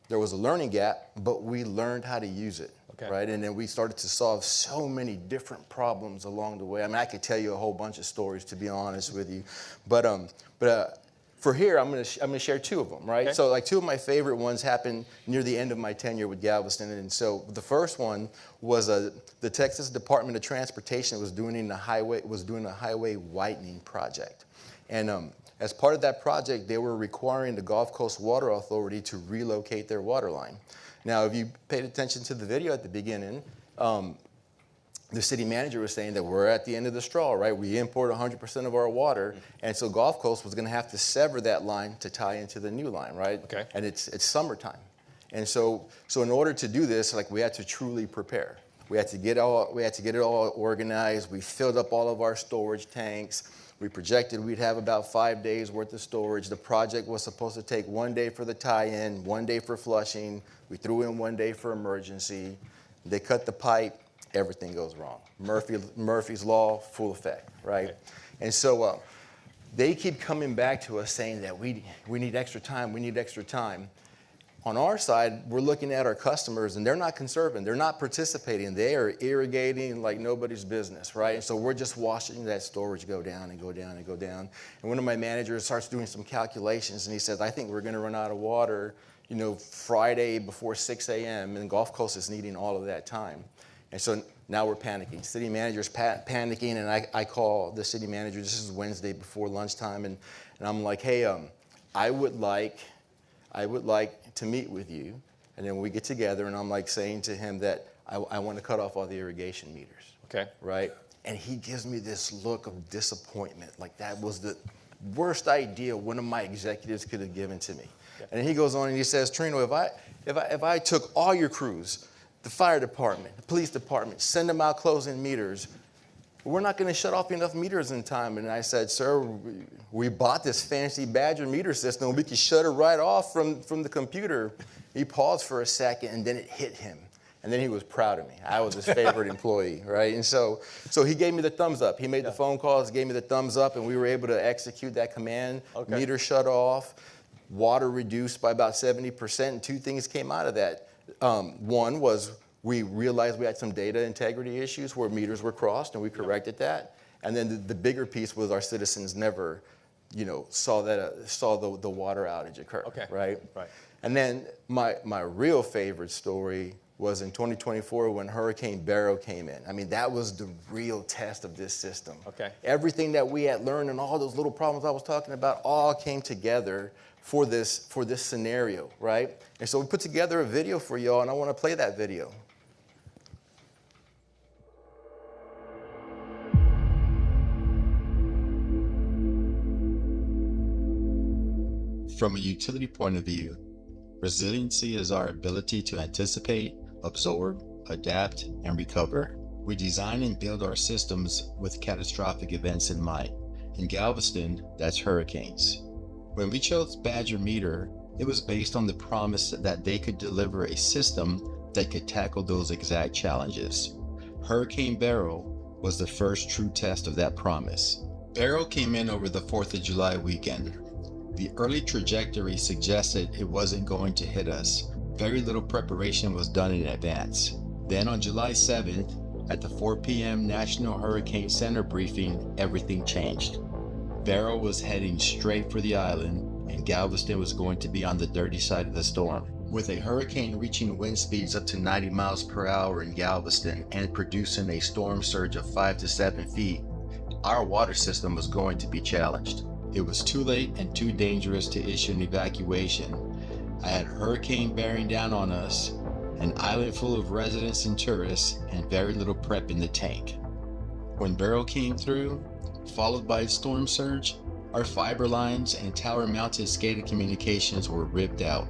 there was a learning gap, but we learned how to use it, right? And then we started to solve so many different problems along the way. I mean, I could tell you a whole bunch of stories, to be honest with you. But for here, I'm gonna share two of them, right? Okay. So two of my favorite ones happened near the end of my tenure with Galveston. And so the first one was the Texas Department of Transportation was doing a highway widening project. And as part of that project, they were requiring the Gulf Coast Water Authority to relocate their water line. Now, if you paid attention to the video at the beginning, the city manager was saying that we're at the end of the straw, right? We import 100% of our water, and so Gulf Coast was gonna have to sever that line to tie into the new line, right? Okay. And it's summertime. And so in order to do this, we had to truly prepare. We had to get it all organized. We filled up all of our storage tanks. We projected we'd have about 5 days worth of storage. The project was supposed to take 1 day for the tie-in, 1 day for flushing. We threw in 1 day for emergency. They cut the pipe, everything goes wrong. Murphy's Law, full effect, right? And so they keep coming back to us saying that we need extra time, we need extra time. On our side, we're looking at our customers, and they're not conserving. They're not participating. They are irrigating like nobody's business, right? And so we're just watching that storage go down and go down and go down. And one of my managers starts doing some calculations, and he says, I think we're going to run out of water, Friday before 6 a.m., and Gulf Coast is needing all of that time. And so now we're panicking. City manager's panicking, and I call the city manager. This is Wednesday before lunchtime, and I'm like, hey, I would like to meet with you. And then we get together, and I'm like saying to him that I want to cut off all the irrigation meters. Okay. Right? And he gives me this look of disappointment, like that was the worst idea one of my executives could have given to me. Yeah. And then he goes on and he says, Trino, if I took all your crews, the fire department, the police department, send them out closing meters, we're not going to shut off enough meters in time. And I said, sir, we bought this fancy Badger meter system. We could shut it right off from the computer. He paused for a second, and then it hit him. And then he was proud of me. I was his favorite employee, right? And so he gave me the thumbs up. He made the phone calls, gave me the thumbs up, and we were able to execute that command. Okay. Meter shut off, water reduced by about 70%, and two things came out of that. One was we realized we had some data integrity issues where meters were crossed, and we corrected that. And then the bigger piece was our citizens never, saw the water outage occur. Okay. Right. And then my real favorite story was in 2024 when Hurricane Beryl came in. I mean, that was the real test of this system. Okay. Everything that we had learned and all those little problems I was talking about all came together for this scenario, right? And so we put together a video for y'all, and I want to play that video. From a utility point of view, resiliency is our ability to anticipate, absorb, adapt, and recover. We design and build our systems with catastrophic events in mind. In Galveston, that's hurricanes. When we chose Badger Meter, it was based on the promise that they could deliver a system that could tackle those exact challenges. Hurricane Beryl was the first true test of that promise. Beryl came in over the 4th of July weekend. The early trajectory suggested it wasn't going to hit us. Very little preparation was done in advance. Then on July 7th, at the 4 p.m. National Hurricane Center briefing, everything changed. Beryl was heading straight for the island, and Galveston was going to be on the dirty side of the storm. With a hurricane reaching wind speeds up to 90 miles per hour in Galveston and producing a storm surge of 5 to 7 feet, our water system was going to be challenged. It was too late and too dangerous to issue an evacuation. I had a hurricane bearing down on us, an island full of residents and tourists, and very little prep in the tank. When Beryl came through, followed by a storm surge, our fiber lines and tower-mounted SCADA communications were ripped out.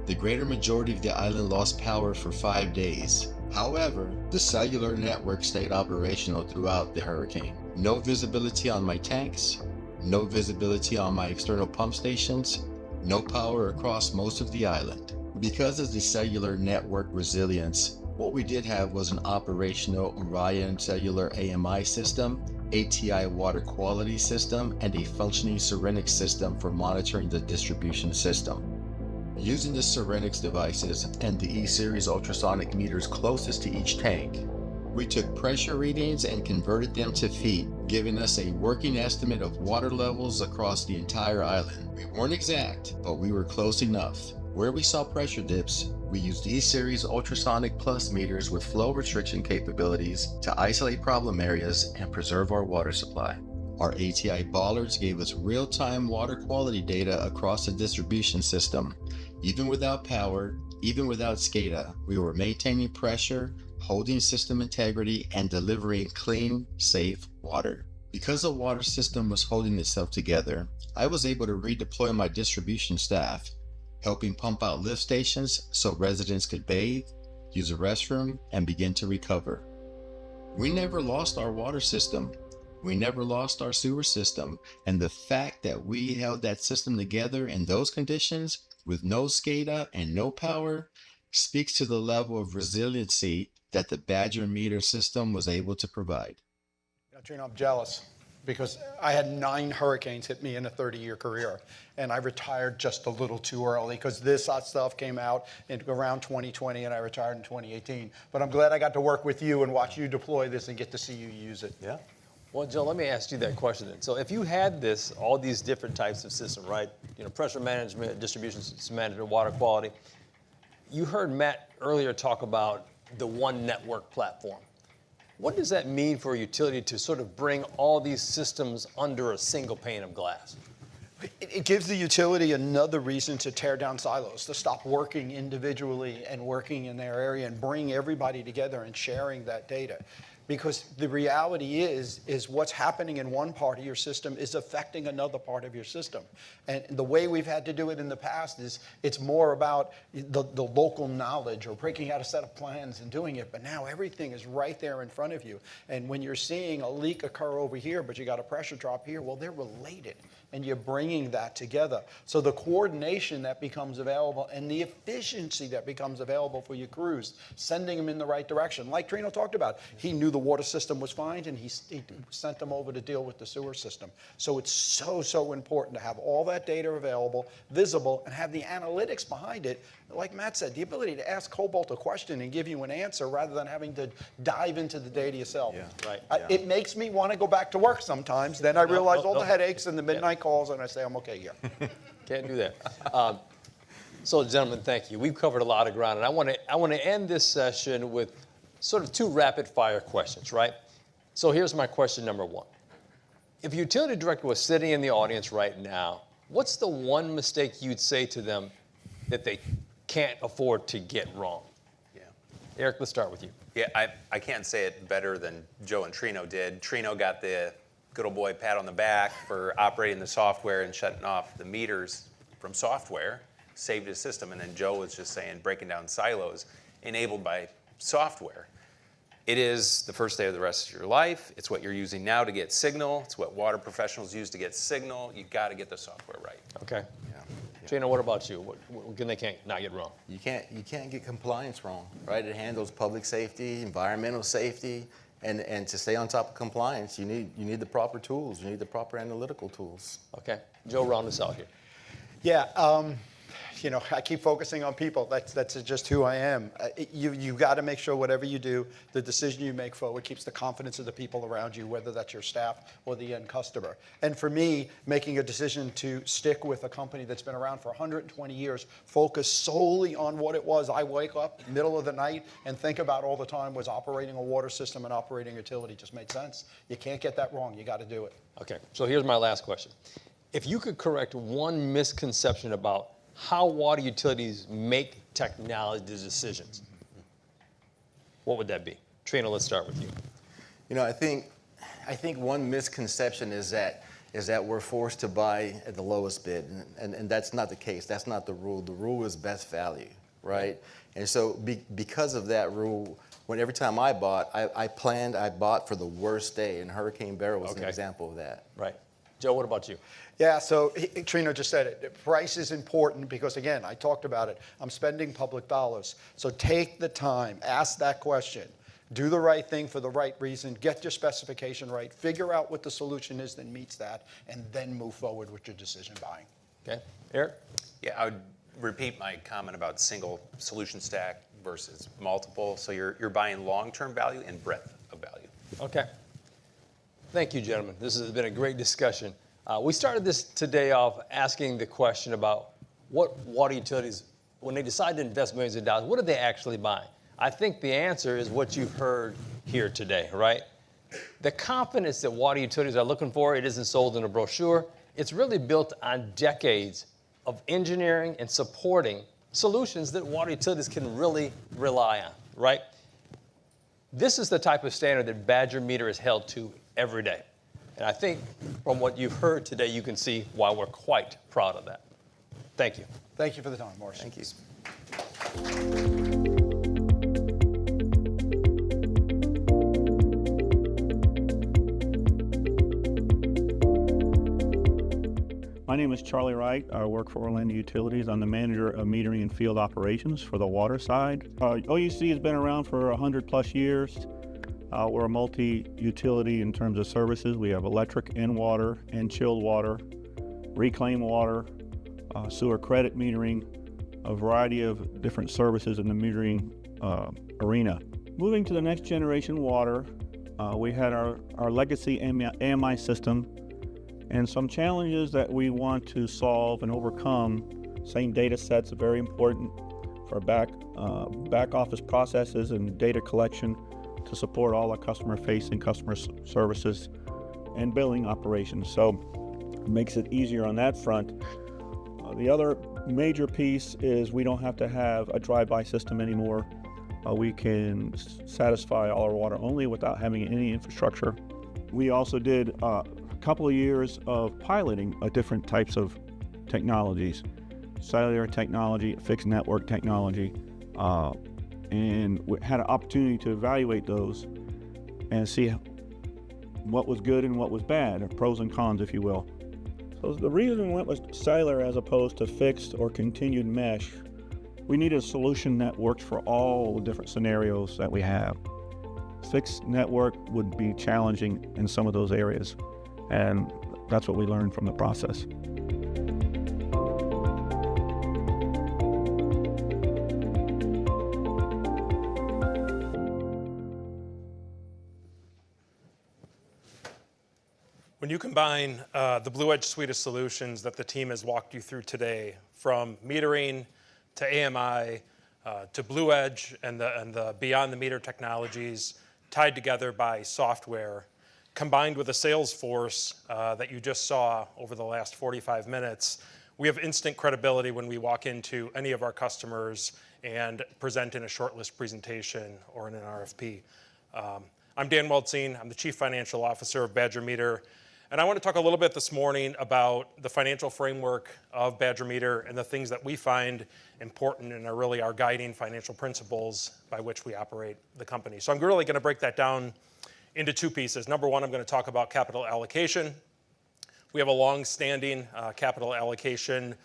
The greater majority of the island lost power for 5 days. However, the cellular network stayed operational throughout the hurricane. No visibility on my tanks, no visibility on my external pump stations, no power across most of the island. Because of the cellular network resilience, what we did have was an operational Orion cellular AMI system, ATI water quality system, and a functioning Syrenix system for monitoring the distribution system. Using the Syrenix devices and the E-Series ultrasonic meters closest to each tank, we took pressure readings and converted them to feet, giving us a working estimate of water levels across the entire island. We weren't exact, but we were close enough. Where we saw pressure dips, we used E-Series ultrasonic plus meters with flow restriction capabilities to isolate problem areas and preserve our water supply. Our ATI bollards gave us real-time water quality data across the distribution system. Even without power, even without SCADA, we were maintaining pressure, holding system integrity, and delivering clean, safe water. Because the water system was holding itself together, I was able to redeploy my distribution staff, helping pump out lift stations so residents could bathe, use a restroom, and begin to recover. We never lost our water system. We never lost our sewer system. And the fact that we held that system together in those conditions with no SCADA and no power speaks to the level of resiliency that the Badger Meter system was able to provide. Trina, I'm jealous because I had 9 hurricanes hit me in a 30-year career, and I retired just a little too early because this stuff came out in around 2020, and I retired in 2018. But I'm glad I got to work with you and watch you deploy this and get to see you use it. Yeah. Well, Joe, let me ask you that question then. So if you had all these different types of systems, right? Pressure management, distribution system management, water quality. You heard Matt earlier talk about the one network platform. What does that mean for a utility to sort of bring all these systems under a single pane of glass? It gives the utility another reason to tear down silos, to stop working individually and working in their area and bring everybody together and sharing that data. Because the reality is what's happening in one part of your system is affecting another part of your system. And the way we've had to do it in the past is it's more about the local knowledge or breaking out a set of plans and doing it. But now everything is right there in front of you. And when you're seeing a leak occur over here, but you got a pressure drop here, well, they're related. And you're bringing that together. So the coordination that becomes available and the efficiency that becomes available for your crews, sending them in the right direction. Like Trino talked about, he knew the water system was fine and he sent them over to deal with the sewer system. So it's so important to have all that data available, visible, and have the analytics behind it. Like Matt said, the ability to ask Cobalt a question and give you an answer rather than having to dive into the data yourself. Yeah. Right. It makes me want to go back to work sometimes. Then I realize all the headaches and the midnight calls, and I say, I'm okay here. Can't do that. So, gentlemen, thank you. We've covered a lot of ground, and I want to end this session with sort of 2 rapid-fire questions, right? So here's my question number 1. If a utility director was sitting in the audience right now, what's the one mistake you'd say to them that they can't afford to get wrong? Yeah. Eric, let's start with you. Yeah, I can't say it better than Joe and Trino did. Trino got the good old boy pat on the back for operating the software and shutting off the meters from software, saved his system. And then Joe was just saying breaking down silos enabled by software. It is the first day of the rest of your life. It's what you're using now to get signal. It's what water professionals use to get signal. You got to get the software right. Okay. Trina, what about you? What can they not get wrong? You can't get compliance wrong, right? It handles public safety, environmental safety, and to stay on top of compliance, you need the proper tools. You need the proper analytical tools. Okay. Joe, round us out here. Yeah. I keep focusing on people. That's just who I am. You got to make sure whatever you do, the decision you make forward keeps the confidence of the people around you, whether that's your staff or the end customer. And for me, making a decision to stick with a company that's been around for 120 years, focus solely on what it was. I wake up middle of the night and think about all the time was operating a water system and operating a utility. Just made sense. You can't get that wrong. You got to do it. Okay. So here's my last question. If you could correct one misconception about how water utilities make technology decisions, what would that be? Trina, let's start with you. I think one misconception is that we're forced to buy at the lowest bid, and that's not the case. That's not the rule. The rule is best value, right? And so because of that rule, every time I bought, I bought for the worst day, and Hurricane Beryl was an example of that. Right. Joe, what about you? Yeah, so Trina just said it. Price is important because, again, I talked about it. I'm spending public dollars. So take the time, ask that question. Do the right thing for the right reason. Get your specification right. Figure out what the solution is that meets that, and then move forward with your decision buying. Okay. Eric? Yeah, I would repeat my comment about single solution stack versus multiple. So you're buying long-term value and breadth of value. Okay. Thank you, gentlemen. This has been a great discussion. We started this today off asking the question about what water utilities, when they decide to invest millions of dollars, what are they actually buying? I think the answer is what you've heard here today, right? The confidence that water utilities are looking for, it isn't sold in a brochure. It's really built on decades of engineering and supporting solutions that water utilities can really rely on, right? This is the type of standard that Badger Meter is held to every day. And I think from what you've heard today, you can see why we're quite proud of that. Thank you. Thank you for the time, Morris. Thank you. is Charlie Wright. I work for Orlando Utilities. I'm the manager of metering and field operations for the water side. OUC has been around for 100 plus years. We're a multi-utility in terms of services. We have electric and water and chilled water, reclaimed water, sewer credit metering, a variety of different services in the metering arena. Moving to the next generation water, we had our legacy AMI system and some challenges that we want to solve and overcome. Same data sets are very important for back office processes and data collection to support all our customer-facing customer services and billing operations. So it makes it easier on that front. The other major piece is we don't have to have a drive-by system anymore. We can satisfy all our water only without having any infrastructure. We also did a couple of years of piloting different types of technologies, cellular technology, fixed network technology, and we had an opportunity to evaluate those and see what was good and what was bad, or pros and cons, if you will. So the reason we went with cellular as opposed to fixed or continued mesh, we needed a solution that worked for all the different scenarios that we have. Fixed network would be challenging in some of those areas, and that's what we learned from the process. When you combine the Blue Edge suite of solutions that the team has walked you through today, from metering to AMI to Blue Edge and the beyond the meter technologies tied together by software, combined with the sales force that you just saw over the last 45 minutes, we have instant credibility when we walk into any of our customers and present in a shortlist presentation or in an RFP. I'm Dan Weltzine. I'm the Chief Financial Officer of Badger Meter. And I want to talk a little bit this morning about the financial framework of Badger Meter and the things that we find important and are really our guiding financial principles by which we operate the company. So I'm really going to break that down into two pieces. Number one, I'm going to talk about capital allocation. We have a long-standing capital allocation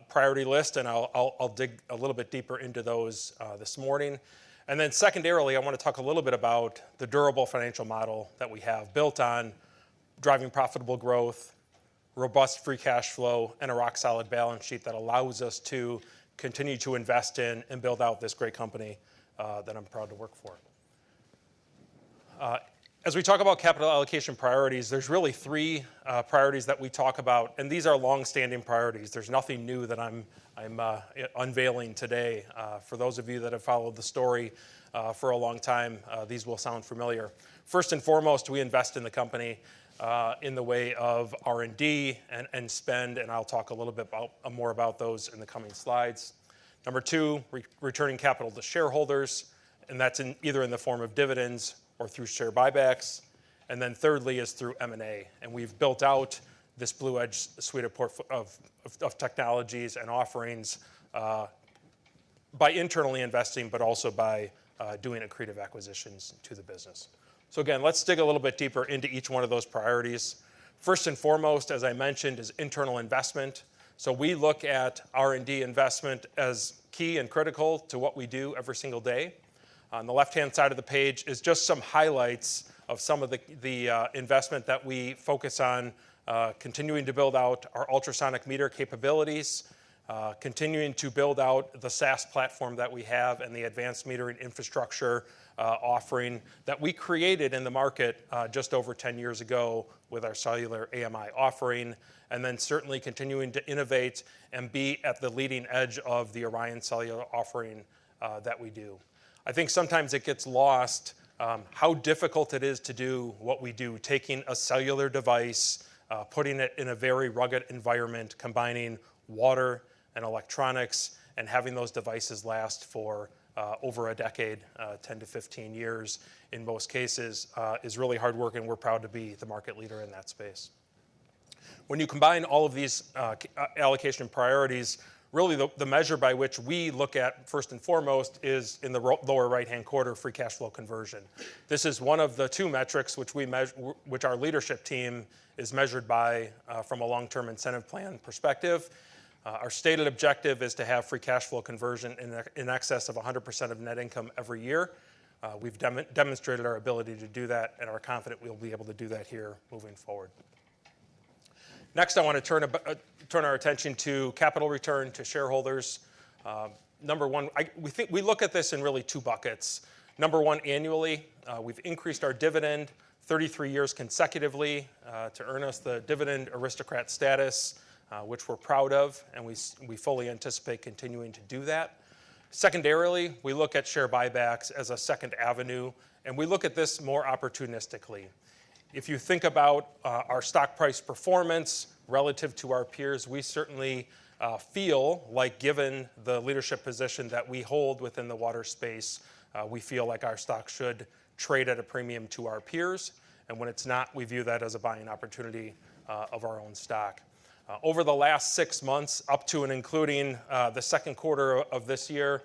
priority list, and I'll dig a little bit deeper into those this morning. And then secondarily, I want to talk a little bit about the durable financial model that we have built on driving profitable growth, robust free cash flow, and a rock-solid balance sheet that allows us to continue to invest in and build out this great company that I'm proud to work for. As we talk about capital allocation priorities, there's really three priorities that we talk about, and these are long-standing priorities. There's nothing new that I'm unveiling today. For those of you that have followed the story for a long time, these will sound familiar. First and foremost, we invest in the company in the way of R&D and spend, and I'll talk a little bit more about those in the coming slides. Number two, returning capital to shareholders, and that's either in the form of dividends or through share buybacks. And then thirdly is through M&A, and we've built out this Blue Edge suite of technologies and offerings by internally investing, but also by doing accretive acquisitions to the business. So again, let's dig a little bit deeper into each one of those priorities. First and foremost, as I mentioned, is internal investment. So we look at R&D investment as key and critical to what we do every single day. On the left-hand side of the page is just some highlights of some of the investment that we focus on, continuing to build out our ultrasonic meter capabilities, continuing to build out the SaaS platform that we have and the advanced metering infrastructure offering that we created in the market just over 10 years ago with our cellular AMI offering, and then certainly continuing to innovate and be at the leading edge of the Orion cellular offering that we do. I think sometimes it gets lost how difficult it is to do what we do, taking a cellular device, putting it in a very rugged environment, combining water and electronics, and having those devices last for over a decade, 10 to 15 years in most cases, is really hard work, and we're proud to be the market leader in that space. When you combine all of these allocation priorities, really the measure by which we look at first and foremost is in the lower right-hand quarter, free cash flow conversion. This is one of the two metrics which our leadership team is measured by from a long-term incentive plan perspective. Our stated objective is to have free cash flow conversion in excess of 100% of net income every year. We've demonstrated our ability to do that and are confident we'll be able to do that here moving forward. Next, I want to turn our attention to capital return to shareholders. Number one, we look at this in really two buckets. Number one, annually, we've increased our dividend 33 years consecutively to earn us the dividend aristocrat status, which we're proud of, and we fully anticipate continuing to do that. Secondarily, we look at share buybacks as a second avenue, and we look at this more opportunistically. If you think about our stock price performance relative to our peers, we certainly feel like, given the leadership position that we hold within the water space, we feel like our stock should trade at a premium to our peers. And when it's not, we view that as a buying opportunity of our own stock. Over the last 6 months, up to and including the second quarter of this year,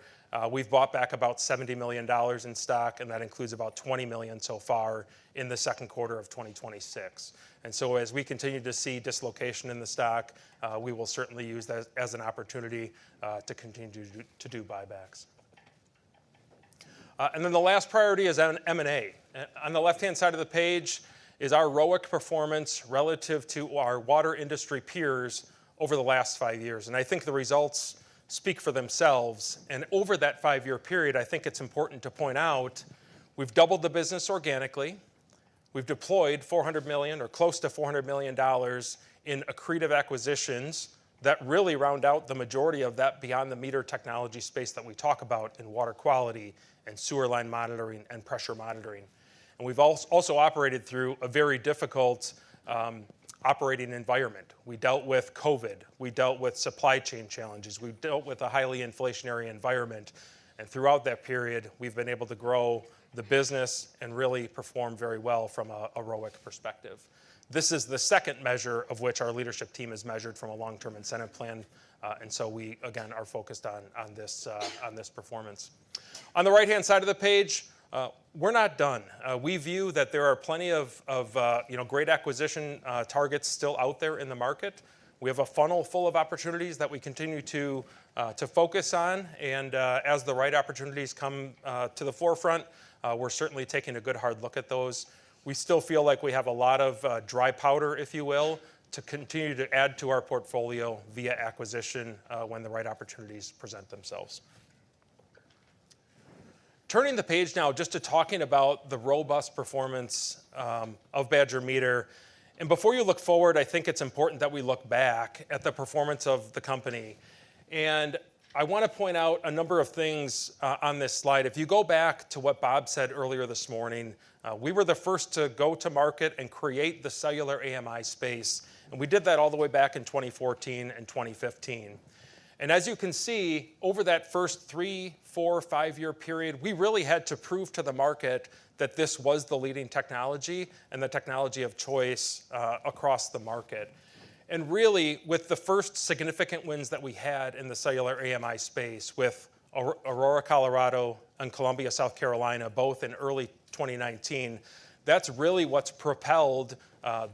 we've bought back about $70 million in stock, and that includes about $20 million so far in the second quarter of 2026. And so as we continue to see dislocation in the stock, we will certainly use that as an opportunity to continue to do buybacks. And then the last priority is on M&A. On the left-hand side of the page is our ROIC performance relative to our water industry peers over the last 5 years. And I think the results speak for themselves. And over that 5-year period, I think it's important to point out we've doubled the business organically. We've deployed $400 million or close to $400 million in accretive acquisitions that really round out the majority of that beyond the meter technology space that we talk about in water quality and sewer line monitoring and pressure monitoring. And we've also operated through a very difficult operating environment. We dealt with COVID. We dealt with supply chain challenges. We dealt with a highly inflationary environment. And throughout that period, we've been able to grow the business and really perform very well from a ROIC perspective. This is the second measure of which our leadership team is measured from a long-term incentive plan. And so we, again, are focused on this performance. On the right-hand side of the page, we're not done. We view that there are plenty of great acquisition targets still out there in the market. We have a funnel full of opportunities that we continue to focus on, and as the right opportunities come to the forefront, we're certainly taking a good hard look at those. We still feel like we have a lot of dry powder, if you will, to continue to add to our portfolio via acquisition when the right opportunities present themselves. Turning the page now just to talking about the robust performance of Badger Meter. And before you look forward, I think it's important that we look back at the performance of the company. And I want to point out a number of things on this slide. If you go back to what Bob said earlier this morning, we were the first to go to market and create the cellular AMI space. And we did that all the way back in 2014 and 2015. And as you can see, over that first 3, 4, 5-year period, we really had to prove to the market that this was the leading technology and the technology of choice across the market. And really, with the first significant wins that we had in the cellular AMI space with Aurora, Colorado, and Columbia, South Carolina, both in early 2019, that's really what's propelled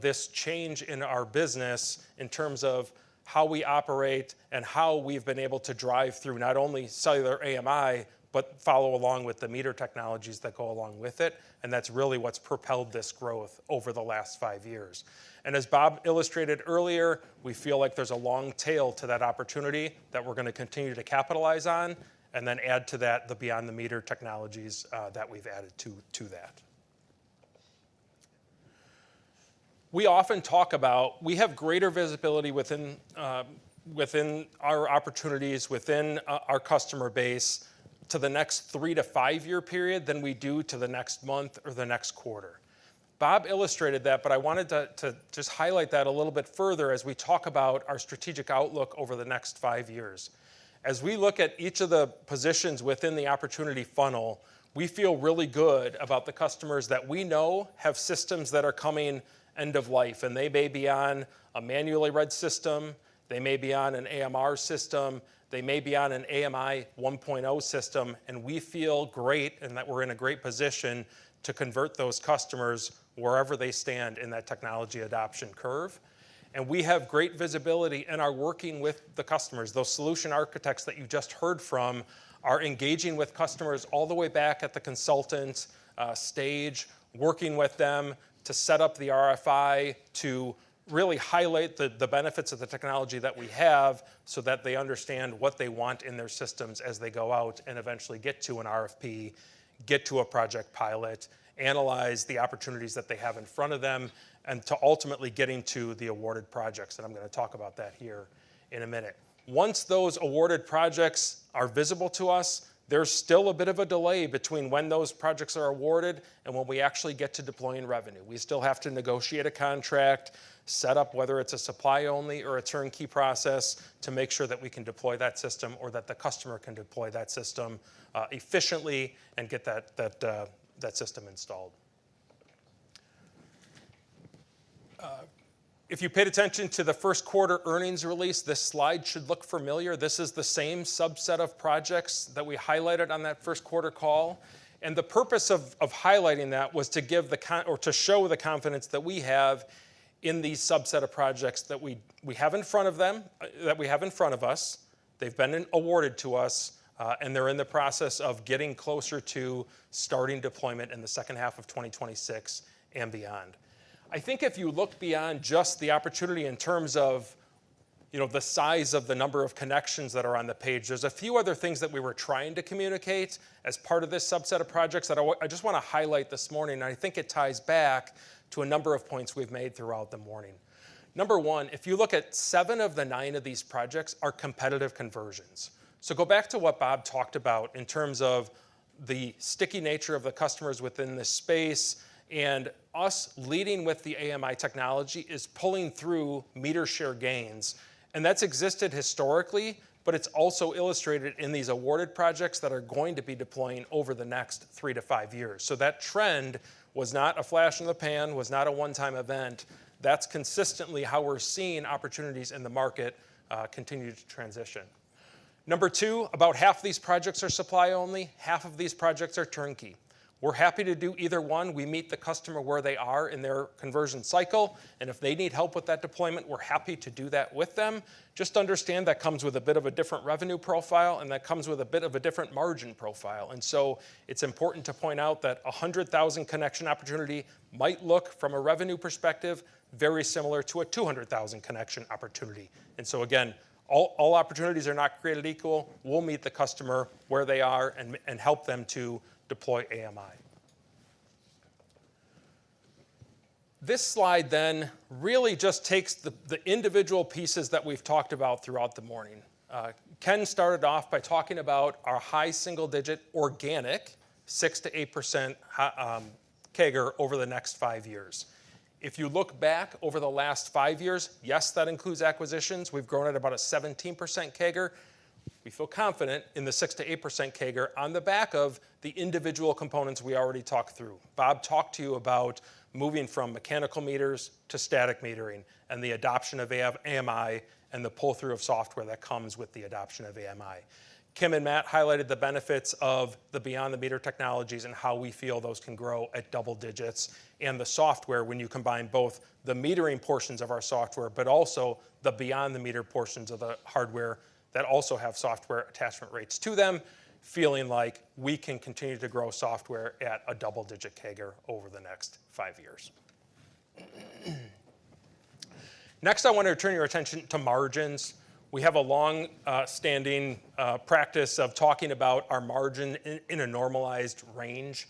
this change in our business in terms of how we operate and how we've been able to drive through not only cellular AMI, but follow along with the meter technologies that go along with it. And that's really what's propelled this growth over the last 5 years. And as Bob illustrated earlier, we feel like there's a long tail to that opportunity that we're going to continue to capitalize on, and then add to that the beyond the meter technologies that we've added to that. We often talk about, we have greater visibility within our opportunities, within our customer base to the next 3 to 5 year period than we do to the next month or the next quarter. Bob illustrated that, but I wanted to just highlight that a little bit further as we talk about our strategic outlook over the next 5 years. As we look at each of the positions within the opportunity funnel, we feel really good about the customers that we know have systems that are coming end of life, and they may be on a manually read system, they may be on an AMR system, They may be on an AMI 1.0 system, and we feel great and that we're in a great position to convert those customers wherever they stand in that technology adoption curve. And we have great visibility and are working with the customers. Those solution architects that you just heard from are engaging with customers all the way back at the consultant stage, working with them to set up the RFI, to really highlight the benefits of the technology that we have so that they understand what they want in their systems as they go out and eventually get to an RFP, get to a project pilot, analyze the opportunities that they have in front of them, and to ultimately getting to the awarded projects. And I'm going to talk about that here in a minute. Once those awarded projects are visible to us, there's still a bit of a delay between when those projects are awarded and when we actually get to deploying revenue. We still have to negotiate a contract, set up whether it's a supply only or a turnkey process to make sure that we can deploy that system or that the customer can deploy that system efficiently and get that system installed. If you paid attention to the first quarter earnings release, this slide should look familiar. This is the same subset of projects that we highlighted on that first quarter call. And the purpose of highlighting that was to give to show the confidence that we have in these subset of projects that we have in front of them, that we have in front of us. They've been awarded to us, and they're in the process of getting closer to starting deployment in the second half of 2026 and beyond. I think if you look beyond just the opportunity in terms of the size of the number of connections that are on the page, there's a few other things that we were trying to communicate as part of this subset of projects that I just want to highlight this morning, and I think it ties back to a number of points we've made throughout the morning. Number one, if you look at 7 of the 9 of these projects are competitive conversions. So go back to what Bob talked about in terms of the sticky nature of the customers within this space, and us leading with the AMI technology is pulling through meter share gains. And that's existed historically, but it's also illustrated in these awarded projects that are going to be deploying over the next 3 to 5 years. So that trend was not a flash in the pan, was not a one-time event. That's consistently how we're seeing opportunities in the market continue to transition. Number 2, about half of these projects are supply only, half of these projects are turnkey. We're happy to do either one. We meet the customer where they are in their conversion cycle, and if they need help with that deployment, we're happy to do that with them. Just understand that comes with a bit of a different revenue profile, and that comes with a bit of a different margin profile. And so it's important to point out that 100,000 connection opportunity might look, from a revenue perspective, very similar to a 200,000 connection opportunity. And so again, all opportunities are not created equal. We'll meet the customer where they are and help them to deploy AMI. This slide then really just takes the individual pieces that we've talked about throughout the morning. Ken started off by talking about our high single-digit organic 6 to 8% CAGR over the next 5 years. If you look back over the last 5 years, yes, that includes acquisitions. We've grown at about a 17% CAGR. We feel confident in the 6 to 8% CAGR on the back of the individual components we already talked through. Bob talked to you about moving from mechanical meters to static metering and the adoption of AMI and the pull-through of software that comes with the adoption of AMI. Kim and Matt highlighted the benefits of the beyond the meter technologies and how we feel those can grow at double digits, and the software when you combine both the metering portions of our software but also the beyond the meter portions of the hardware that also have software attachment rates to them, feeling like we can continue to grow software at a double-digit CAGR over the next 5 years. Next, I want to turn your attention to margins. We have a long-standing practice of talking about our margin in a normalized range.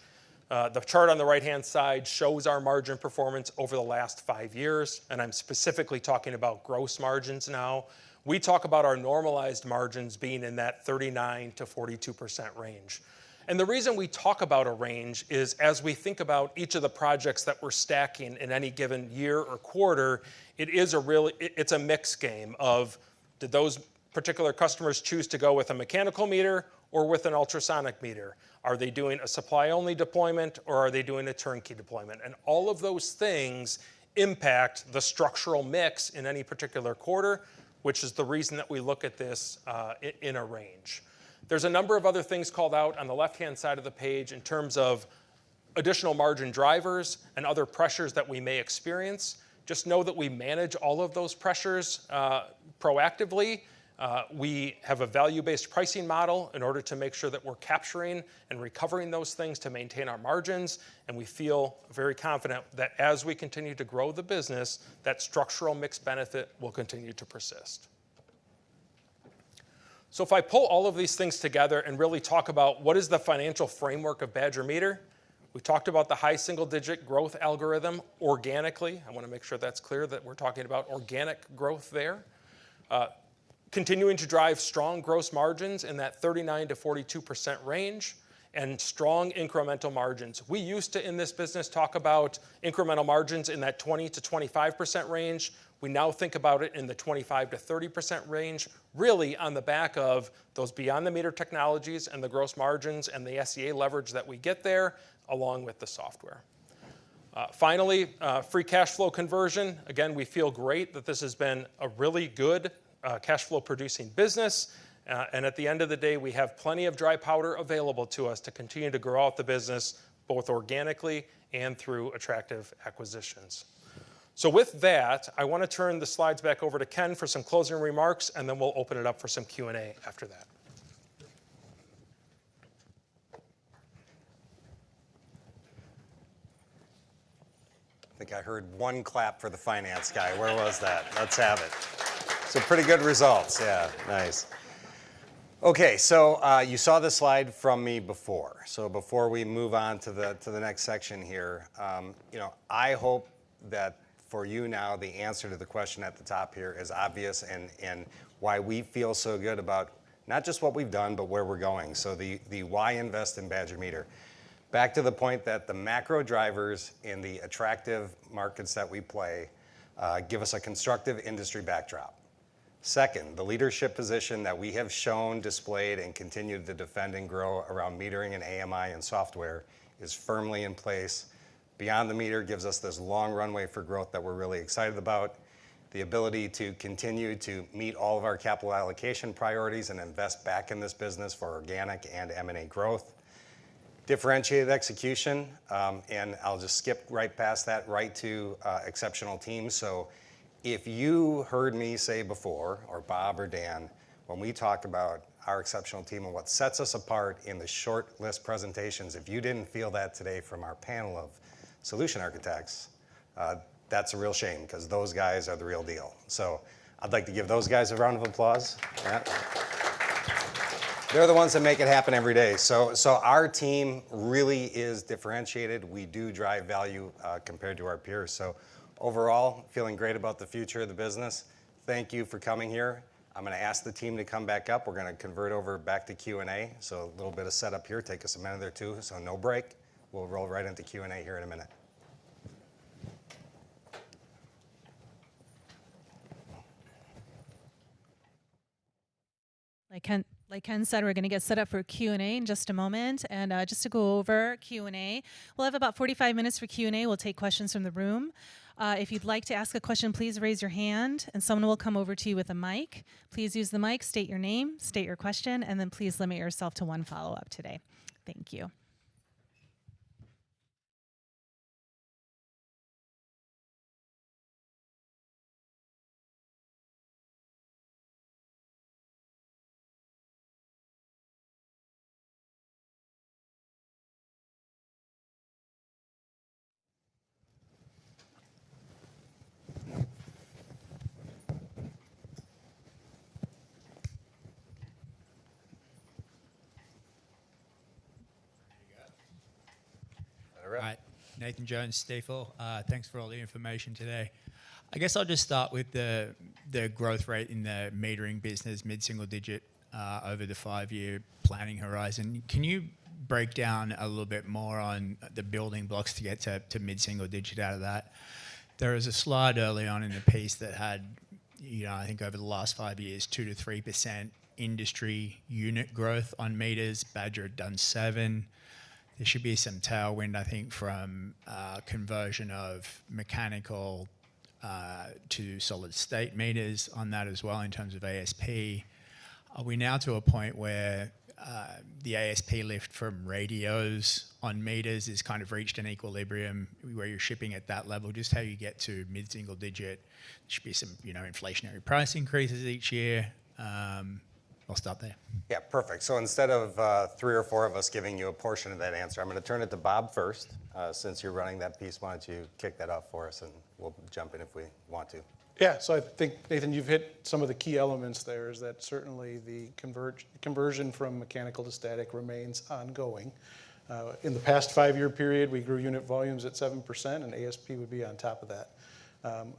The chart on the right-hand side shows our margin performance over the last 5 years, and I'm specifically talking about gross margins now. We talk about our normalized margins being in that 39 to 42% range. And the reason we talk about a range is as we think about each of the projects that we're stacking in any given year or quarter, it's a mixed game of, did those particular customers choose to go with a mechanical meter or with an ultrasonic meter? Are they doing a supply-only deployment or are they doing a turnkey deployment? And all of those things impact the structural mix in any particular quarter, which is the reason that we look at this in a range. There's a number of other things called out on the left-hand side of the page in terms of additional margin drivers and other pressures that we may experience. Just know that we manage all of those pressures proactively. We have a value-based pricing model in order to make sure that we're capturing and recovering those things to maintain our margins, and we feel very confident that as we continue to grow the business, that structural mix benefit will continue to persist. So if I pull all of these things together and really talk about what is the financial framework of Badger Meter, we talked about the high single-digit growth algorithm organically. I want to make sure that's clear that we're talking about organic growth there. Continuing to drive strong gross margins in that 39 to 42% range and strong incremental margins. We used to, in this business, talk about incremental margins in that 20 to 25% range. We now think about it in the 25 to 30% range, really on the back of those beyond the meter technologies and the gross margins and the SEA leverage that we get there, along with the software. Finally, free cash flow conversion. Again, we feel great that this has been a really good cash flow producing business. And at the end of the day, we have plenty of dry powder available to us to continue to grow out the business, both organically and through attractive acquisitions. So with that, I want to turn the slides back over to Ken for some closing remarks, and then we'll open it up for some Q&A after that. I think I heard one clap for the finance guy. Where was that? Let's have it. So pretty good results. Yeah, nice. Okay, so you saw the slide from me before. So before we move on to the next section here, I hope that for you now the answer to the question at the top here is obvious and why we feel so good about not just what we've done, but where we're going. So the why invest in Badger Meter. Back to the point that the macro drivers in the attractive markets that we play give us a constructive industry backdrop. Second, the leadership position that we have shown, displayed, and continued to defend and grow around metering and AMI and software is firmly in place. Beyond the meter gives us this long runway for growth that we're really excited about. The ability to continue to meet all of our capital allocation priorities and invest back in this business for organic and M&A growth. Differentiated execution, and I'll just skip right past that, right to exceptional teams. So if you heard me say before, or Bob or Dan, when we talk about our exceptional team and what sets us apart in the short list presentations, if you didn't feel that today from our panel of solution architects, that's a real shame, because those guys are the real deal. So I'd like to give those guys a round of applause. Yeah. They're the ones that make it happen every day. So our team really is differentiated. We do drive value compared to our peers. So overall, feeling great about the future of the business. Thank you for coming here. I'm going to ask the team to come back up. We're going to convert over back to Q&A. So a little bit of setup here. Take us a minute or two, so no break. We'll roll right into Q&A here in a minute. Like Ken said, we're going to get set up for Q&A in just a moment. And just to go over Q&A, we'll have about 45 minutes for Q&A. We'll take questions from the room. If you'd like to ask a question, please raise your hand, and someone will come over to you with a mic. Please use the mic, state your name, state your question, and then please limit yourself to one follow-up today. Thank you. All right, Nathan Jones, Stifel. Thanks for all the information today. I guess I'll just start with the growth rate in the metering business, mid-single digit over the 5-year planning horizon. Can you break down a little bit more on the building blocks to get to mid-single digit out of that? There was a slide early on in the piece that had, I think over the last 5 years, 2 to 3% industry unit growth on meters. Badger had done 7%. There should be some tailwind, I think, from conversion of mechanical to solid state meters on that as well in terms of ASP. Are we now to a point where the ASP lift from radios on meters is kind of reached an equilibrium where you're shipping at that level? Just how you get to mid-single digit. There should be some, inflationary price increases each year. I'll stop there. Yeah, perfect. So instead of 3 or 4 of us giving you a portion of that answer, I'm going to turn it to Bob first. Since you're running that piece, why don't you kick that off for us, and we'll jump in if we want to. Yeah, so I think, Nathan, you've hit some of the key elements there, is that certainly the conversion from mechanical to static remains ongoing. In the past 5-year period, we grew unit volumes at 7%, and ASP would be on top of that.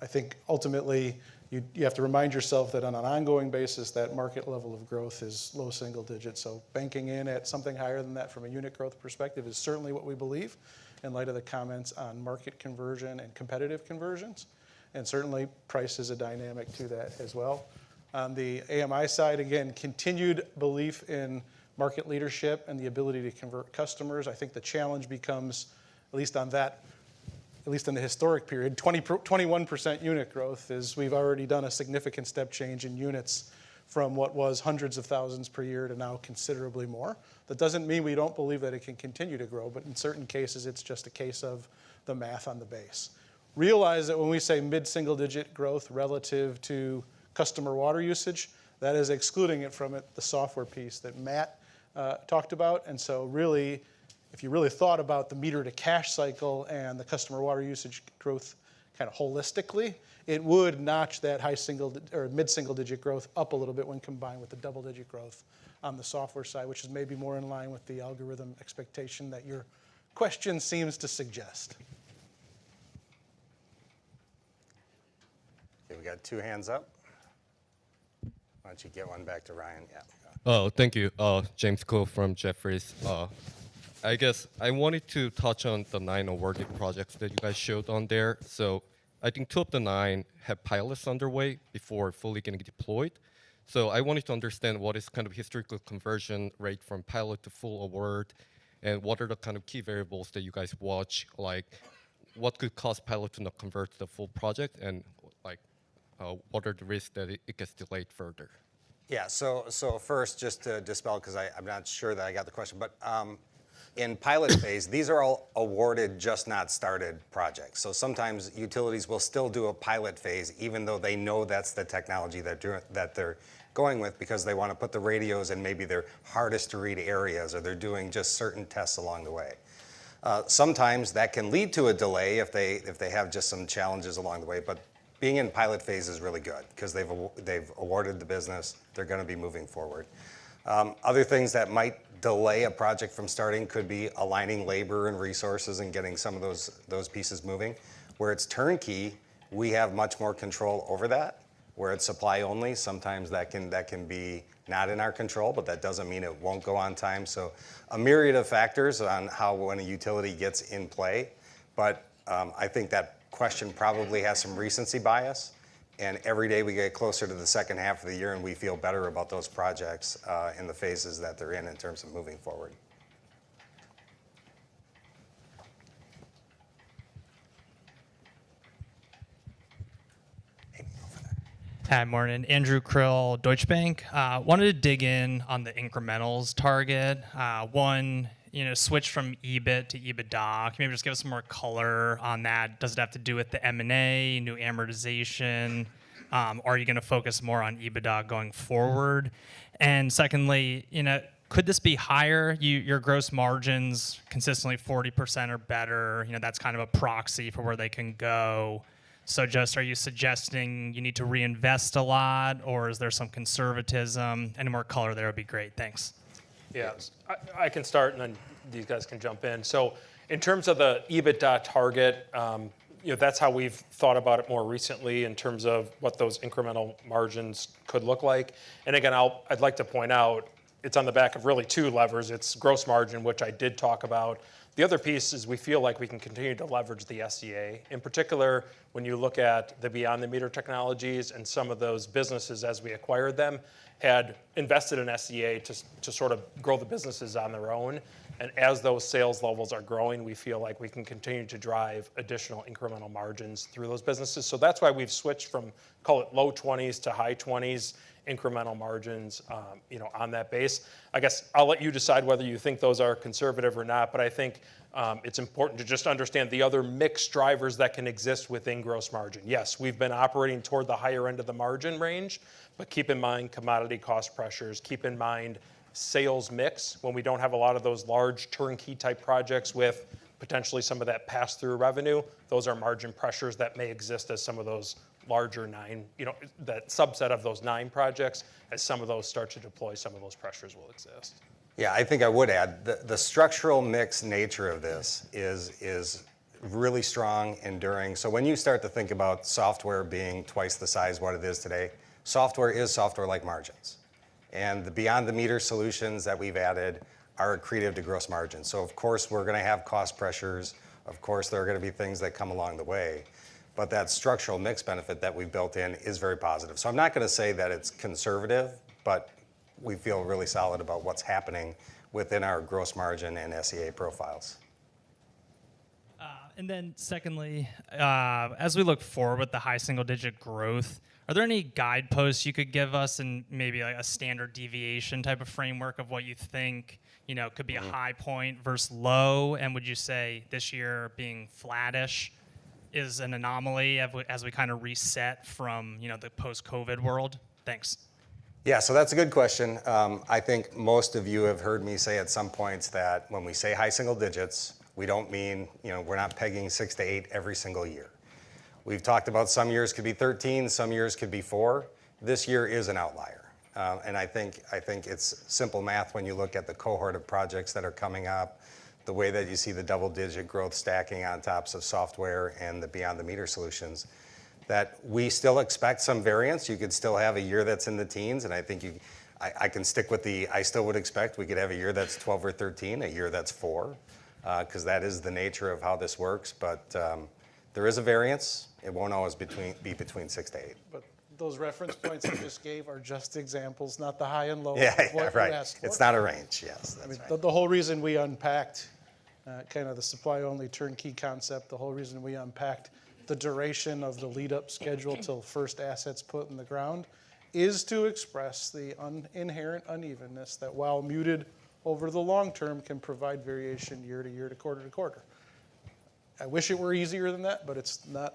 I think ultimately you have to remind yourself that on an ongoing basis, that market level of growth is low single digits. So banking in at something higher than that from a unit growth perspective is certainly what we believe in light of the comments on market conversion and competitive conversions. And certainly price is a dynamic to that as well. On the AMI side, again, continued belief in market leadership and the ability to convert customers. I think the challenge becomes, at least in the historic period, 21% unit growth is we've already done a significant step change in units from what was hundreds of thousands per year to now considerably more. That doesn't mean we don't believe that it can continue to grow, but in certain cases, it's just a case of the math on the base. Realize that when we say mid-single digit growth relative to customer water usage, that is excluding it from the software piece that Matt talked about. And so really, if you really thought about the meter to cash cycle and the customer water usage growth kind of holistically, it would notch that mid-single digit growth up a little bit when combined with the double-digit growth on the software side, which is maybe more in line with the algorithm expectation that your question seems to suggest. Okay, we got 2 hands up. Why don't you get one back to Ryan? Yeah. Oh, thank you. James Cole from Jefferies. I guess I wanted to touch on the 9 awarded projects that you guys showed on there. So I think 2 of the 9 have pilots underway before fully getting deployed. So I wanted to understand what is kind of historical conversion rate from pilot to full award, and what are the kind of key variables that you guys watch, like what could cause pilot to not convert to the full project, and like what are the risks that it gets delayed further? Yeah, so first, just to dispel, because I'm not sure that I got the question, but in pilot phase, these are all awarded, just not started projects. So sometimes utilities will still do a pilot phase, even though they know that's the technology that they're going with, because they want to put the radios in maybe their hardest to read areas, or they're doing just certain tests along the way. Sometimes that can lead to a delay if they have just some challenges along the way, but being in pilot phase is really good because they've awarded the business. They're going to be moving forward. Other things that might delay a project from starting could be aligning labor and resources and getting some of those pieces moving. Where it's turnkey, we have much more control over that. Where it's supply only, sometimes that can be not in our control, but that doesn't mean it won't go on time. So a myriad of factors on how when a utility gets in play, but I think that question probably has some recency bias, and every day we get closer to the second half of the year and we feel better about those projects in the phases that they're in terms of moving forward. Hi, morning. Andrew Krill, Deutsche Bank. Wanted to dig in on the incrementals target. One, switch from EBIT to EBITDA. Can you maybe just give us some more color on that? Does it have to do with the M&A, new amortization? Are you going to focus more on EBITDA going forward? And secondly, could this be higher? Your gross margins consistently 40% or better. That's kind of a proxy for where they can go. So just, are you suggesting you need to reinvest a lot, or is there some conservatism? Any more color there would be great. Thanks. Yeah, I can start, and then these guys can jump in. So in terms of the EBITDA target, that's how we've thought about it more recently in terms of what those incremental margins could look like. And again, I'd like to point out, it's on the back of really 2 levers. It's gross margin, which I did talk about. The other piece is we feel like we can continue to leverage the SEA. In particular, when you look at the beyond the meter technologies, and some of those businesses as we acquired them had invested in SEA to sort of grow the businesses on their own. And as those sales levels are growing, we feel like we can continue to drive additional incremental margins through those businesses. So that's why we've switched from, call it low 20s to high 20s incremental margins, on that base. I guess I'll let you decide whether you think those are conservative or not, but I think it's important to just understand the other mixed drivers that can exist within gross margin. Yes, we've been operating toward the higher end of the margin range, but keep in mind commodity cost pressures, keep in mind sales mix when we don't have a lot of those large turnkey type projects with potentially some of that pass-through revenue. Those are margin pressures that may exist as some of those larger that subset of those 9 projects, as some of those start to deploy, some of those pressures will exist. Yeah, I think I would add, the structural mix nature of this is really strong, enduring. So when you start to think about software being twice the size what it is today, software is software-like margins. And the beyond the meter solutions that we've added are accretive to gross margins. So of course we're gonna have cost pressures. Of course there are gonna be things that come along the way. But that structural mix benefit that we've built in is very positive. So I'm not gonna say that it's conservative, but we feel really solid about what's happening within our gross margin and SEA profiles. And then secondly, as we look forward with the high single-digit growth, are there any guideposts you could give us and maybe like a standard deviation type of framework of what you think, could be a high point versus low? And would you say this year being flattish is an anomaly as we kind of reset from, the post-COVID world? Thanks. Yeah, so that's a good question. I think most of you have heard me say at some points that when we say high single digits, we don't mean, we're not pegging 6 to 8 every single year. We've talked about some years could be 13, some years could be 4. This year is an outlier. And I think it's simple math when you look at the cohort of projects that are coming up, the way that you see the double-digit growth stacking on tops of software and the beyond the meter solutions, that we still expect some variance. You could still have a year that's in the teens, and I think I can stick with I still would expect we could have a year that's 12 or 13, a year that's 4, because that is the nature of how this works. But there is a variance. It won't always be between 6 to 8. But those reference points I just gave are just examples, not the high and low. Yeah, of what right. you asked for. It's not a range, yes. I mean, the whole reason we unpacked kind of the supply-only turnkey concept, the whole reason we unpacked the duration of the lead-up schedule till first assets put in the ground is to express the inherent unevenness that, while muted over the long term, can provide variation year to year to quarter. I wish it were easier than that, but it's not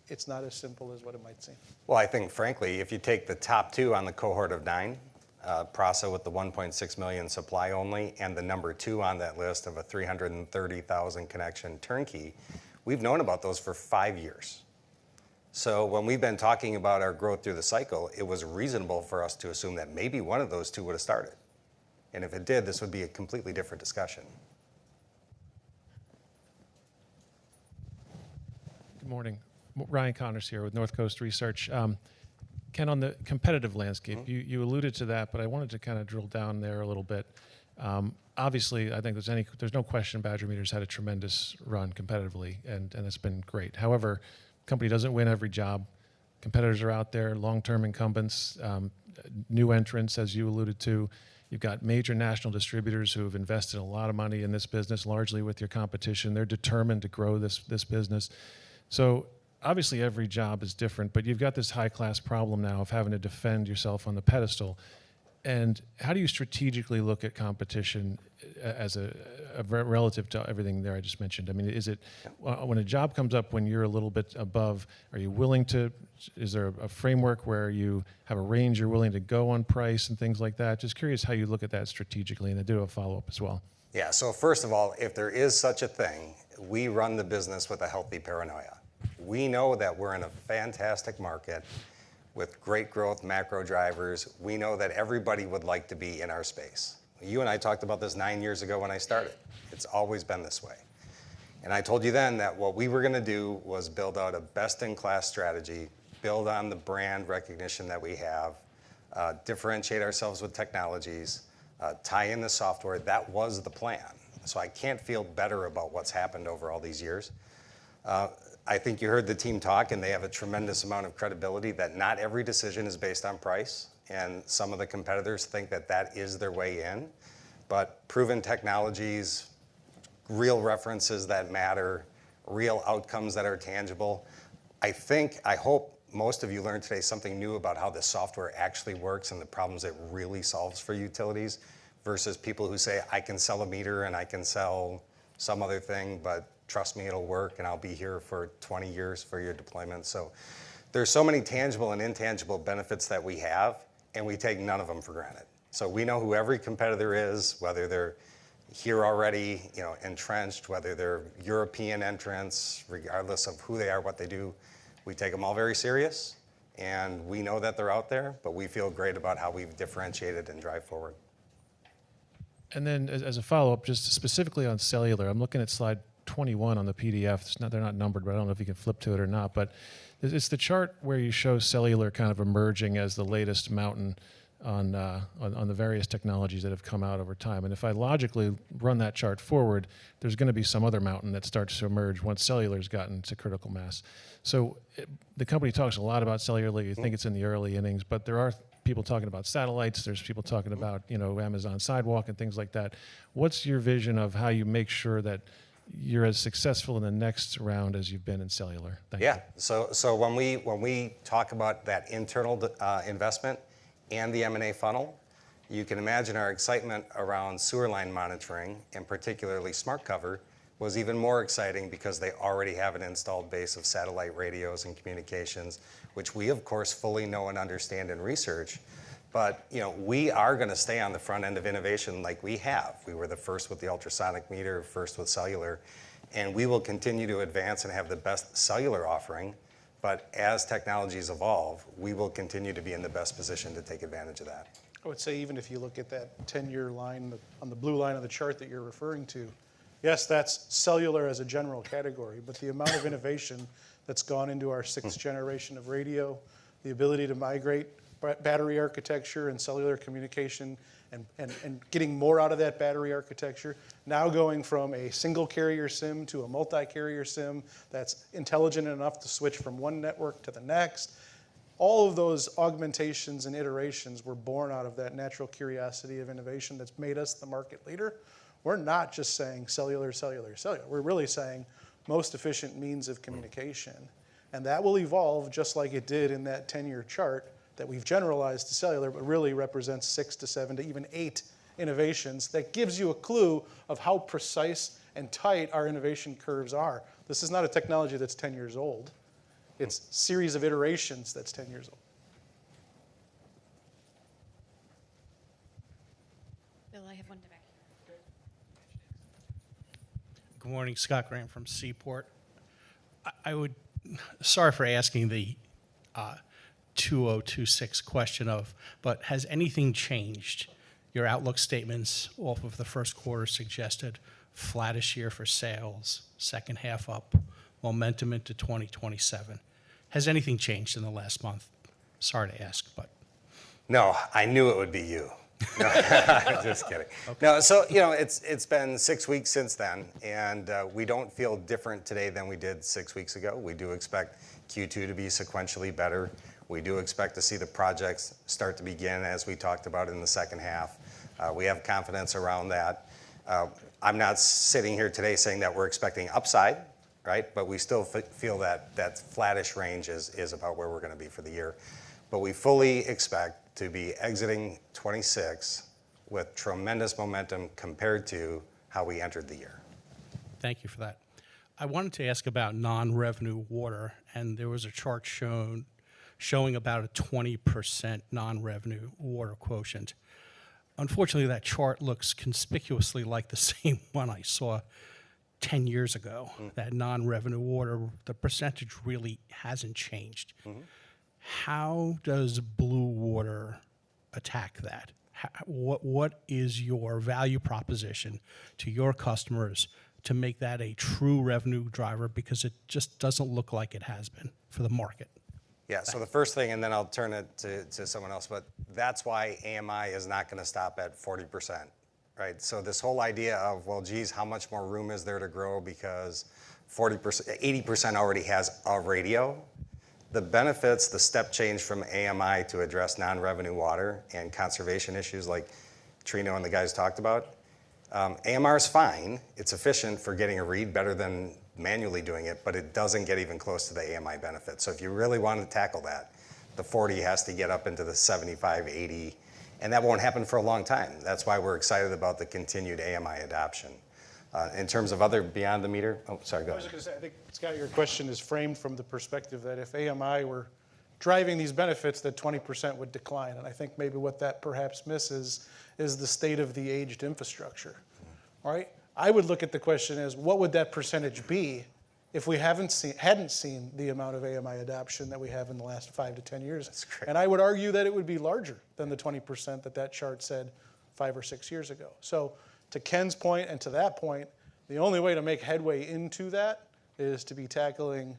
as simple as what it might seem. Well, I think, frankly, if you take the top 2 on the cohort of 9, PRASA with the 1.6 million supply only, and the number 2 on that list of a 330,000 connection turnkey, we've known about those for 5 years. So when we've been talking about our growth through the cycle, it was reasonable for us to assume that maybe one of those 2 would have started. And if it did, this would be a completely different discussion. Good morning. Ryan Connors here with North Coast Research. Ken, on the competitive landscape, you alluded to that, but I wanted to kind of drill down there a little bit. Obviously, I think there's no question Badger Meter's had a tremendous run competitively, and it's been great. However, the company doesn't win every job. Competitors are out there, long-term incumbents, new entrants, as you alluded to. You've got major national distributors who have invested a lot of money in this business, largely with your competition. They're determined to grow this business. So obviously every job is different, but you've got this high-class problem now of having to defend yourself on the pedestal. And how do you strategically look at competition as relative to everything there I just mentioned? I mean, is it when a job comes up when you're a little bit above, are you willing to, is there a framework where you have a range you're willing to go on price and things like that? Just curious how you look at that strategically, and I do a follow-up as well. Yeah, so first of all, if there is such a thing, we run the business with a healthy paranoia. We know that we're in a fantastic market with great growth, macro drivers. We know that everybody would like to be in our space. You and I talked about this 9 years ago when I started. It's always been this way. And I told you then that what we were gonna do was build out a best-in-class strategy, build on the brand recognition that we have, differentiate ourselves with technologies, tie in the software. That was the plan. So I can't feel better about what's happened over all these years. I think you heard the team talk, and they have a tremendous amount of credibility that not every decision is based on price, and some of the competitors think that that is their way in. but proven technologies, real references that matter, real outcomes that are tangible. I hope most of you learned today something new about how the software actually works and the problems it really solves for utilities versus people who say, I can sell a meter and I can sell some other thing, but trust me, it'll work and I'll be here for 20 years for your deployment. So there's so many tangible and intangible benefits that we have, and we take none of them for granted. So we know who every competitor is, whether they're here already, entrenched, whether they're European entrants, regardless of who they are, what they do. We take them all very serious, and we know that they're out there, but we feel great about how we've differentiated and drive forward. And then as a follow-up, just specifically on cellular, I'm looking at slide 21 on the PDF. They're not numbered, but I don't know if you can flip to it or not. But it's the chart where you show cellular kind of emerging as the latest mountain on the various technologies that have come out over time. And if I logically run that chart forward, there's going to be some other mountain that starts to emerge once cellular's gotten to critical mass. So the company talks a lot about cellular. You think it's in the early innings, but there are people talking about satellites. There's people talking about Amazon Sidewalk and things like that. What's your vision of how you make sure that you're as successful in the next round as you've been in cellular? Thank you. So when we talk about that internal investment and the M&A funnel, you can imagine our excitement around sewer line monitoring, and particularly SmartCover, was even more exciting because they already have an installed base of satellite radios and communications, which we of course fully know and understand and research. But we are going to stay on the front end of innovation like we have. We were the first with the ultrasonic meter, first with cellular, and we will continue to advance and have the best cellular offering. But as technologies evolve, we will continue to be in the best position to take advantage of that. I would say even if you look at that 10-year line on the blue line of the chart that you're referring to, yes, that's cellular as a general category, but the amount of innovation that's gone into our sixth generation of radio, the ability to migrate battery architecture and cellular communication and getting more out of that battery architecture, now going from a single carrier SIM to a multi-carrier SIM that's intelligent enough to switch from one network to the next. All of those augmentations and iterations were born out of that natural curiosity of innovation that's made us the market leader. We're not just saying cellular, cellular, cellular. We're really saying most efficient means of communication. And that will evolve just like it did in that 10-year chart that we've generalized to cellular, but really represents 6 to 7 to even 8 innovations. That gives you a clue of how precise and tight our innovation curves are. This is not a technology that's 10 years old. It's a series of iterations that's 10 years old. Bill, I have one back here. Good morning, Scott Graham from Seaport. Sorry for asking the 2026 question but has anything changed? Your outlook statements off of the first quarter suggested flattish year for sales, second half up, momentum into 2027. Has anything changed in the last month? Sorry to ask, but. No, I knew it would be you. No, just kidding. Okay. No, so it's been 6 weeks since then, and we don't feel different today than we did 6 weeks ago. We do expect Q2 to be sequentially better. We do expect to see the projects start to begin, as we talked about in the second half. We have confidence around that. I'm not sitting here today saying that we're expecting upside, right? But we still feel that flattish range is about where we're going to be for the year. But we fully expect to be exiting 26 with tremendous momentum compared to how we entered the year. Thank you for that. I wanted to ask about non-revenue water, and there was a chart showing about a 20% non-revenue water quotient. Unfortunately, that chart looks conspicuously like the same one I saw 10 years ago. That non-revenue water, the percentage really hasn't changed. How does Blue Water attack that? What is your value proposition to your customers to make that a true revenue driver? Because it just doesn't look like it has been for the market. Yeah, so the first thing, and then I'll turn it to someone else, but that's why AMI is not going to stop at 40%, right? So this whole idea of, well, geez, how much more room is there to grow because 80% already has a radio? The benefits, the step change from AMI to address non-revenue water and conservation issues like Trino and the guys talked about. AMR is fine. It's efficient for getting a read, better than manually doing it, but it doesn't get even close to the AMI benefit. So if you really want to tackle that, the 40 has to get up into the 75, 80, and that won't happen for a long time. That's why we're excited about the continued AMI adoption. In terms of other beyond the meter, oh, sorry, go I was ahead. going to say, I think, Scott, your question is framed from the perspective that if AMI were driving these benefits, that 20% would decline. And I think maybe what that perhaps misses is the state of the aged infrastructure, right? I would look at the question as, what would that percentage be if we hadn't seen the amount of AMI adoption that we have in the last 5 to 10 years? That's great. And I would argue that it would be larger than the 20% that chart said 5 or 6 years ago. So to Ken's point and to that point, the only way to make headway into that is to be tackling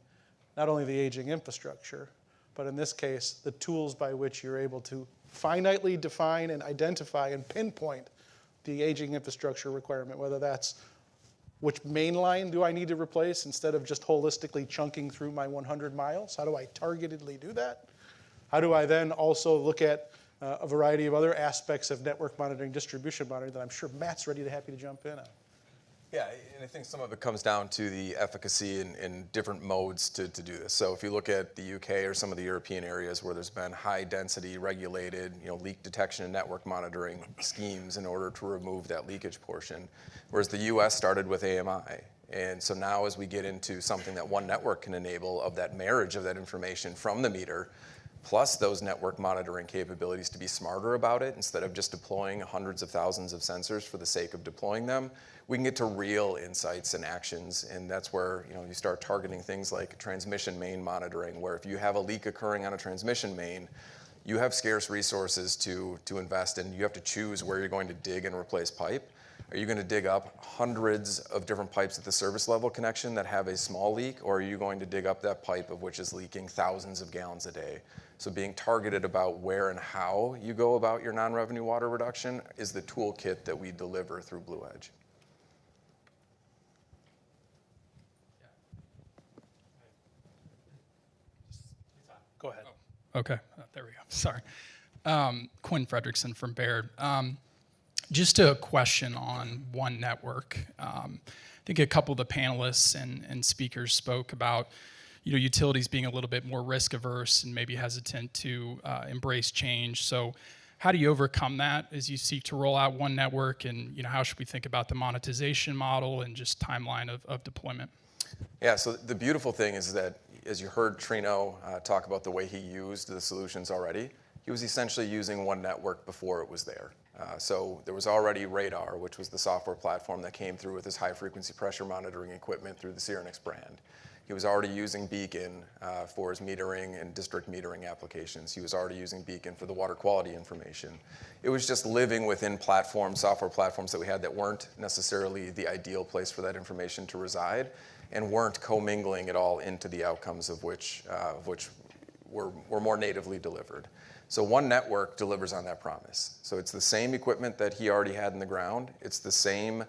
not only the aging infrastructure, but in this case, the tools by which you're able to finitely define and identify and pinpoint the aging infrastructure requirement, whether that's which main line do I need to replace instead of just holistically chunking through my 100 miles? How do I targetedly do that? How do I then also look at a variety of other aspects of network monitoring, distribution monitoring that I'm sure Matt's happy to jump in on? Yeah, and I think some of it comes down to the efficacy in different modes to do this. So if you look at the UK or some of the European areas where there's been high density regulated, leak detection and network monitoring schemes in order to remove that leakage portion, whereas the US started with AMI. And so now as we get into something that one network can enable of that marriage of that information from the meter, plus those network monitoring capabilities to be smarter about it instead of just deploying hundreds of thousands of sensors for the sake of deploying them, we can get to real insights and actions, and that's where you start targeting things like transmission main monitoring, where if you have a leak occurring on a transmission main, you have scarce resources to invest in. You have to choose where you're going to dig and replace pipe. Are you going to dig up hundreds of different pipes at the service level connection that have a small leak, or are you going to dig up that pipe of which is leaking thousands of gallons a day? So being targeted about where and how you go about your non-revenue water reduction is the toolkit that we deliver through Blue Edge. Go ahead. Okay, there we go. Sorry. Quinn Fredrickson from Baird. Just a question on One Network. I think a couple of the panelists and speakers spoke about utilities being a little bit more risk averse and maybe hesitant to embrace change. So how do you overcome that as you seek to roll out One Network, and how should we think about the monetization model and just timeline of deployment? Yeah, so the beautiful thing is that as you heard Trino talk about the way he used the solutions already, he was essentially using One Network before it was there. So there was already Radar, which was the software platform that came through with his high-frequency pressure monitoring equipment through the Syrinix brand. He was already using Beacon for his metering and district metering applications. He was already using Beacon for the water quality information. It was just living within software platforms that we had that weren't necessarily the ideal place for that information to reside and weren't commingling at all into the outcomes of which were more natively delivered. So One Network delivers on that promise. So it's the same equipment that he already had in the ground. It's the same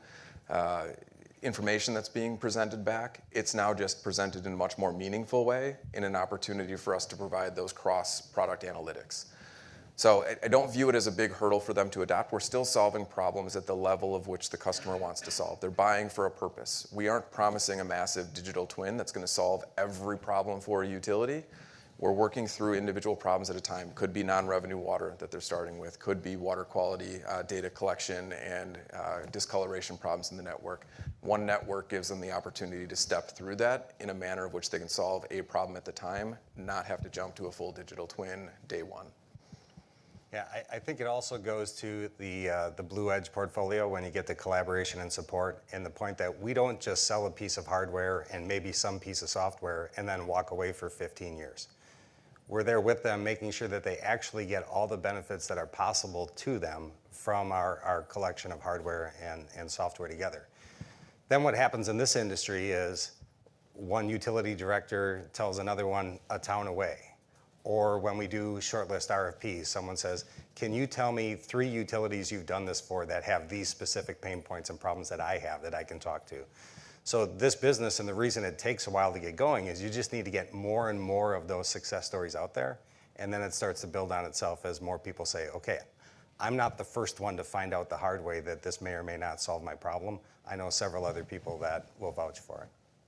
information that's being presented back. It's now just presented in a much more meaningful way in an opportunity for us to provide those cross-product analytics. So I don't view it as a big hurdle for them to adopt. We're still solving problems at the level of which the customer wants to solve. They're buying for a purpose. We aren't promising a massive digital twin that's going to solve every problem for a utility. We're working through individual problems at a time. Could be non-revenue water that they're starting with. Could be water quality, data collection, and discoloration problems in the network. One Network gives them the opportunity to step through that in a manner of which they can solve a problem at the time, not have to jump to a full digital twin day one. Yeah, I think it also goes to the Blue Edge portfolio when you get the collaboration and support, and the point that we don't just sell a piece of hardware and maybe some piece of software and then walk away for 15 years. We're there with them, making sure that they actually get all the benefits that are possible to them from our collection of hardware and software together. Then what happens in this industry is one utility director tells another one a town away. Or when we do shortlist RFPs, someone says, can you tell me 3 utilities you've done this for that have these specific pain points and problems that I have that I can talk to? So this business, and the reason it takes a while to get going, is you just need to get more and more of those success stories out there, and then it starts to build on itself as more people say, okay, I'm not the first one to find out the hard way that this may or may not solve my problem. I know several other people that will vouch for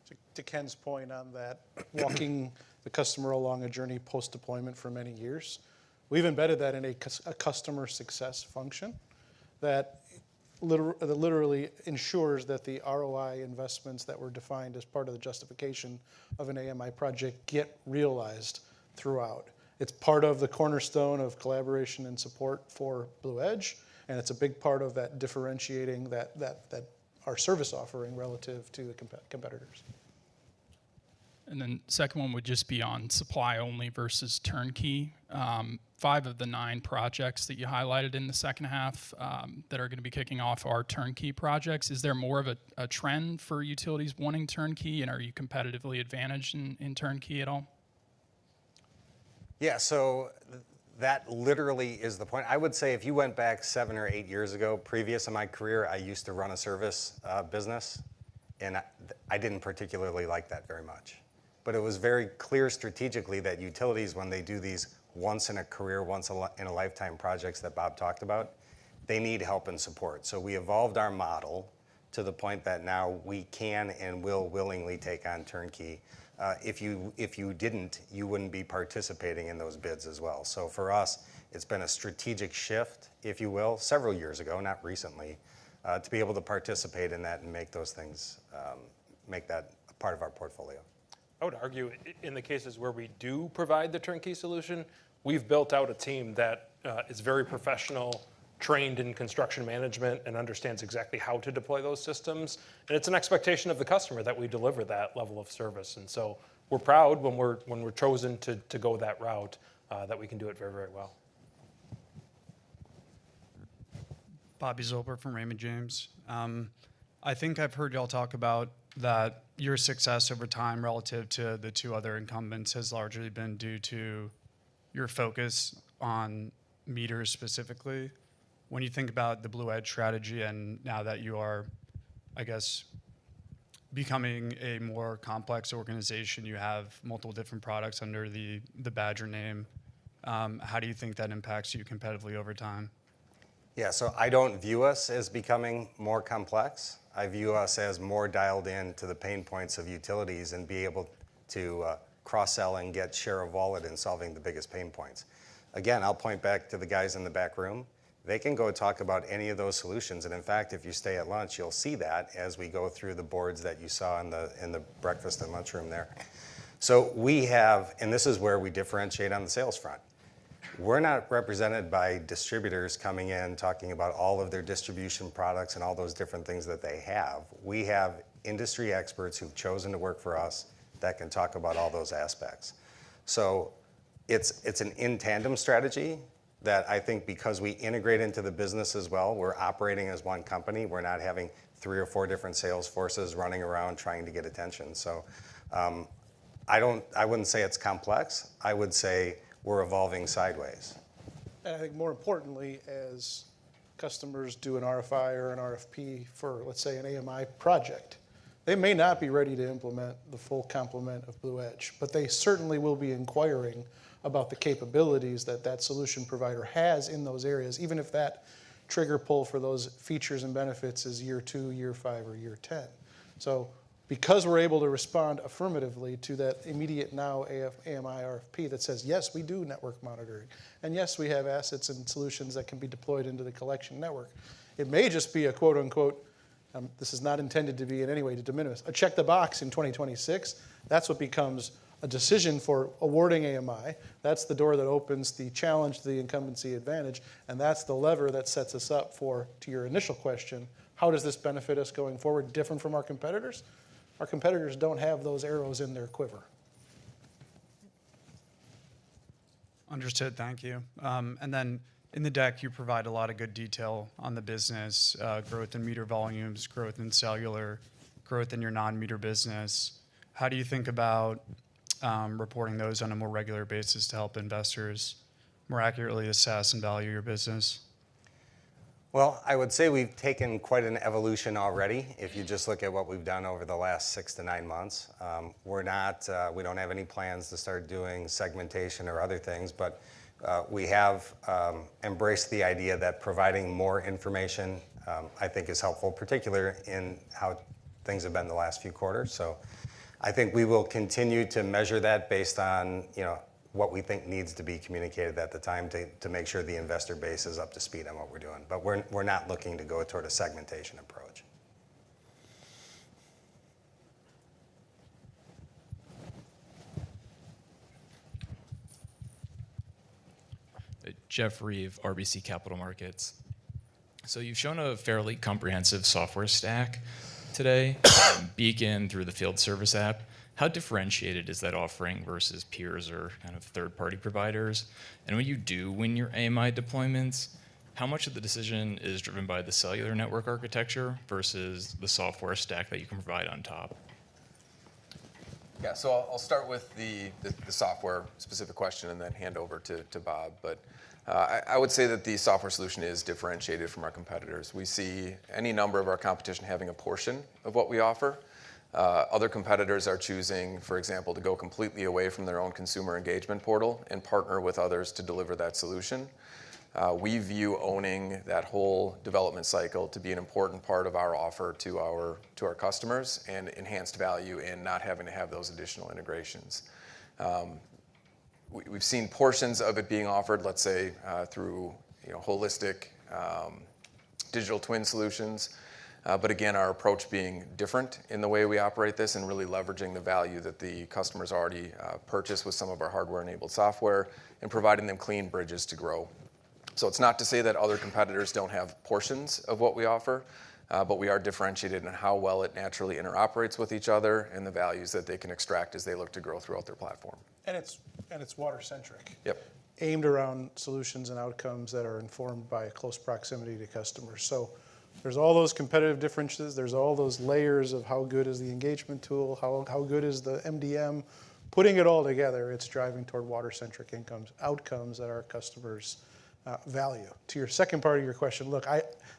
it. To Ken's point on that, walking the customer along a journey post-deployment for many years, we've embedded that in a customer success function that literally ensures that the ROI investments that were defined as part of the justification of an AMI project get realized throughout. It's part of the cornerstone of collaboration and support for Blue Edge, and it's a big part of that differentiating that our service offering relative to the competitors. And then second one would just be on supply only versus turnkey. 5 of the 9 projects that you highlighted in the second half that are going to be kicking off are turnkey projects. Is there more of a trend for utilities wanting turnkey, and are you competitively advantaged in turnkey at all? Yeah, so that literally is the point. I would say if you went back 7 or 8 years ago, previous in my career, I used to run a service business, and I didn't particularly like that very much. But it was very clear strategically that utilities, when they do these once in a career, once in a lifetime projects that Bob talked about, they need help and support. So we evolved our model to the point that now we can and will willingly take on turnkey. If you didn't, you wouldn't be participating in those bids as well. So for us, it's been a strategic shift, if you will, several years ago, not recently, to be able to participate in that and make those things, make that a part of our portfolio. I would argue in the cases where we do provide the turnkey solution, we've built out a team that is very professional, trained in construction management, and understands exactly how to deploy those systems. And it's an expectation of the customer that we deliver that level of service. And so we're proud when we're chosen to go that route that we can do it very, very well. Bobby Zolper from Raymond James. I think I've heard y'all talk about that your success over time relative to the 2 other incumbents has largely been due to your focus on meters specifically. When you think about the Blue Edge strategy, and now that you are, I guess, becoming a more complex organization, you have multiple different products under the Badger name. How do you think that impacts you competitively over time? Yeah, so I don't view us as becoming more complex. I view us as more dialed in to the pain points of utilities and be able to cross-sell and get share of wallet in solving the biggest pain points. Again, I'll point back to the guys in the back room. They can go talk about any of those solutions. And in fact, if you stay at lunch, you'll see that as we go through the boards that you saw in the breakfast and lunchroom there. So we have, and this is where we differentiate on the sales front. We're not represented by distributors coming in talking about all of their distribution products and all those different things that they have. We have industry experts who've chosen to work for us that can talk about all those aspects. So it's an in tandem strategy that I think because we integrate into the business as well, we're operating as one company. We're not having 3 or 4 different sales forces running around trying to get attention. So I wouldn't say it's complex. I would say we're evolving sideways. And I think more importantly, as customers do an RFI or an RFP for, let's say, an AMI project, they may not be ready to implement the full complement of Blue Edge, but they certainly will be inquiring about the capabilities that that solution provider has in those areas, even if that trigger pull for those features and benefits is year 2, year 5, or year 10. So because we're able to respond affirmatively to that immediate now AMI RFP that says, yes, we do network monitoring, and yes, we have assets and solutions that can be deployed into the collection network. It may just be a quote unquote, this is not intended to be in any way to diminish, a check the box in 2026. That's what becomes a decision for awarding AMI. That's the door that opens the challenge to the incumbency advantage, and that's the lever that sets us up for, to your initial question, how does this benefit us going forward different from our competitors? Our competitors don't have those arrows in their quiver. Understood, thank you. And then in the deck, you provide a lot of good detail on the business, growth in meter volumes, growth in cellular, growth in your non-meter business. How do you think about reporting those on a more regular basis to help investors more accurately assess and value your business? Well, I would say we've taken quite an evolution already. If you just look at what we've done over the last 6 to 9 months, we don't have any plans to start doing segmentation or other things, but We have embraced the idea that providing more information, I think, is helpful, particularly in how things have been the last few quarters. So I think we will continue to measure that based on, what we think needs to be communicated at the time to make sure the investor base is up to speed on what we're doing. But we're not looking to go toward a segmentation approach. Jeff Reeve, RBC Capital Markets. So you've shown a fairly comprehensive software stack today, Beacon through the field service app. How differentiated is that offering versus peers or kind of third-party providers? And when you do win your AMI deployments, how much of the decision is driven by the cellular network architecture versus the software stack that you can provide on top? Yeah, so I'll start with the software specific question and then hand over to Bob. But I would say that the software solution is differentiated from our competitors. We see any number of our competition having a portion of what we offer. Other competitors are choosing, for example, to go completely away from their own consumer engagement portal and partner with others to deliver that solution. We view owning that whole development cycle to be an important part of our offer to our customers and enhanced value in not having to have those additional integrations. We've seen portions of it being offered, let's say, through holistic digital twin solutions. But again, our approach being different in the way we operate this and really leveraging the value that the customers already purchase with some of our hardware-enabled software and providing them clean bridges to grow. So it's not to say that other competitors don't have portions of what we offer, but we are differentiated in how well it naturally interoperates with each other and the values that they can extract as they look to grow throughout their platform. And it's water-centric. Yep. Aimed around solutions and outcomes that are informed by close proximity to customers. So there's all those competitive differences. There's all those layers of how good is the engagement tool, how good is the MDM. Putting it all together, it's driving toward water-centric outcomes that our customers value. To your second part of your question, look,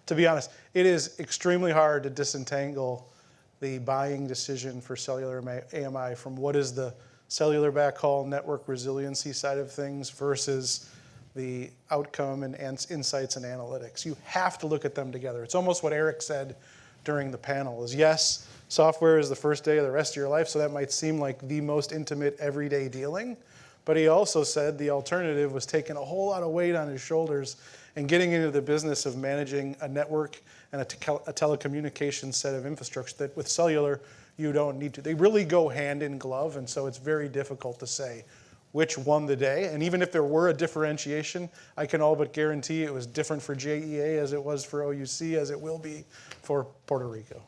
to be honest, it is extremely hard to disentangle the buying decision for cellular AMI from what is the cellular backhaul network resiliency side of things versus the outcome and insights and analytics. You have to look at them together. It's almost what Eric said during the panel is, yes, software is the first day of the rest of your life, so that might seem like the most intimate everyday dealing. But he also said the alternative was taking a whole lot of weight on his shoulders and getting into the business of managing a network and a telecommunications set of infrastructure that with cellular, you don't need to. They really go hand in glove, and so it's very difficult to say which won the day. And even if there were a differentiation, I can all but guarantee it was different for JEA as it was for OUC, as it will be for Puerto Rico.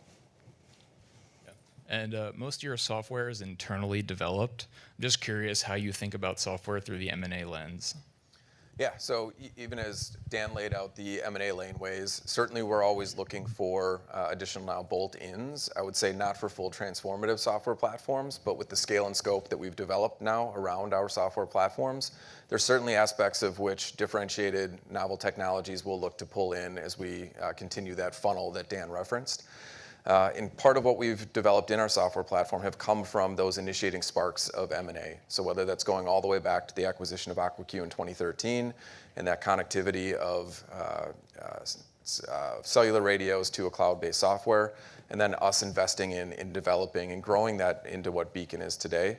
And most of your software is internally developed. I'm just curious how you think about software through the M&A lens. Yeah, so even as Dan laid out the M&A laneways, certainly we're always looking for additional now bolt-ins. I would say not for full transformative software platforms, but with the scale and scope that we've developed now around our software platforms, there's certainly aspects of which differentiated novel technologies will look to pull in as we continue that funnel that Dan referenced. And part of what we've developed in our software platform have come from those initiating sparks of M&A. So whether that's going all the way back to the acquisition of AquaQ in 2013 and that connectivity of cellular radios to a cloud-based software, and then us investing in developing and growing that into what Beacon is today.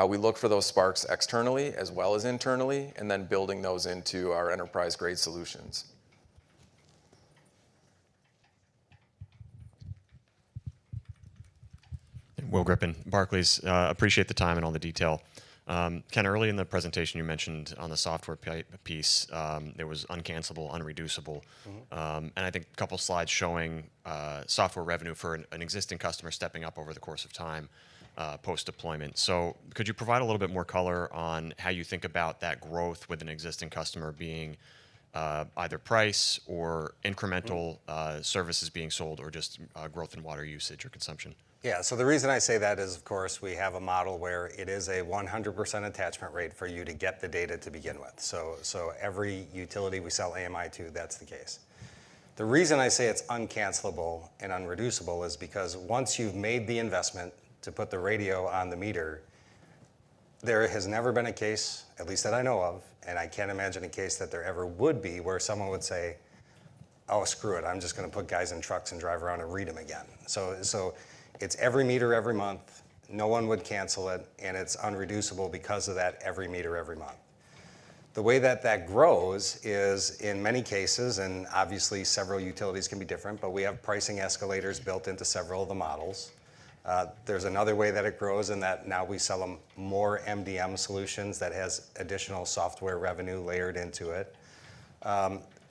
We look for those sparks externally as well as internally, and then building those into our enterprise-grade solutions. Will Grippin, Barclays. Appreciate the time and all the detail. Ken, early in the presentation you mentioned on the software piece, there was uncancelable, unreducible, and I think a couple slides showing software revenue for an existing customer stepping up over the course of time post-deployment. So could you provide a little bit more color on how you think about that growth with an existing customer being either price or incremental services being sold or just growth in water usage or consumption? Yeah, so the reason I say that is, of course, we have a model where it is a 100% attachment rate for you to get the data to begin with. So every utility we sell AMI to, that's the case. The reason I say it's uncancelable and unreducible is because once you've made the investment to put the radio on the meter, There has never been a case, at least that I know of, and I can't imagine a case that there ever would be, where someone would say, oh, screw it, I'm just going to put guys in trucks and drive around and read them again. So it's every meter every month. No one would cancel it, and it's unreducible because of that every meter every month. The way that grows is in many cases, and obviously several utilities can be different, but we have pricing escalators built into several of the models. There's another way that it grows in that now we sell them more MDM solutions that has additional software revenue layered into it.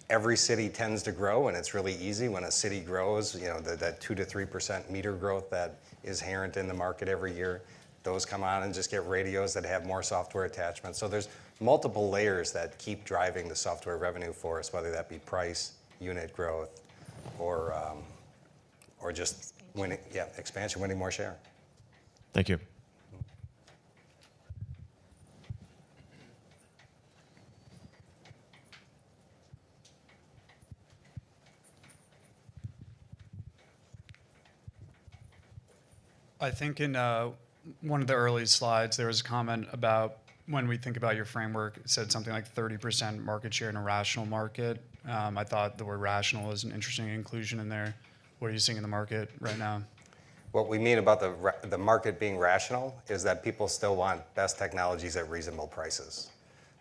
Every city tends to grow, and it's really easy when a city grows, that 2 to 3% meter growth that is inherent in the market every year. Those come on and just get radios that have more software attachments. So there's multiple layers that keep driving the software revenue for us, whether that be price, unit growth, or just winning, expansion, winning more share. Thank you. I think in one of the early slides, there was a comment about when we think about your framework, it said something like 30% market share in a rational market. I thought the word rational was an interesting inclusion in there. What are you seeing in the market right now? What we mean about the market being rational is that people still want best technologies at reasonable prices.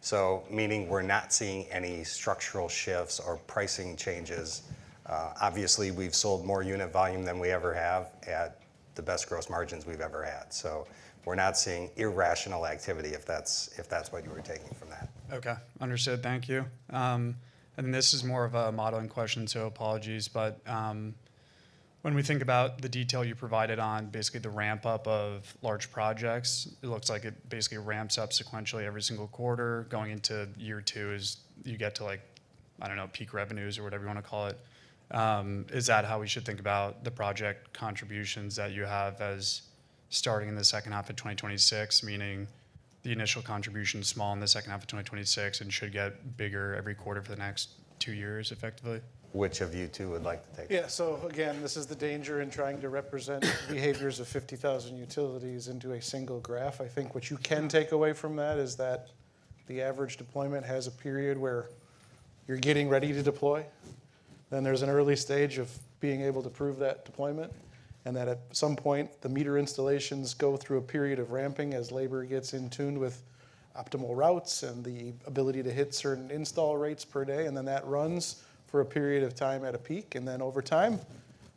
So meaning we're not seeing any structural shifts or pricing changes. Obviously, we've sold more unit volume than we ever have at the best gross margins we've ever had. So we're not seeing irrational activity, if that's what you were taking from that. Okay, understood. Thank you. And this is more of a modeling question, so apologies. But when we think about the detail you provided on basically the ramp up of large projects, it looks like it basically ramps up sequentially every single quarter. Going into year 2 is you get to peak revenues or whatever you want to call it. Is that how we should think about the project contributions that you have as starting in the second half of 2026, meaning the initial contribution is small in the second half of 2026 and should get bigger every quarter for the next 2 years effectively? Which of you two would like to take? Yeah, so again, this is the danger in trying to represent behaviors of 50,000 utilities into a single graph. I think what you can take away from that is that the average deployment has a period where you're getting ready to deploy. Then there's an early stage of being able to prove that deployment, and that at some point the meter installations go through a period of ramping as labor gets in tune with optimal routes and the ability to hit certain install rates per day, and then that runs for a period of time at a peak, and then over time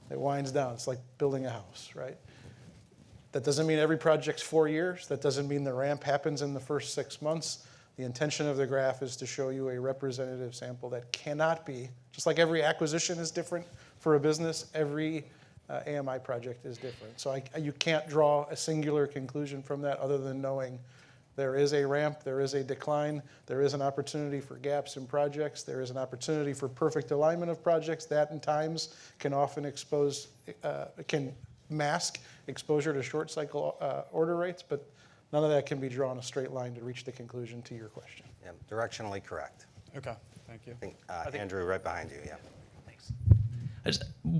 it winds down. It's like building a house, right? That doesn't mean every project's 4 years. That doesn't mean the ramp happens in the first 6 months. The intention of the graph is to show you a representative sample that cannot be, just like every acquisition is different for a business, every AMI project is different. So you can't draw a singular conclusion from that other than knowing there is a ramp, there is a decline, there is an opportunity for gaps in projects, there is an opportunity for perfect alignment of projects. That in times can often can mask exposure to short cycle order rates, but none of that can be drawn a straight line to reach the conclusion to your question. Yeah, directionally correct. Okay, thank you. I think, Andrew, right behind you, yeah.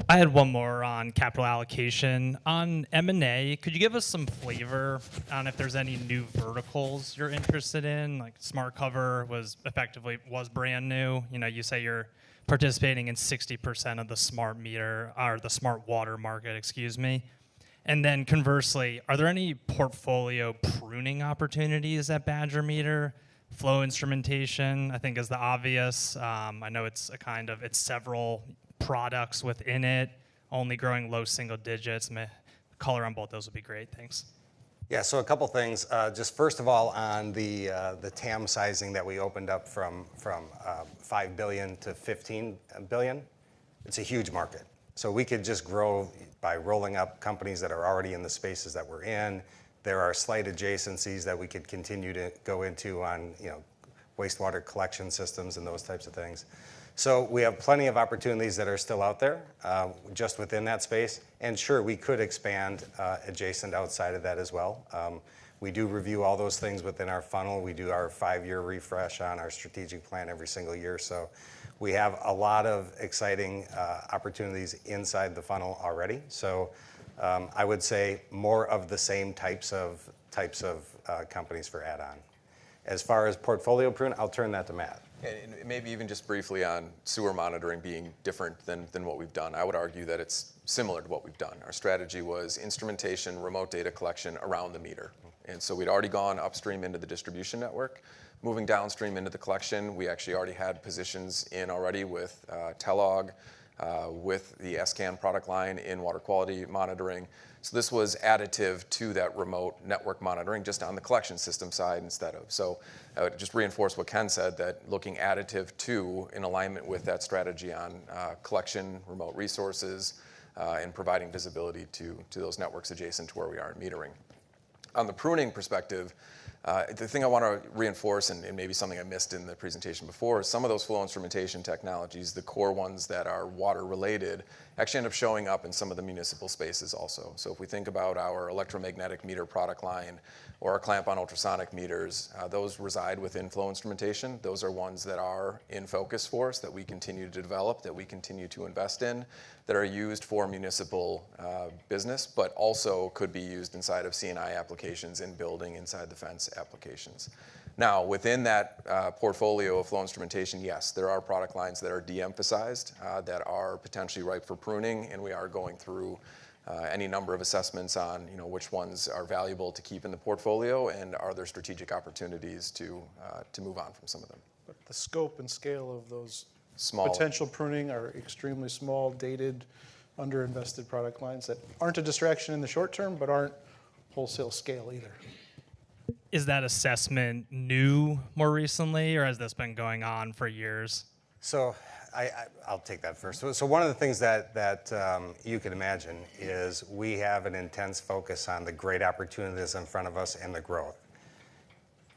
I had one more on capital allocation. On M&A, could you give us some flavor on if there's any new verticals you're interested in? Like Smart Cover was brand new. You say you're participating in 60% of the smart meter or the smart water market, excuse me. And then conversely, are there any portfolio pruning opportunities at Badger Meter? Flow instrumentation, I think, is the obvious. I know it's several products within it, only growing low single digits. Color on both those would be great. Thanks. Yeah, so a couple things. Just first of all, on the TAM sizing that we opened up from $5 billion to $15 billion, it's a huge market. So we could just grow by rolling up companies that are already in the spaces that we're in. There are slight adjacencies that we could continue to go into on, wastewater collection systems and those types of things. So we have plenty of opportunities that are still out there just within that space. And sure, we could expand adjacent outside of that as well. We do review all those things within our funnel. We do our 5-year refresh on our strategic plan every single year. So we have a lot of exciting opportunities inside the funnel already. So I would say more of the same types of types of companies for add-on. As far as portfolio prune, I'll turn that to Matt. And maybe even just briefly on sewer monitoring being different than what we've done. I would argue that it's similar to what we've done. Our strategy was instrumentation, remote data collection around the meter. And so we'd already gone upstream into the distribution network. Moving downstream into the collection, we actually already had positions in already with Telog, with the SCAN product line in water quality monitoring. So this was additive to that remote network monitoring just on the collection system side instead of. So I would just reinforce what Ken said, that looking additive to, in alignment with that strategy on collection, remote resources, and providing visibility to those networks adjacent to where we are in metering. On the pruning perspective, the thing I want to reinforce, and maybe something I missed in the presentation before, is some of those flow instrumentation technologies, the core ones that are water related, actually end up showing up in some of the municipal spaces also. So if we think about our electromagnetic meter product line or our clamp on ultrasonic meters, those reside within flow instrumentation. Those are ones that are in focus for us, that we continue to develop, that we continue to invest in, that are used for municipal business, but also could be used inside of C&I applications in building, inside the fence applications. Now, within that portfolio of flow instrumentation, yes, there are product lines that are de-emphasized, that are potentially ripe for pruning, and we are going through any number of assessments on which ones are valuable to keep in the portfolio, and are there strategic opportunities to move on from some of them. But the scope and scale of those Small. potential pruning are extremely small, dated, underinvested product lines that aren't a distraction in the short term, but aren't wholesale scale either. Is that assessment new more recently, or has this been going on for years? So I'll take that first. So one of the things that you can imagine is we have an intense focus on the great opportunities in front of us and the growth.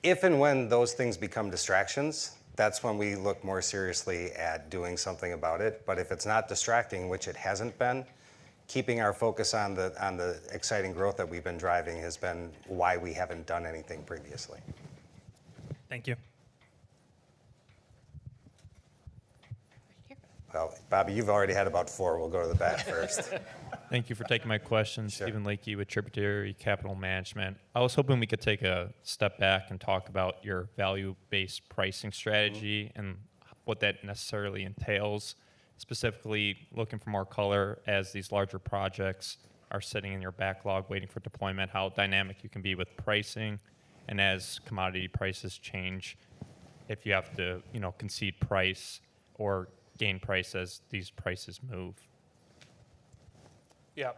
If and when those things become distractions, that's when we look more seriously at doing something about it. But if it's not distracting, which it hasn't been, keeping our focus on the exciting growth that we've been driving has been why we haven't done anything previously. Thank you. Well, Bobby, you've already had about 4. We'll go to the back first. Thank you for taking my question. Sure. Stephen Lakey with Tributary Capital Management. I was hoping we could take a step back and talk about your value-based pricing strategy and what that necessarily entails, specifically looking for more color as these larger projects are sitting in your backlog waiting for deployment, how dynamic you can be with pricing, and as commodity prices change, if you have to concede price or gain price as these prices move. Yeah,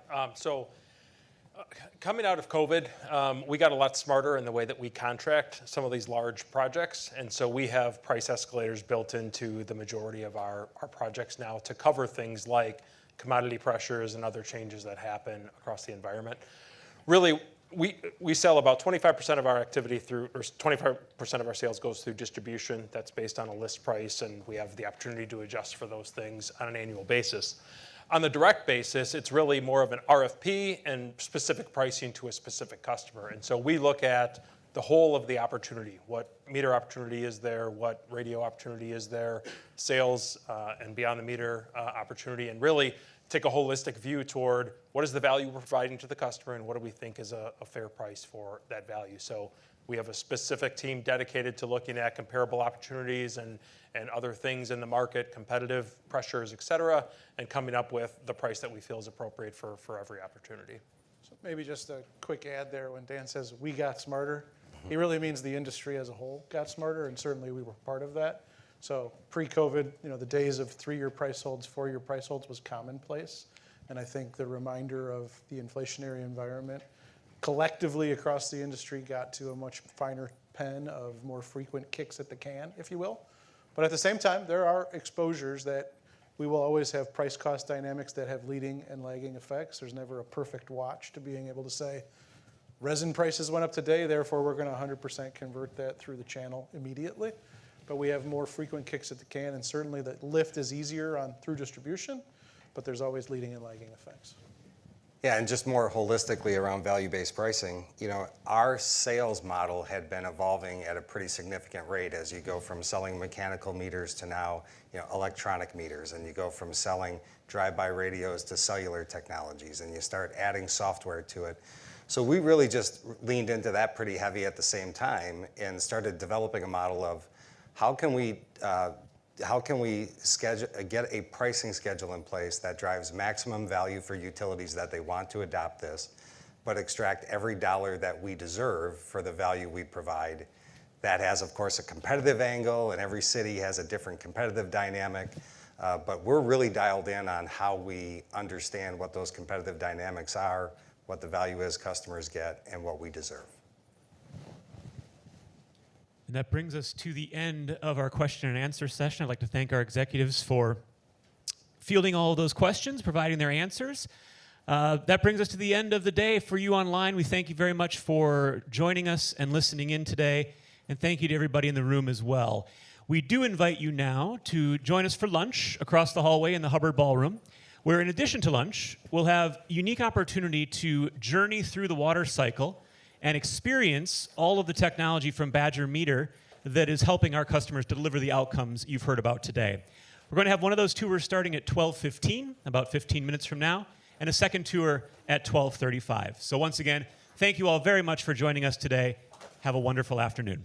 coming out of COVID, we got a lot smarter in the way that we contract some of these large projects. And so we have price escalators built into the majority of our projects now to cover things like commodity pressures and other changes that happen across the environment. Really, we sell about 25% of our activity through, or 25% of our sales goes through distribution. That's based on a list price, and we have the opportunity to adjust for those things on an annual basis. On the direct basis, it's really more of an RFP and specific pricing to a specific customer. And so we look at the whole of the opportunity. What meter opportunity is there? What radio opportunity is there? Sales and beyond the meter opportunity, and really take a holistic view toward what is the value we're providing to the customer and what do we think is a fair price for that value. So we have a specific team dedicated to looking at comparable opportunities and other things in the market, competitive pressures, et cetera, and coming up with the price that we feel is appropriate for every opportunity. So maybe just a quick add there. When Dan says we got smarter, he really means the industry as a whole got smarter, and certainly we were part of that. So pre-COVID, the days of 3-year price holds, 4-year price holds was commonplace. And I think the reminder of the inflationary environment collectively across the industry got to a much finer pen of more frequent kicks at the can, if you will. But at the same time, there are exposures that we will always have price cost dynamics that have leading and lagging effects. There's never a perfect watch to being able to say, resin prices went up today, therefore we're going to 100% convert that through the channel immediately. But we have more frequent kicks at the can, and certainly the lift is easier through distribution, but there's always leading and lagging effects. Yeah, and just more holistically around value-based pricing, our sales model had been evolving at a pretty significant rate as you go from selling mechanical meters to now, electronic meters, and you go from selling drive-by radios to cellular technologies, and you start adding software to it. So we really just leaned into that pretty heavy at the same time and started developing a model of how can we get a pricing schedule in place that drives maximum value for utilities that they want to adopt this, but extract every dollar that we deserve for the value we provide. That has, of course, a competitive angle, and every city has a different competitive dynamic. But we're really dialed in on how we understand what those competitive dynamics are, what the value is customers get, and what we deserve. And that brings us to the end of our question and answer session. I'd like to thank our executives for fielding all of those questions, providing their answers. That brings us to the end of the day for you online. We thank you very much for joining us and listening in today. And thank you to everybody in the room as well. We do invite you now to join us for lunch across the hallway in the Hubbard Ballroom, where in addition to lunch, we'll have a unique opportunity to journey through the water cycle and experience all of the technology from Badger Meter that is helping our customers deliver the outcomes you've heard about today. We're going to have one of those tours starting at 12:15, about 15 minutes from now, and a second tour at 12:35. So once again, thank you all very much for joining us today. Have a wonderful afternoon.